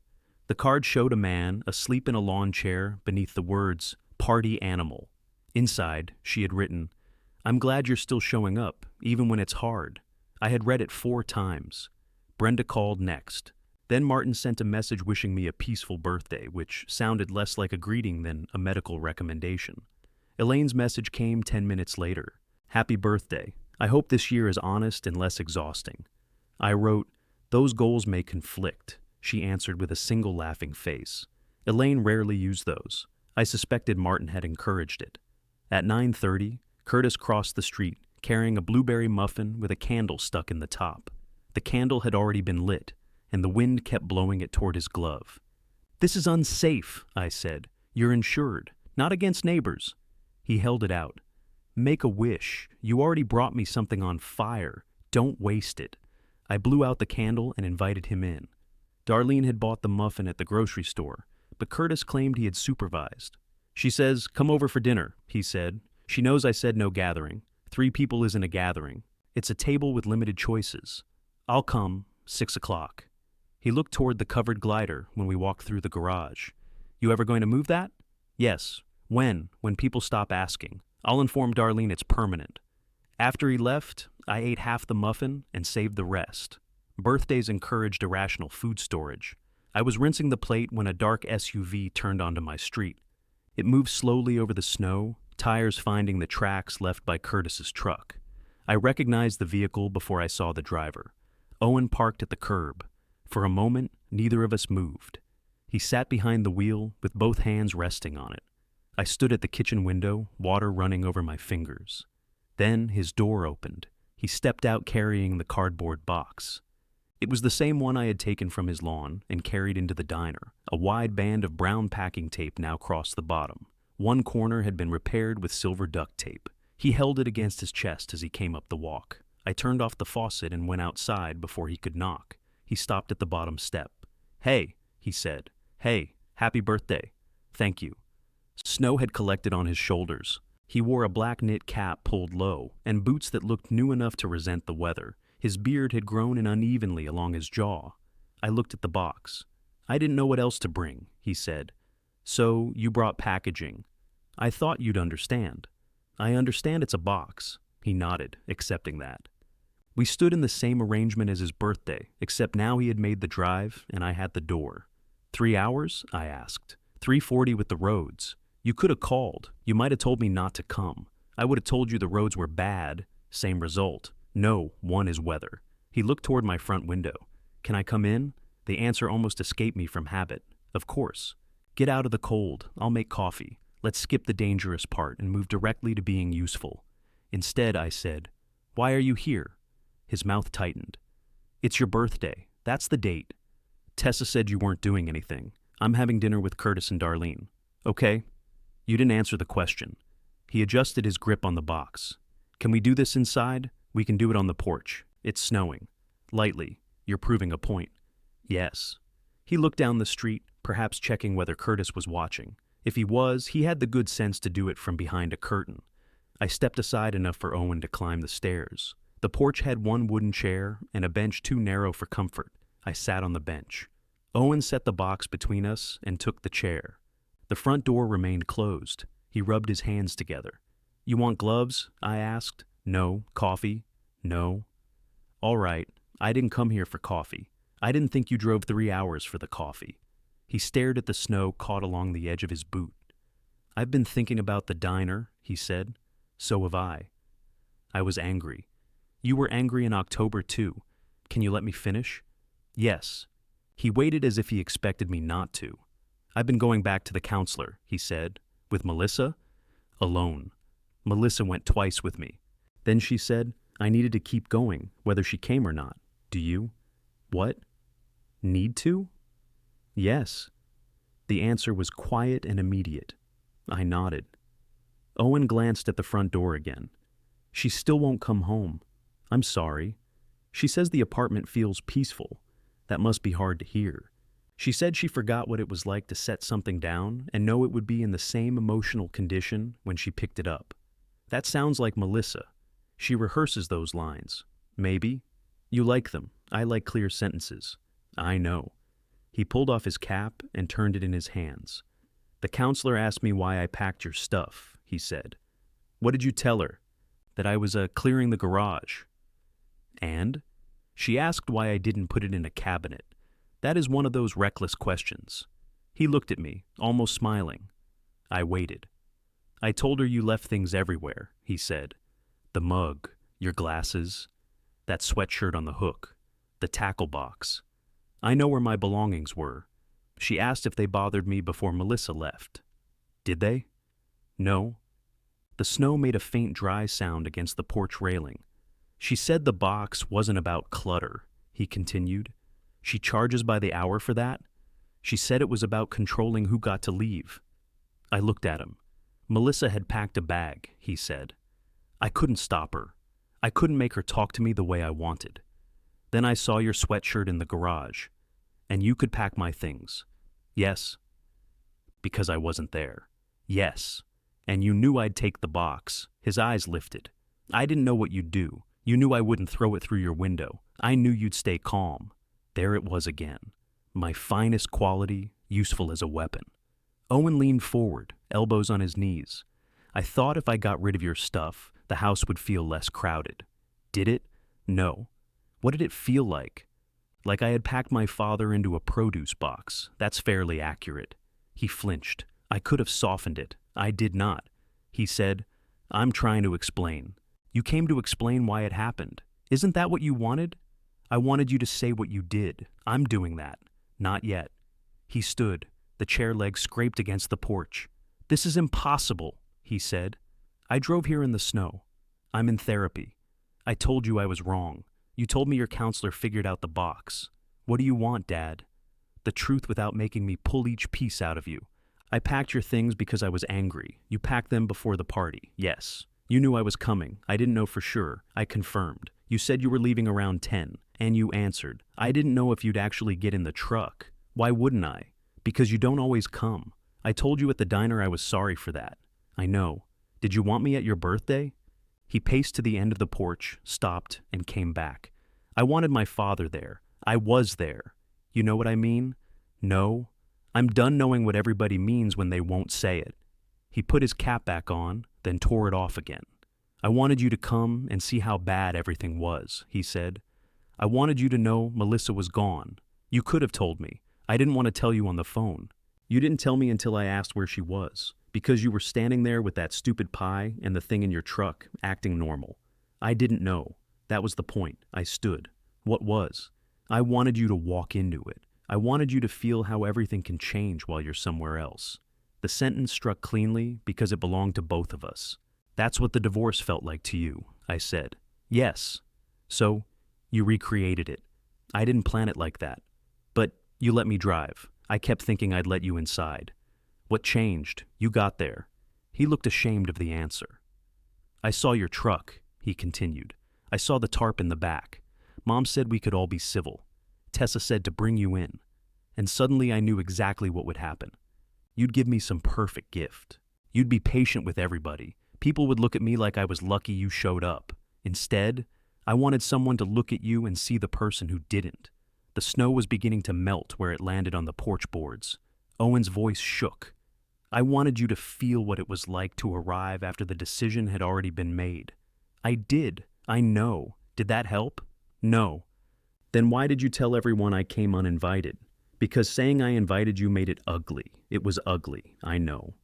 The card showed a man asleep in a lawn chair beneath the words, Party Animal. Inside, she had written, I'm glad you're still showing up, even when it's hard. I had read it 4 times. Brenda called next. Then Martin sent a message wishing me a peaceful birthday, which sounded less like a greeting than a medical recommendation. Elaine's message came 10 minutes later. Happy birthday. I hope this year is honest and less exhausting. I wrote, those goals may conflict. She answered with a single laughing face. Elaine rarely used those. I suspected Martin had encouraged it. At 9:30, Curtis crossed the street, carrying a blueberry muffin with a candle stuck in the top. The candle had already been lit, and the wind kept blowing it toward his glove. This is unsafe, I said. You're insured, not against neighbors. He held it out. Make a wish. You already brought me something on fire. Don't waste it. I blew out the candle and invited him in. Darlene had bought the muffin at the grocery store, but Curtis claimed he had supervised. She says, come over for dinner, he said. She knows I said no gathering. 3 people isn't a gathering. It's a table with limited choices. I'll come, 6 o'clock. He looked toward the covered glider when we walked through the garage. You ever going to move that? Yes. When people stop asking. I'll inform Darlene it's permanent. After he left, I ate half the muffin and saved the rest. Birthdays encouraged irrational food storage. I was rinsing the plate when a dark SUV turned onto my street. It moved slowly over the snow, tires finding the tracks left by Curtis's truck. I recognized the vehicle before I saw the driver. Owen parked at the curb. For a moment, neither of us moved. He sat behind the wheel with both hands resting on it. I stood at the kitchen window, water running over my fingers. Then his door opened. He stepped out carrying the cardboard box. It was the same one I had taken from his lawn and carried into the diner. A wide band of brown packing tape now crossed the bottom. One corner had been repaired with silver duct tape. He held it against his chest as he came up the walk. I turned off the faucet and went outside before he could knock. He stopped at the bottom step. Hey, he said. Hey, happy birthday. Thank you. Snow had collected on his shoulders. He wore a black knit cap pulled low and boots that looked new enough to resent the weather. His beard had grown in unevenly along his jaw. I looked at the box. I didn't know what else to bring, he said. So you brought packaging. I thought you'd understand. I understand it's a box. He nodded, accepting that. We stood in the same arrangement as his birthday, except now he had made the drive and I had the door. 3 hours? I asked. 3:40 with the roads. You could have called. You might have told me not to come. I would have told you the roads were bad. Same result. No, one is weather. He looked toward my front window. Can I come in? The answer almost escaped me from habit. Of course. Get out of the cold. I'll make coffee. Let's skip the dangerous part and move directly to being useful. Instead, I said, why are you here? His mouth tightened. It's your birthday. That's the date. Tessa said you weren't doing anything. I'm having dinner with Curtis and Darlene. Okay. You didn't answer the question. He adjusted his grip on the box. Can we do this inside? We can do it on the porch. It's snowing. Lightly. You're proving a point. Yes. He looked down the street, perhaps checking whether Curtis was watching. If he was, he had the good sense to do it from behind a curtain. I stepped aside enough for Owen to climb the stairs. The porch had one wooden chair and a bench too narrow for comfort. I sat on the bench. Owen set the box between us and took the chair. The front door remained closed. He rubbed his hands together. You want gloves? I asked. No. Coffee? No. All right. I didn't come here for coffee. I didn't think you drove 3 hours for the coffee. He stared at the snow caught along the edge of his boot. I've been thinking about the diner, he said. So have I. I was angry. You were angry in October too. Can you let me finish? Yes. He waited as if he expected me not to. I've been going back to the counselor, he said. With Melissa? Alone. Melissa went twice with me. Then she said I needed to keep going, whether she came or not. Do you? What? Need to? Yes. The answer was quiet and immediate. I nodded. Owen glanced at the front door again. She still won't come home. I'm sorry. She says the apartment feels peaceful. That must be hard to hear. She said she forgot what it was like to set something down and know it would be in the same emotional condition when she picked it up. That sounds like Melissa. She rehearses those lines. Maybe. You like them. I like clear sentences. I know. He pulled off his cap and turned it in his hands. The counselor asked me why I packed your stuff, he said. What did you tell her? That I was clearing the garage. And? She asked why I didn't put it in a cabinet. That is one of those reckless questions. He looked at me, almost smiling. I waited. I told her you left things everywhere, he said. The mug, your glasses, that sweatshirt on the hook, the tackle box. I know where my belongings were. She asked if they bothered me before Melissa left. Did they? No. The snow made a faint dry sound against the porch railing. She said the box wasn't about clutter, he continued. She charges by the hour for that? She said it was about controlling who got to leave. I looked at him. Melissa had packed a bag, he said. I couldn't stop her. I couldn't make her talk to me the way I wanted. Then I saw your sweatshirt in the garage, and you could pack my things. Yes. Because I wasn't there. Yes. And you knew I'd take the box. His eyes lifted. I didn't know what you'd do. You knew I wouldn't throw it through your window. I knew you'd stay calm. There it was again. My finest quality, useful as a weapon. Owen leaned forward, elbows on his knees. I thought if I got rid of your stuff, the house would feel less crowded. Did it? No. What did it feel like? Like I had packed my father into a produce box. That's fairly accurate. He flinched. I could have softened it. I did not. He said, I'm trying to explain. You came to explain why it happened. Isn't that what you wanted? I wanted you to say what you did. I'm doing that. Not yet. He stood. The chair legs scraped against the porch. This is impossible, he said. I drove here in the snow. I'm in therapy. I told you I was wrong. You told me your counselor figured out the box. What do you want, Dad? The truth without making me pull each piece out of you. I packed your things because I was angry. You packed them before the party. Yes. You knew I was coming. I didn't know for sure. I confirmed. You said you were leaving around 10, and you answered. I didn't know if you'd actually get in the truck. Why wouldn't I? Because you don't always come. I told you at the diner I was sorry for that. I know. Did you want me at your birthday? He paced to the end of the porch, stopped, and came back. I wanted my father there. I was there. You know what I mean? No. I'm done knowing what everybody means when they won't say it. He put his cap back on, then tore it off again. I wanted you to come and see how bad everything was, he said. I wanted you to know Melissa was gone. You could have told me. I didn't want to tell you on the phone. You didn't tell me until I asked where she was, because you were standing there with that stupid pie and the thing in your truck, acting normal. I didn't know. That was the point. I stood. What was? I wanted you to walk into it. I wanted you to feel how everything can change while you're somewhere else. The sentence struck cleanly because it belonged to both of us. That's what the divorce felt like to you, I said. Yes. So, you recreated it. I didn't plan it like that. But you let me drive. I kept thinking I'd let you inside. What changed? You got there. He looked ashamed of the answer. I saw your truck, he continued. I saw the tarp in the back. Mom said we could all be civil. Tessa said to bring you in. And suddenly I knew exactly what would happen. You'd give me some perfect gift. You'd be patient with everybody. People would look at me like I was lucky you showed up. Instead, I wanted someone to look at you and see the person who didn't. The snow was beginning to melt where it landed on the porch boards. Owen's voice shook. I wanted you to feel what it was like to arrive after the decision had already been made. I did. I know. Did that help? No. Then why did you tell everyone I came uninvited? Because saying I invited you made it ugly. It was ugly, I know.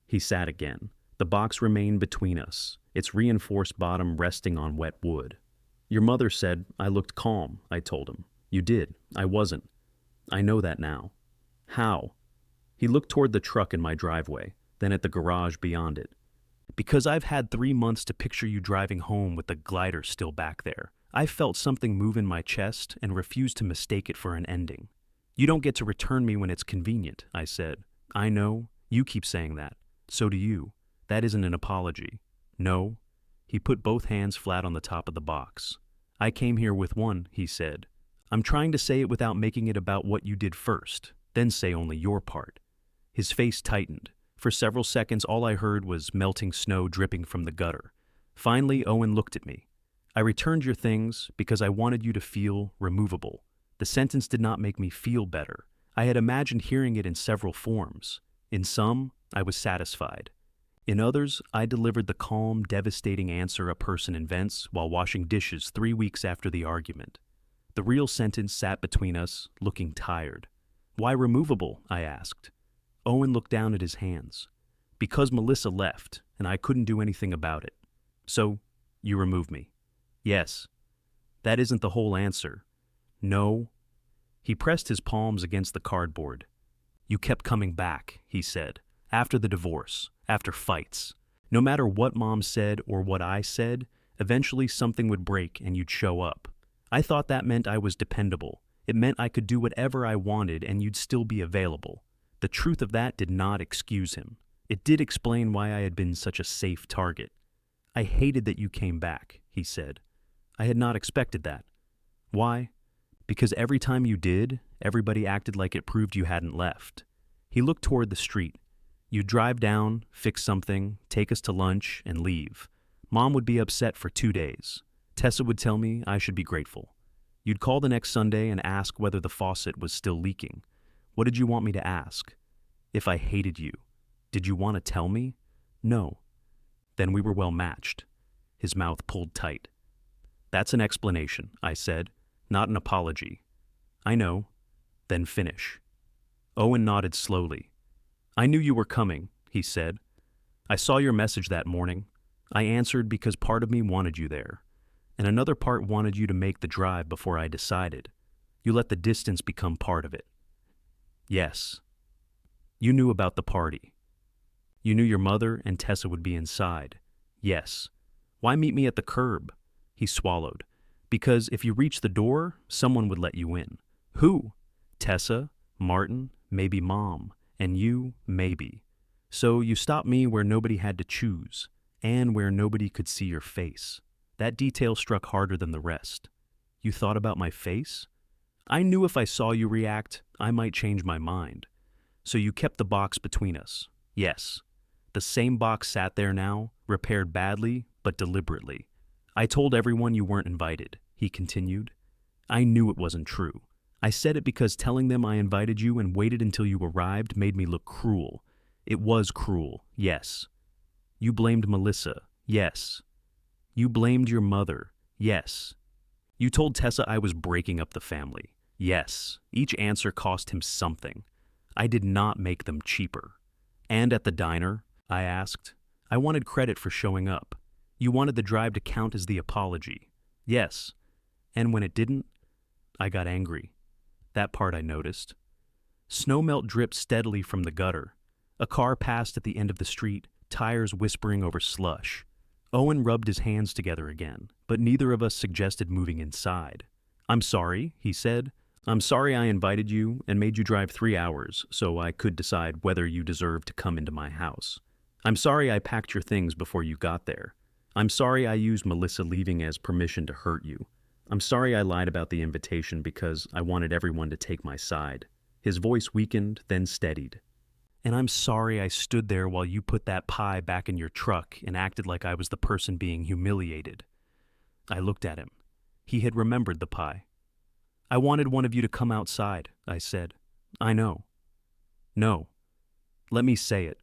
He sat again. The box remained between us, its reinforced bottom resting on wet wood. Your mother said I looked calm, I told him. You did. I wasn't. I know that now. How? He looked toward the truck in my driveway, then at the garage beyond it. Because I've had 3 months to picture you driving home with the glider still back there. I felt something move in my chest and refused to mistake it for an ending. You don't get to return me when it's convenient, I said. I know. You keep saying that. So do you. That isn't an apology. No. He put both hands flat on the top of the box. I came here with one, he said. I'm trying to say it without making it about what you did first, then say only your part. His face tightened. For several seconds, all I heard was melting snow dripping from the gutter. Finally, Owen looked at me. I returned your things because I wanted you to feel removable. The sentence did not make me feel better. I had imagined hearing it in several forms. In some, I was satisfied. In others, I delivered the calm, devastating answer a person invents while washing dishes 3 weeks after the argument. The real sentence sat between us, looking tired. Why removable? I asked. Owen looked down at his hands. Because Melissa left, and I couldn't do anything about it. So, you remove me. Yes. That isn't the whole answer. No. He pressed his palms against the cardboard. You kept coming back, he said, after the divorce, after fights. No matter what Mom said or what I said, eventually something would break and you'd show up. I thought that meant I was dependable. It meant I could do whatever I wanted and you'd still be available. The truth of that did not excuse him. It did explain why I had been such a safe target. I hated that you came back, he said. I had not expected that. Why? Because every time you did, everybody acted like it proved you hadn't left. He looked toward the street. You'd drive down, fix something, take us to lunch, and leave. Mom would be upset for 2 days. Tessa would tell me I should be grateful. You'd call the next Sunday and ask whether the faucet was still leaking. What did you want me to ask? If I hated you. Did you want to tell me? No. Then we were well matched. His mouth pulled tight. That's an explanation, I said, not an apology. I know. Then finish. Owen nodded slowly. I knew you were coming, he said. I saw your message that morning. I answered because part of me wanted you there, and another part wanted you to make the drive before I decided. You let the distance become part of it. Yes. You knew about the party. You knew your mother and Tessa would be inside. Yes. Why meet me at the curb? He swallowed. Because if you reached the door, someone would let you in. Who? Tessa, Martin, maybe Mom, and you, maybe. So you stopped me where nobody had to choose, and where nobody could see your face. That detail struck harder than the rest. You thought about my face? I knew if I saw you react, I might change my mind. So you kept the box between us. Yes. The same box sat there now, repaired badly, but deliberately. I told everyone you weren't invited, he continued. I knew it wasn't true. I said it because telling them I invited you and waited until you arrived made me look cruel. It was cruel, yes. You blamed Melissa, yes. You blamed your mother, yes. You told Tessa I was breaking up the family, yes. Each answer cost him something. I did not make them cheaper. And at the diner, I asked, I wanted credit for showing up. You wanted the drive to count as the apology. Yes. And when it didn't, I got angry. That part I noticed. Snowmelt dripped steadily from the gutter. A car passed at the end of the street, tires whispering over slush. Owen rubbed his hands together again, but neither of us suggested moving inside. I'm sorry, he said. I'm sorry I invited you and made you drive 3 hours so I could decide whether you deserved to come into my house. I'm sorry I packed your things before you got there. I'm sorry I used Melissa leaving as permission to hurt you. I'm sorry I lied about the invitation because I wanted everyone to take my side. His voice weakened, then steadied. And I'm sorry I stood there while you put that pie back in your truck and acted like I was the person being humiliated. I looked at him. He had remembered the pie. I wanted one of you to come outside, I said. I know. No. Let me say it.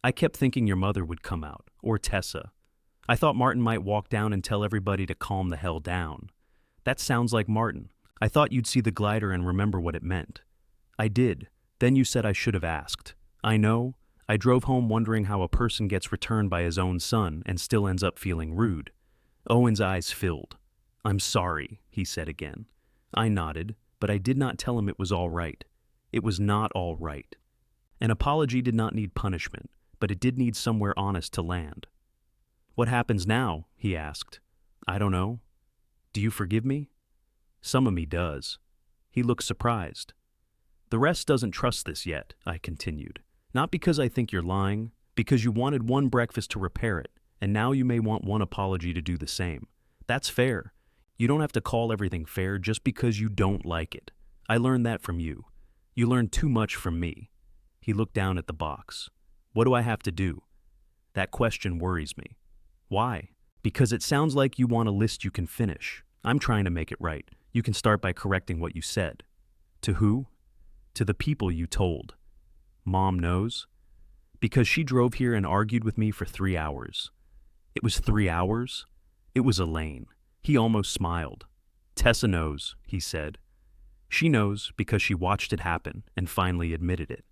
I kept thinking your mother would come out, or Tessa. I thought Martin might walk down and tell everybody to calm the hell down. That sounds like Martin. I thought you'd see the glider and remember what it meant. I did. Then you said I should have asked. I know. I drove home wondering how a person gets returned by his own son and still ends up feeling rude. Owen's eyes filled. I'm sorry, he said again. I nodded, but I did not tell him it was all right. It was not all right. An apology did not need punishment, but it did need somewhere honest to land. What happens now? He asked. I don't know. Do you forgive me? Some of me does. He looked surprised. The rest doesn't trust this yet, I continued. Not because I think you're lying, because you wanted one breakfast to repair it, and now you may want one apology to do the same. That's fair. You don't have to call everything fair just because you don't like it. I learned that from you. You learned too much from me." He looked down at the box. "What do I have to do?" That question worries me. Why? Because it sounds like you want a list you can finish. I'm trying to make it right. You can start by correcting what you said. To who? To the people you told. Mom knows? Because she drove here and argued with me for 3 hours. It was 3 hours? It was Elaine. He almost smiled. Tessa knows, he said. She knows because she watched it happen and finally admitted it.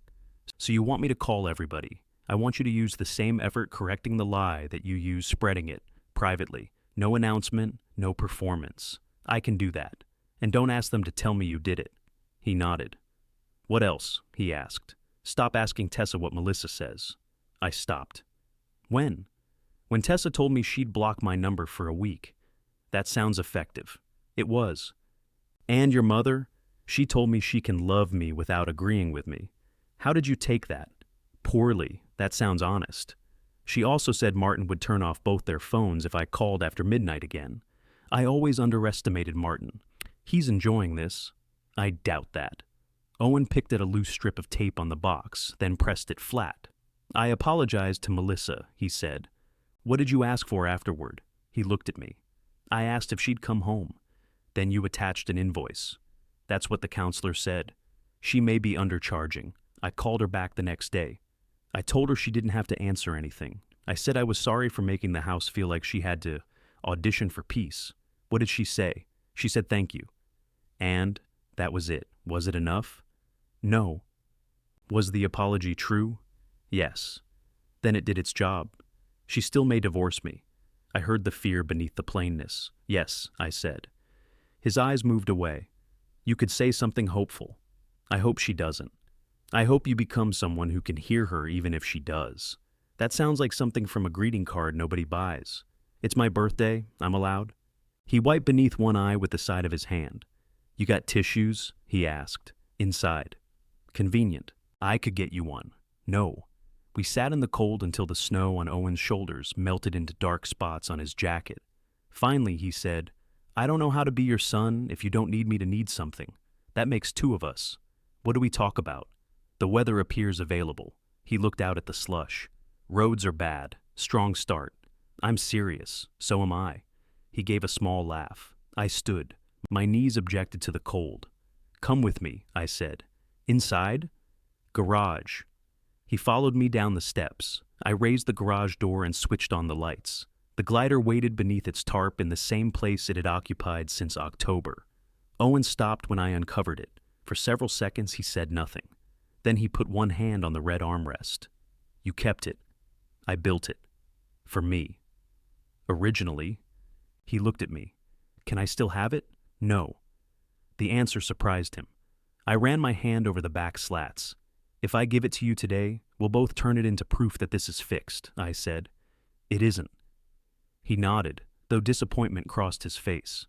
So you want me to call everybody. I want you to use the same effort correcting the lie that you use spreading it, privately. No announcement, no performance. I can do that. And don't ask them to tell me you did it. He nodded. What else? He asked. Stop asking Tessa what Melissa says. I stopped. When? When Tessa told me she'd block my number for a week. That sounds effective. It was. And your mother? She told me she can love me without agreeing with me. How did you take that? Poorly. That sounds honest. She also said Martin would turn off both their phones if I called after midnight again. I always underestimated Martin. He's enjoying this. I doubt that. Owen picked at a loose strip of tape on the box, then pressed it flat. I apologized to Melissa, he said. What did you ask for afterward? He looked at me. I asked if she'd come home. Then you attached an invoice. That's what the counselor said. She may be undercharging. I called her back the next day. I told her she didn't have to answer anything. I said I was sorry for making the house feel like she had to audition for peace. What did she say? She said thank you. And that was it. Was it enough? No. Was the apology true? Yes. Then it did its job. She still may divorce me. I heard the fear beneath the plainness. Yes, I said. His eyes moved away. You could say something hopeful. I hope she doesn't. I hope you become someone who can hear her even if she does. That sounds like something from a greeting card nobody buys. It's my birthday. I'm allowed. He wiped beneath one eye with the side of his hand. You got tissues? He asked. Inside. Convenient. I could get you one. No. We sat in the cold until the snow on Owen's shoulders melted into dark spots on his jacket. Finally, he said, I don't know how to be your son if you don't need me to need something. That makes two of us. What do we talk about? The weather appears available. He looked out at the slush. Roads are bad. Strong start. I'm serious. So am I. He gave a small laugh. I stood. My knees objected to the cold. Come with me, I said. Inside? Garage. He followed me down the steps. I raised the garage door and switched on the lights. The glider waited beneath its tarp in the same place it had occupied since October. Owen stopped when I uncovered it. For several seconds he said nothing. Then he put one hand on the red armrest. You kept it. I built it. For me. Originally. He looked at me. Can I still have it? No. The answer surprised him. I ran my hand over the back slats. If I give it to you today, we'll both turn it into proof that this is fixed, I said. It isn't. He nodded, though disappointment crossed his face.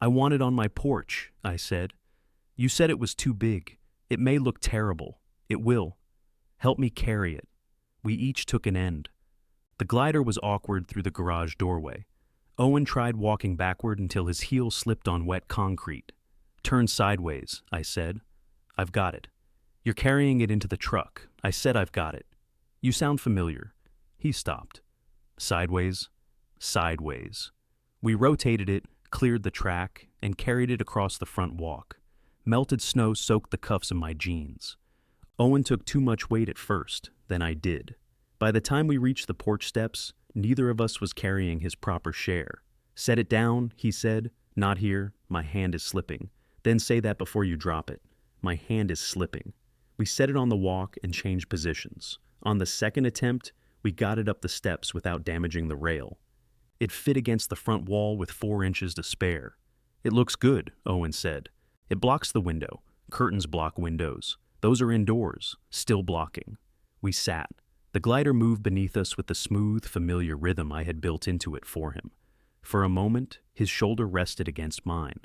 I want it on my porch, I said. You said it was too big. It may look terrible. It will. Help me carry it. We each took an end. The glider was awkward through the garage doorway. Owen tried walking backward until his heel slipped on wet concrete. Turn sideways, I said. I've got it. You're carrying it into the truck. I said I've got it. You sound familiar. He stopped. Sideways. Sideways. We rotated it, cleared the track, and carried it across the front walk. Melted snow soaked the cuffs of my jeans. Owen took too much weight at first, then I did. By the time we reached the porch steps, neither of us was carrying his proper share. Set it down, he said. Not here. My hand is slipping. Then say that before you drop it. My hand is slipping. We set it on the walk and changed positions. On the second attempt, we got it up the steps without damaging the rail. It fit against the front wall with 4 inches to spare. It looks good, Owen said. It blocks the window. Curtains block windows. Those are indoors, still blocking. We sat. The glider moved beneath us with the smooth, familiar rhythm I had built into it for him. For a moment, his shoulder rested against mine.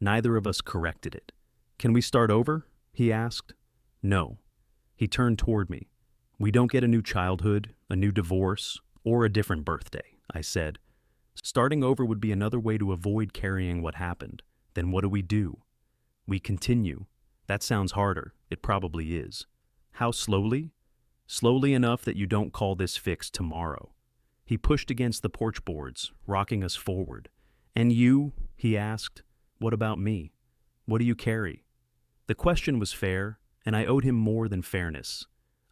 Neither of us corrected it. Can we start over? He asked. No. He turned toward me. We don't get a new childhood, a new divorce, or a different birthday, I said. Starting over would be another way to avoid carrying what happened. Then what do? We continue. That sounds harder. It probably is. How slowly? Slowly enough that you don't call this fixed tomorrow. He pushed against the porch boards, rocking us forward. And you? He asked. What about me? What do you carry? The question was fair, and I owed him more than fairness.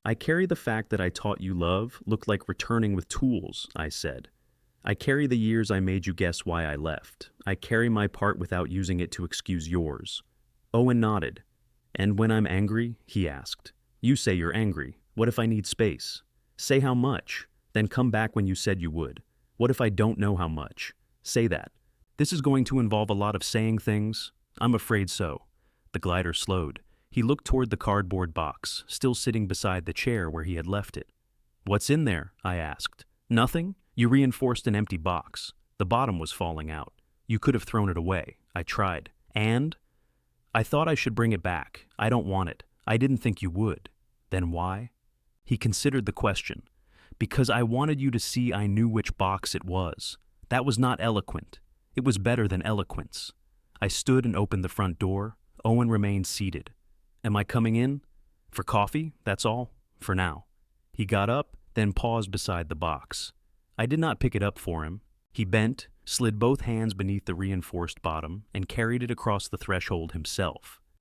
I carry the fact that I taught you love looked like returning with tools, I said. I carry the years I made you guess why I left. I carry my part without using it to excuse yours. Owen nodded. And when I'm angry? He asked. You say you're angry. What if I need space? Say how much. Then come back when you said you would. What if I don't know how much? Say that. This is going to involve a lot of saying things. I'm afraid so. The glider slowed. He looked toward the cardboard box, still sitting beside the chair where he had left it. What's in there? I asked. Nothing? You reinforced an empty box. The bottom was falling out. You could have thrown it away. I tried. And? I thought I should bring it back. I don't want it. I didn't think you would. Then why? He considered the question. Because I wanted you to see I knew which box it was. That was not eloquent. It was better than eloquence. I stood and opened the front door. Owen remained seated. Am I coming in? For coffee, that's all. For now. He got up, then paused beside the box. I did not pick it up for him. He bent, slid both hands beneath the reinforced bottom, and carried it across the threshold himself.